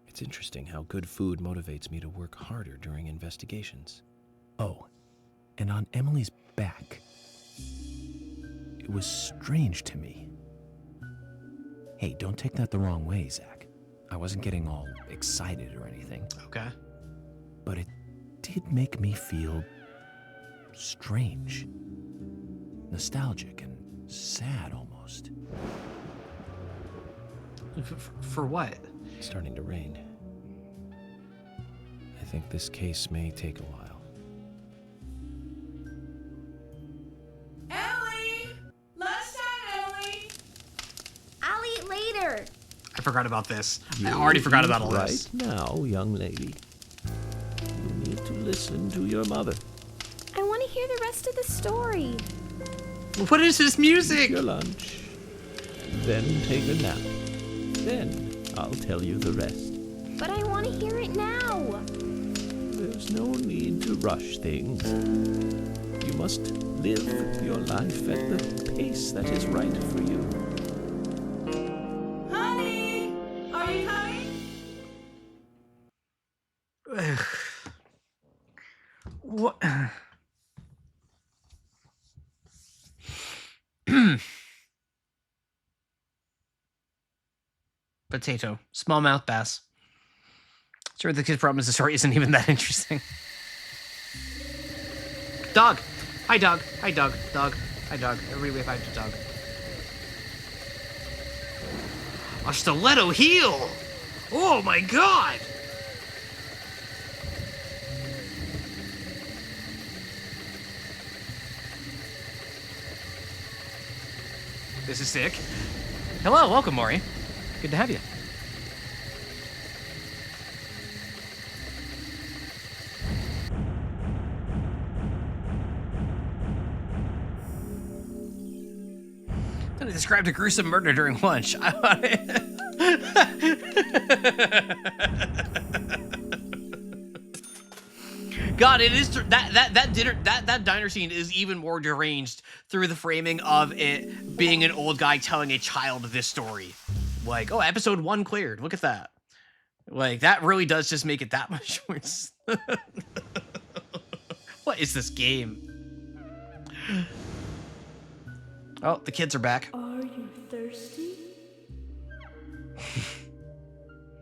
It's interesting how good food motivates me to work harder during investigations. Oh, and on Emily's back, it was strange to me. Hey, don't take that the wrong way, Zach. I wasn't getting all excited or anything. Okay. But it did make me feel strange. Nostalgic and sad almost. For what? It's starting to rain. I think this case may take a while. Ellie! Lunchtime, Ellie! I'll eat later. I forgot about this. I already forgot about all this. Right now, young lady. You need to listen to your mother. I want to hear the rest of the story. What is this music? Eat your lunch, and then take a nap. Then I'll tell you the rest. But I want to hear it now. There's no need to rush things. You must live your life at the pace that is right for you. Honey! Are you coming? What? Potato. Smallmouth bass. Sure, the kid's problem is the story isn't even that interesting. Dog. Hi, dog. Hi, dog. Dog. Hi, dog. Everybody wave hi to dog. A stiletto heel! Oh my god! This is sick. Hello, welcome, Maury. Good to have you. Then I described a gruesome murder during lunch. God, it is that diner scene is even more deranged through the framing of it being an old guy telling a child this story. Like, oh, episode 1 cleared. Look at that. Like, that really does just make it that much worse. What is this game? Oh, the kids are back. Are you thirsty?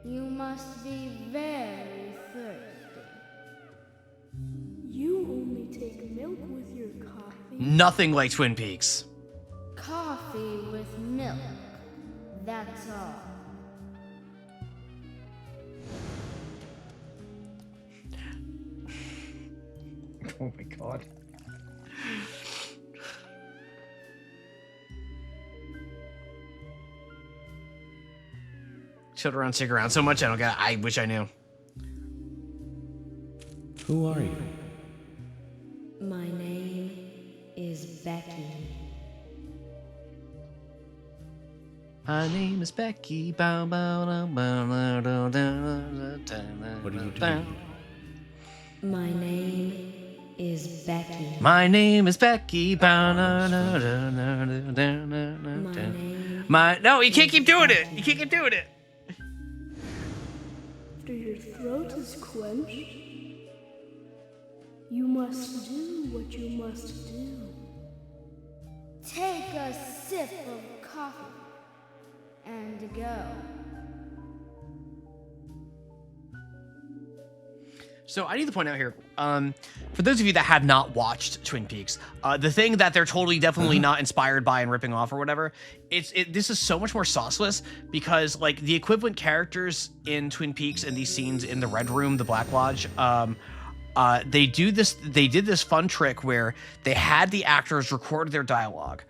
You must be very thirsty. You only take milk with your coffee. Nothing like Twin Peaks. Coffee with milk. That's all. Oh my god. Children stick around so much I wish I knew. Who are you? My name is Becky. My name is Becky. What do you do? My name is Becky. My name is Becky. No, you can't keep doing it. You can't keep doing it. After your throat is quenched, you must do what you must do. Take a sip of coffee and go. So I need to point out here, for those of you that have not watched Twin Peaks, the thing that they're totally definitely not inspired by and ripping off or whatever, this is so much more sauceless because like the equivalent characters in Twin Peaks and these scenes in the Red Room, the Black Lodge, they did this fun trick where they had the actors record their dialogue.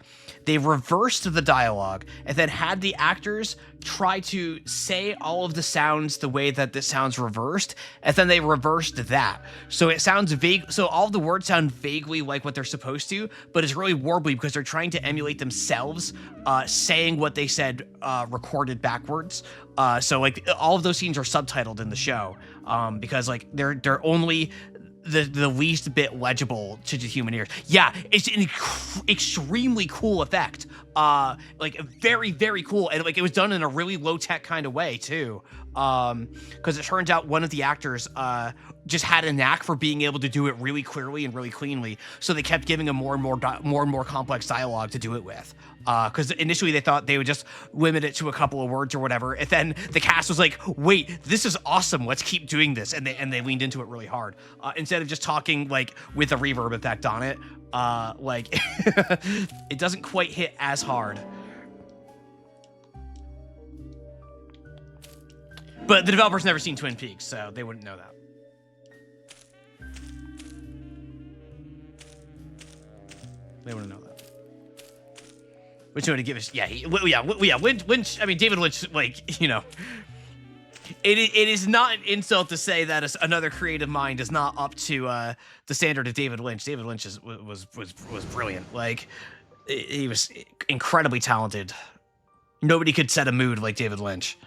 they reversed the dialogue and then had the actors try to say all of the sounds the way that this sounds reversed, and then they reversed that. So it sounds vague. So all of the words sound vaguely like what they're supposed to, but it's really warbly because they're trying to emulate themselves saying what they said recorded backwards. So like all of those scenes are subtitled in the show because like they're only the least bit legible to the human ears. Yeah, it's an extremely cool effect. Like very, very cool. And like it was done in a really low tech kind of way too. Because it turns out one of the actors just had a knack for being able to do it really clearly and really cleanly. So they kept giving him more and more complex dialogue to do it with. Because initially they thought they would just limit it to a couple of words or whatever, and then the cast was like, "Wait, this is awesome! Let's keep doing this," and they leaned into it really hard. Instead of just talking like with a reverb effect on it, like it doesn't quite hit as hard. But the developer's never seen Twin Peaks, so they wouldn't know that. They wouldn't know that. Which one to give us? Yeah, Lynch. I mean, David Lynch. Like, you know, it is not an insult to say that another creative mind is not up to the standard of David Lynch. David Lynch was brilliant. Like, he was incredibly talented. Nobody could set a mood like David Lynch.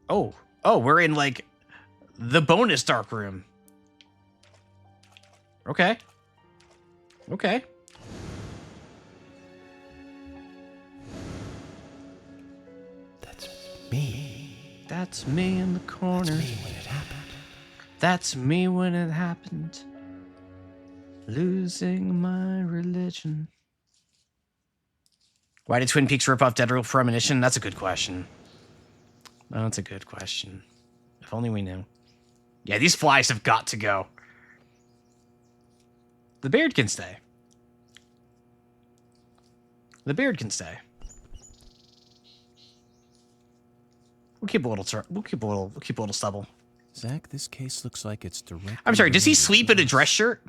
Oh, we're in like the bonus dark room. Okay. That's me in the corner. That's me when it happened. That's me when it happened. Losing my religion. Why did Twin Peaks rip off Dead Real Premonition? That's a good question. That's a good question. If only we knew. Yeah, these flies have got to go. The beard can stay. The beard can stay. We'll keep a little stubble. Zach, this case looks like it's direct. I'm sorry, does he sleep in a dress shirt?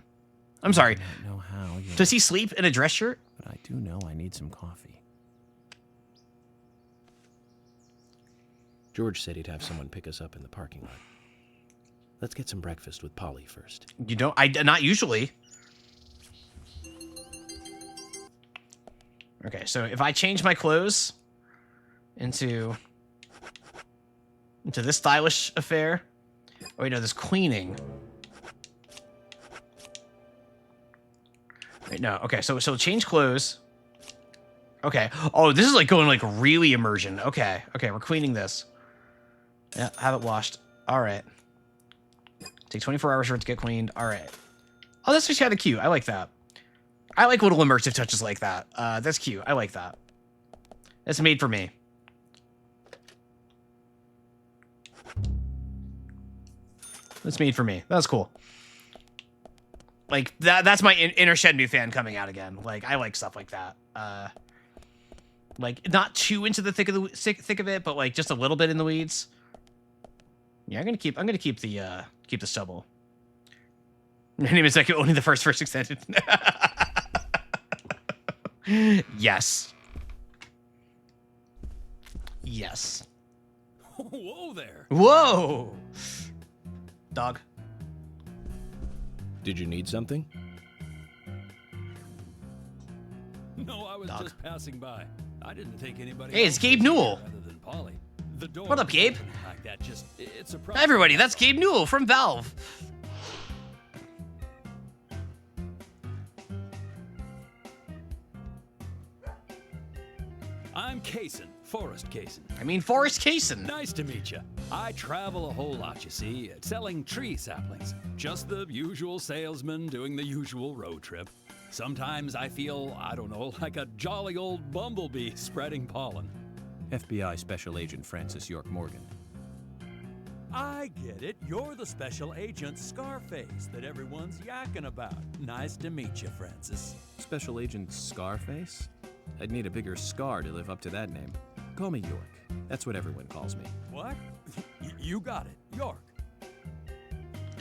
I'm sorry. I don't know how yet, Does he sleep in a dress shirt? but I do know I need some coffee. George said he'd have someone pick us up in the parking lot. Let's get some breakfast with Polly first. You don't, not usually. Okay, so if I change my clothes into this stylish affair. Oh, wait, no, this cleaning. Wait, no, okay, so change clothes. Okay. Oh, this is like going like really immersion. Okay, we're cleaning this. Yeah, have it washed. All right. Take 24 hours for it to get cleaned. All right. Oh, that's just kind of cute. I like that. I like little immersive touches like that. That's cute. I like that. That's made for me. That's made for me. That's cool. Like, that's my inner Shenmue fan coming out again. Like, I like stuff like that. Like, not too into the thick of it, but like just a little bit in the weeds. Yeah, I'm gonna keep the stubble. My name is like only the first extended. Yes. Yes. Whoa there. Whoa. Dog. Did you need something? No, I was just passing by. I didn't think anybody. Hey, it's Gabe Newell. Other than Polly. The door What up, Gabe? like that just it's a Everybody, that's Gabe Newell from Valve. I'm Kaysen, Forrest Kaysen. I mean, Forrest Kaysen. Nice to meet you. I travel a whole lot, you see, selling tree saplings. Just the usual salesman doing the usual road trip. Sometimes I feel, I don't know, like a jolly old bumblebee spreading pollen. FBI Special Agent Francis York Morgan. I get it. You're the special agent Scarface that everyone's yakking about. Nice to meet you, Francis. Special Agent Scarface? I'd need a bigger scar to live up to that name. Call me York. That's what everyone calls me. What? You got it. York.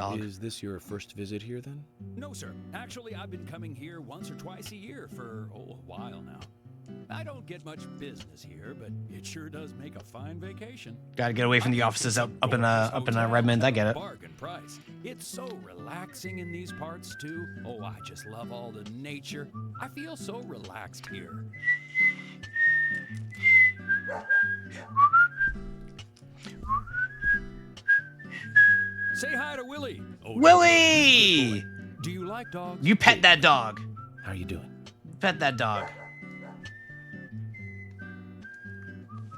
Dog. Is this your first visit here, then? No, sir. Actually, I've been coming here once or twice a year for, a while now. I don't get much business here, but it sure does make a fine vacation. Gotta get away from the offices up in Redmond. I get it. Bargain price. It's so relaxing in these parts too. Oh, I just love all the nature. I feel so relaxed here. Say hi to Willie. Oh, Willie! Do you like dogs? You pet that dog. How are you doing? Pet that dog.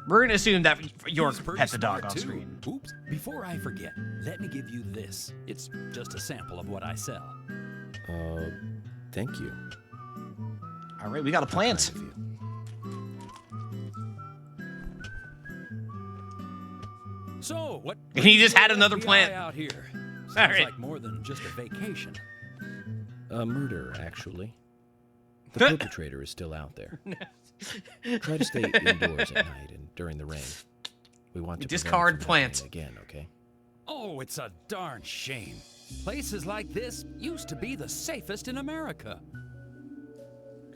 We're gonna assume that York He's pretty pet the dog smart, off too. screen. Oops. Before I forget, let me give you this. It's just a sample of what I sell. Thank you. All right, we got a plant. So, what? And he just had another FBI plant. out here. Sounds All right. like more than just a vacation. A murder, actually. The perpetrator is still out there. Try to stay indoors at night and during the rain. We want to Discard prevent plant. from happening again, okay? Oh, it's a darn shame. Places like this used to be the safest in America.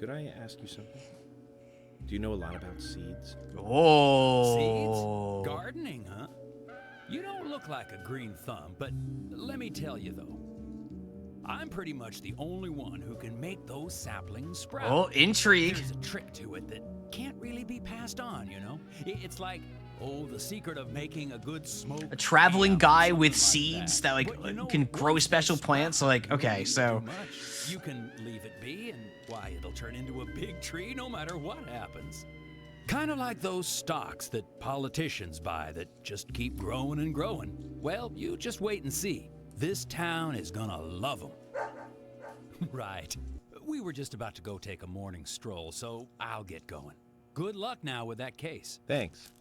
Could I ask you something? Do you know a lot about seeds? Oh. Seeds? Gardening, huh? You don't look like a green thumb, but let me tell you though, I'm pretty much the only one who can make those saplings sprout. Oh, intrigue. There's a trick to it that can't really be passed on, you know? It's like, the secret of making a good smoke. A traveling guy with seeds that can grow special plants. Like, okay, so You can leave it be, and why, it'll turn into a big tree no matter what happens. Kind of like those stocks that politicians buy that just keep growing and growing. Well, you just wait and see. This town is gonna love them. Right. We were just about to go take a morning stroll, so I'll get going. Good luck now with that case. Thanks.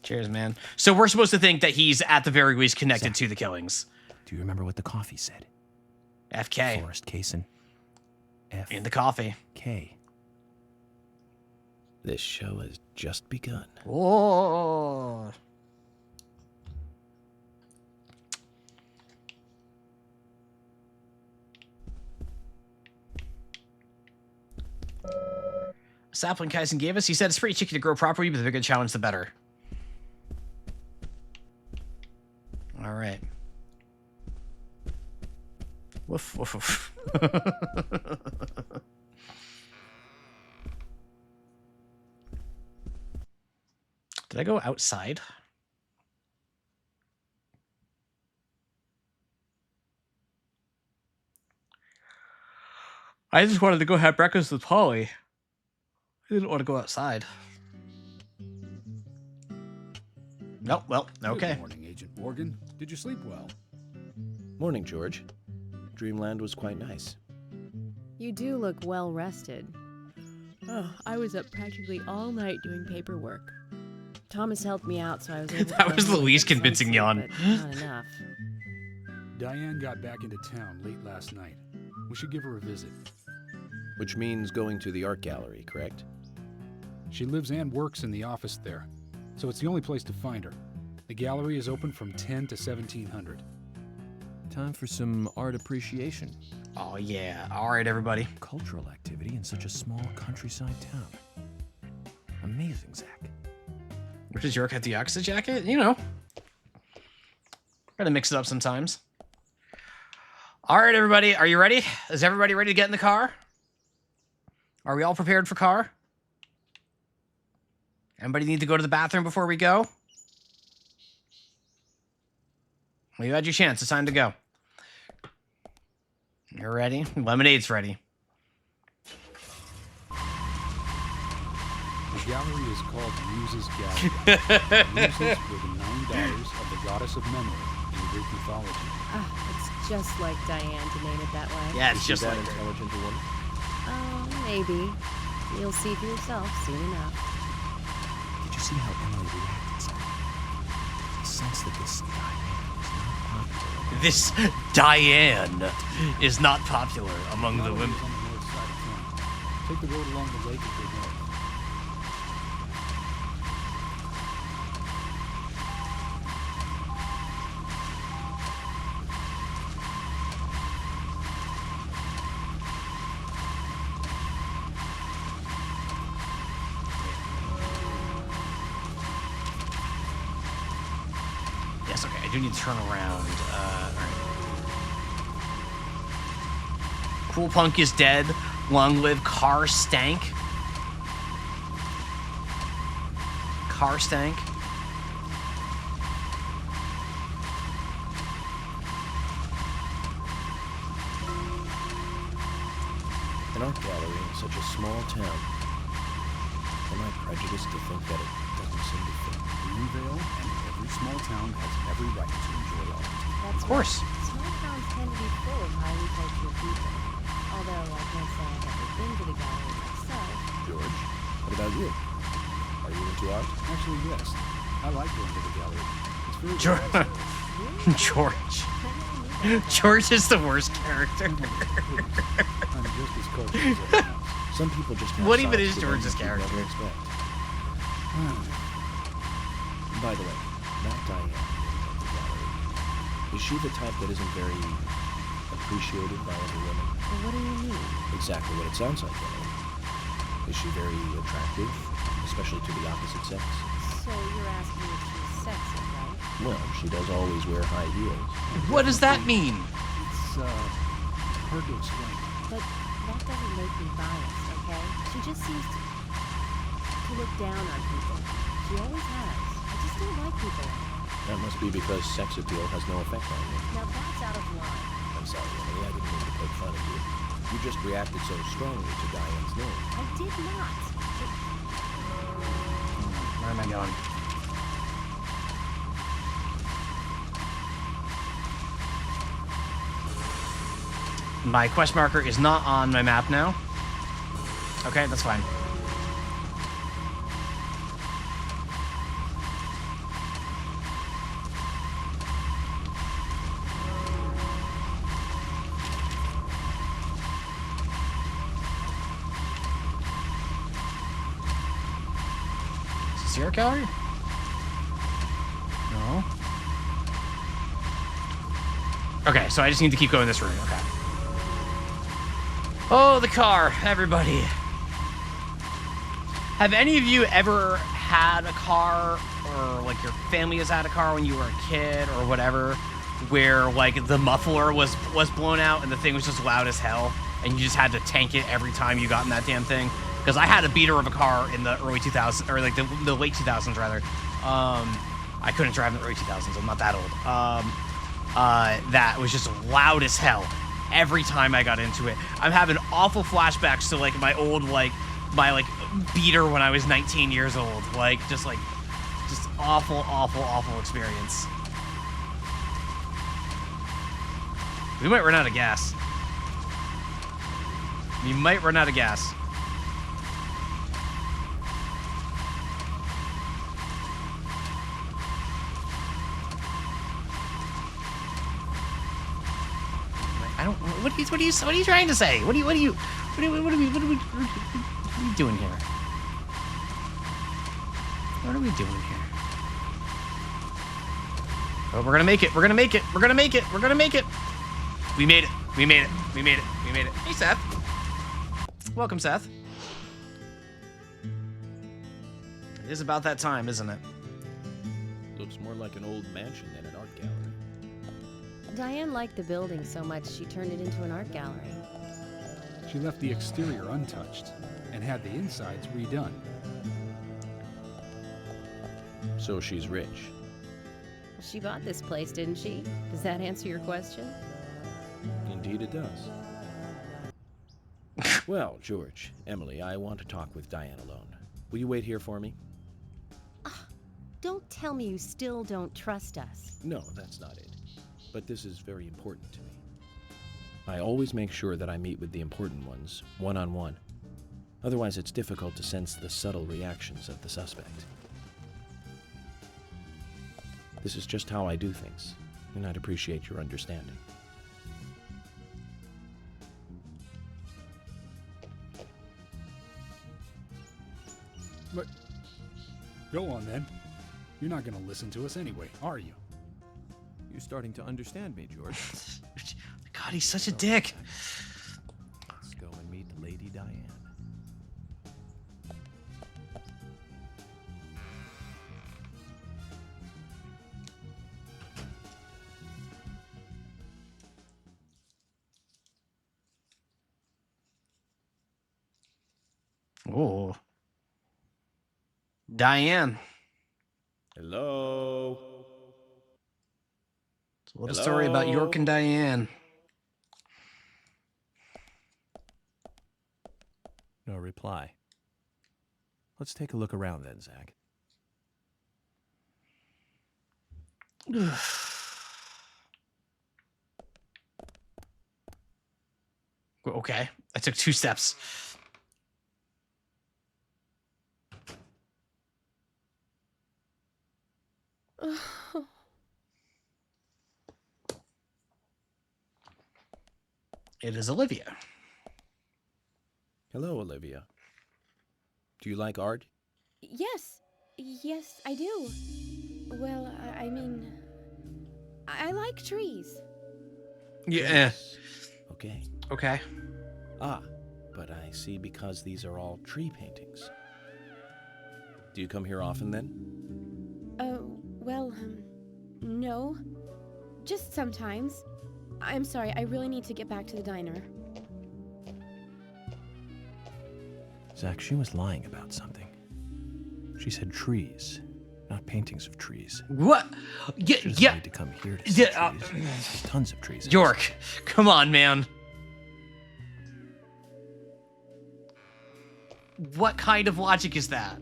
cheers, man. So we're supposed to think that he's at the very least connected to the killings. Do you remember what the coffee said? FK. Forrest Kaysen. F. In the coffee. K. This show has just begun. Oh. Sapling Kaisen gave us. He said it's pretty tricky to grow properly, but the bigger the challenge, the better. All right. Woof, woof, woof. Did I go outside? I just wanted to go have breakfast with Polly. I didn't want to go outside. No, well, okay. Good morning, Agent Morgan. Did you sleep well? Morning, George. Dreamland was quite nice. You do look well rested. Oh, I was up practically all night doing paperwork. Thomas helped me out, so I was able to... That was Louise convincing yawn. But not enough. Diane got back into town late last night. We should give her a visit. Which means going to the art gallery, correct? She lives and works in the office there, so it's the only place to find her. The gallery is open from 10 to 1700. Time for some art appreciation. Oh, yeah. All right, everybody. Cultural activity in such a small countryside town. Amazing, Zach. Where does York have the Yakuza jacket? You know. Gotta mix it up sometimes. All right, everybody. Are you ready? Is everybody ready to get in the car? Are we all prepared for car? Anybody need to go to the bathroom before we go? Well, you had your chance. It's time to go. You're ready? Lemonade's ready. The gallery is called Muses Gallery. Muses were the 9 daughters of the goddess of memory in Greek mythology. It's just like Diane to name it that way. Yeah, it's Is just that like her. intelligent a woman? Maybe. You'll see for yourself soon enough. Did you see how Emily reacted, Zach? I sense that this Diane is not popular among the women. This Diane is not popular among the women. On the north side of town. Take the road along the lake as they go. Yes, okay, I do need to turn around. Alright. Cruel Punk is dead. Long live Car Stank. Car Stank. An art gallery in such a small town. Am I prejudiced to think that it doesn't seem to fit? Greenvale and every small town has every right to enjoy art. That's Of course. Right. Small towns tend to be full of highly cultured people. Although I can't say I've ever been to the gallery myself. George, what about you? Are you into art? Actually, yes. I like going to the gallery. It's very George. George is the worst character. I'm just as cultured as everyone else. Some people just have What even sides is to them George's that you character? never expect. By the way, that Diane at the gallery, is she the type that isn't very appreciated by other women? Well, what do you mean? Exactly what it sounds like, though. Is she very attractive, especially to the opposite sex? So you're asking if she's sexy, right? Well, she does always wear high heels. What does that mean? It's hard to explain. But that doesn't make me biased, okay? She just seems to look down on people. She always has. I just don't like people like that. That must be because sex appeal has no effect on you. Now that's out of line. I'm sorry, Emily, I didn't mean to poke fun at you. You just reacted so strongly to Diane's name. I did not. Where am I going? My quest marker is not on my map now. Okay, that's fine. Is this your gallery? No. Okay, so I just need to keep going this route. Okay. Oh, the car, everybody. Have any of you ever had a car, or like your family has had a car when you were a kid or whatever, where like the muffler was blown out and the thing was just loud as hell and you just had to tank it every time you got in that damn thing? Because I had a beater of a car in the early 2000s, or like the late 2000s rather. I couldn't drive in the early 2000s, I'm not that old. That was just loud as hell every time I got into it. I'm having awful flashbacks to like my old my beater when I was 19 years old. Just awful experience. We might run out of gas. We might run out of gas. I don't. What are you trying to say? What are you doing here? What are we doing here? Oh, we're gonna make it. We're gonna make it. We're gonna make it. We're gonna make it. We made it. We made it. We made it. We made it. Hey, Seth. Welcome, Seth. It is about that time, isn't it? Looks more like an old mansion than an art gallery. Diane liked the building so much she turned it into an art gallery. She left the exterior untouched and had the insides redone. So she's rich. She bought this place, didn't she? Does that answer your question? Indeed it does. Well, George, Emily, I want to talk with Diane alone. Will you wait here for me? Don't tell me you still don't trust us. No, that's not it. But this is very important to me. I always make sure that I meet with the important ones, one-on-one. Otherwise, it's difficult to sense the subtle reactions of the suspect. This is just how I do things, and I'd appreciate your understanding. But go on then. You're not gonna listen to us anyway, are you? You're starting to understand me, George. God, he's such a dick. Let's go and meet Lady Diane. Oh. Diane. Hello. It's a little story about York and Diane. No reply. Let's take a look around then, Zach. Okay, I took 2 steps. It is Olivia. Hello, Olivia. Do you like art? Yes. Yes, I do. Well, I mean, I like trees. Yeah. Okay. Okay. Ah, but I see because these are all tree paintings. Do you come here often then? Well, no. Just sometimes. I'm sorry, I really need to get back to the diner. Zach, she was lying about something. She said trees, not paintings of trees. What? Yeah, she doesn't need to come here to see trees. There's tons of trees. York, come on, man. What kind of logic is that?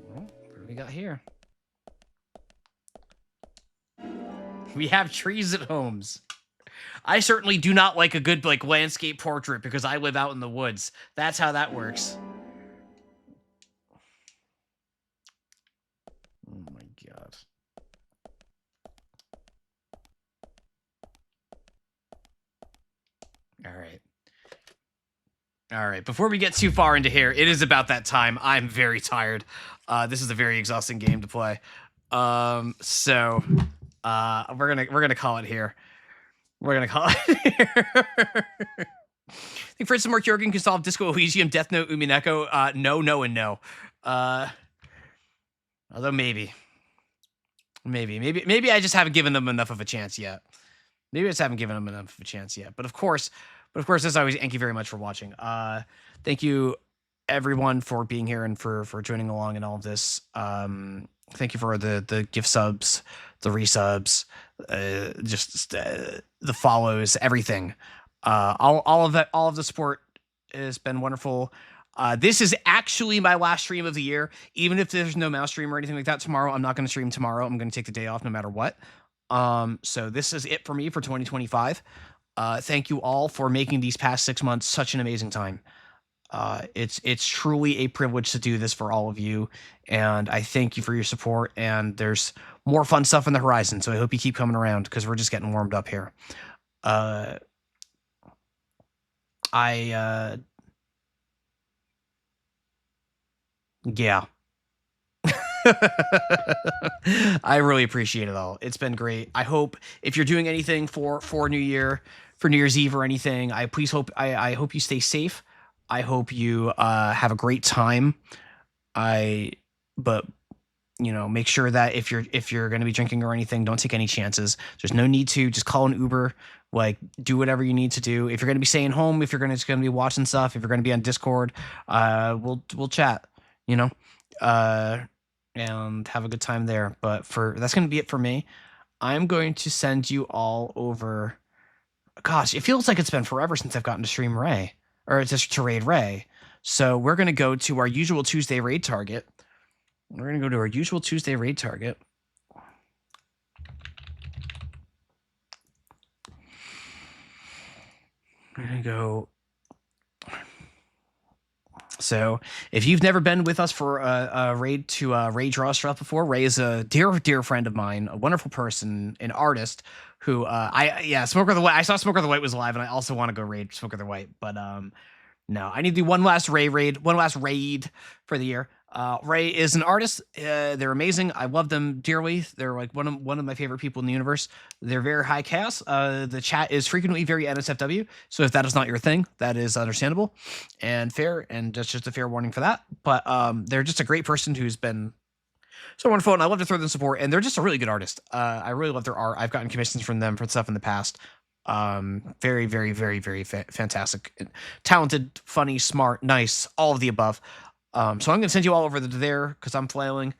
Well, what do we got here? We have trees at homes. I certainly do not like a good landscape portrait because I live out in the woods. That's how that works. Oh my god. All right. Before we get too far into here, it is about that time. I'm very tired. This is a very exhausting game to play. So we're gonna call it here. We're gonna call it here. I think for instance, Mark Jorgen can solve Disco Elysium, Death Note, Umineko. No, no, and no. Although maybe I just haven't given them enough of a chance yet. Maybe I just haven't given them enough of a chance yet. But of course, as always, thank you very much for watching. Thank you everyone for being here and for joining along in all of this. Thank you for the gift subs, the resubs, the follows, everything. All of the support has been wonderful. This is actually my last stream of the year. Even if there's no mouse stream or anything like that tomorrow, I'm not going to stream tomorrow. I'm going to take the day off no matter what. So this is it for me for 2025. Thank you all for making these past 6 months such an amazing time. It's truly a privilege to do this for all of you, and I thank you for your support, and there's more fun stuff on the horizon, so I hope you keep coming around because we're just getting warmed up here. Yeah. I really appreciate it all. It's been great. I hope if you're doing anything for New Year's Eve or anything, I hope you stay safe. I hope you have a great time. But make sure that if you're going to be drinking or anything, don't take any chances. There's no need to. Just call an Uber. Do whatever you need to do. If you're going to be staying home, if you're going to be watching stuff, if you're going to be on Discord, we'll chat. And have a good time there. But that's going to be it for me. I'm going to send you all over. Gosh, it feels like it's been forever since I've gotten to stream Ray, or just to raid Ray. So we're going to go to our usual Tuesday raid target. We're going to go to our usual Tuesday raid target. We're going to go. So if you've never been with us for a raid to raid draw stuff before, Ray is a dear friend of mine, a wonderful person, an artist who Smoker the White. I saw Smoker the White was live, and I also want to go raid Smoker the White, but no, I need to do one last raid for the year. Ray is an artist. They're amazing. I love them dearly. They're like one of my favorite people in the universe. They're very high chaos. The chat is frequently very NSFW. So if that is not your thing, that is understandable and fair, and that's just a fair warning for that. But they're just a great person who's been so wonderful, and I love to throw them support. And they're just a really good artist. I really love their art. I've gotten commissions from them for stuff in the past. Very, very, very, very fantastic, talented, funny, smart, nice, all of the above. So I'm going to send you all over there because I'm flailing.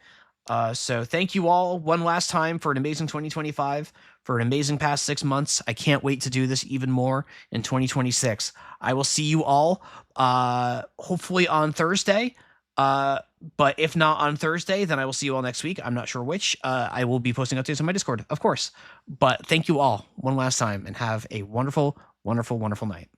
So thank you all one last time for an amazing 2025, for an amazing past 6 months. I can't wait to do this even more in 2026. I will see you all, hopefully on Thursday. But if not on Thursday, then I will see you all next week. I'm not sure which. I will be posting updates on my Discord, of course. But thank you all one last time and have a wonderful, wonderful, wonderful night.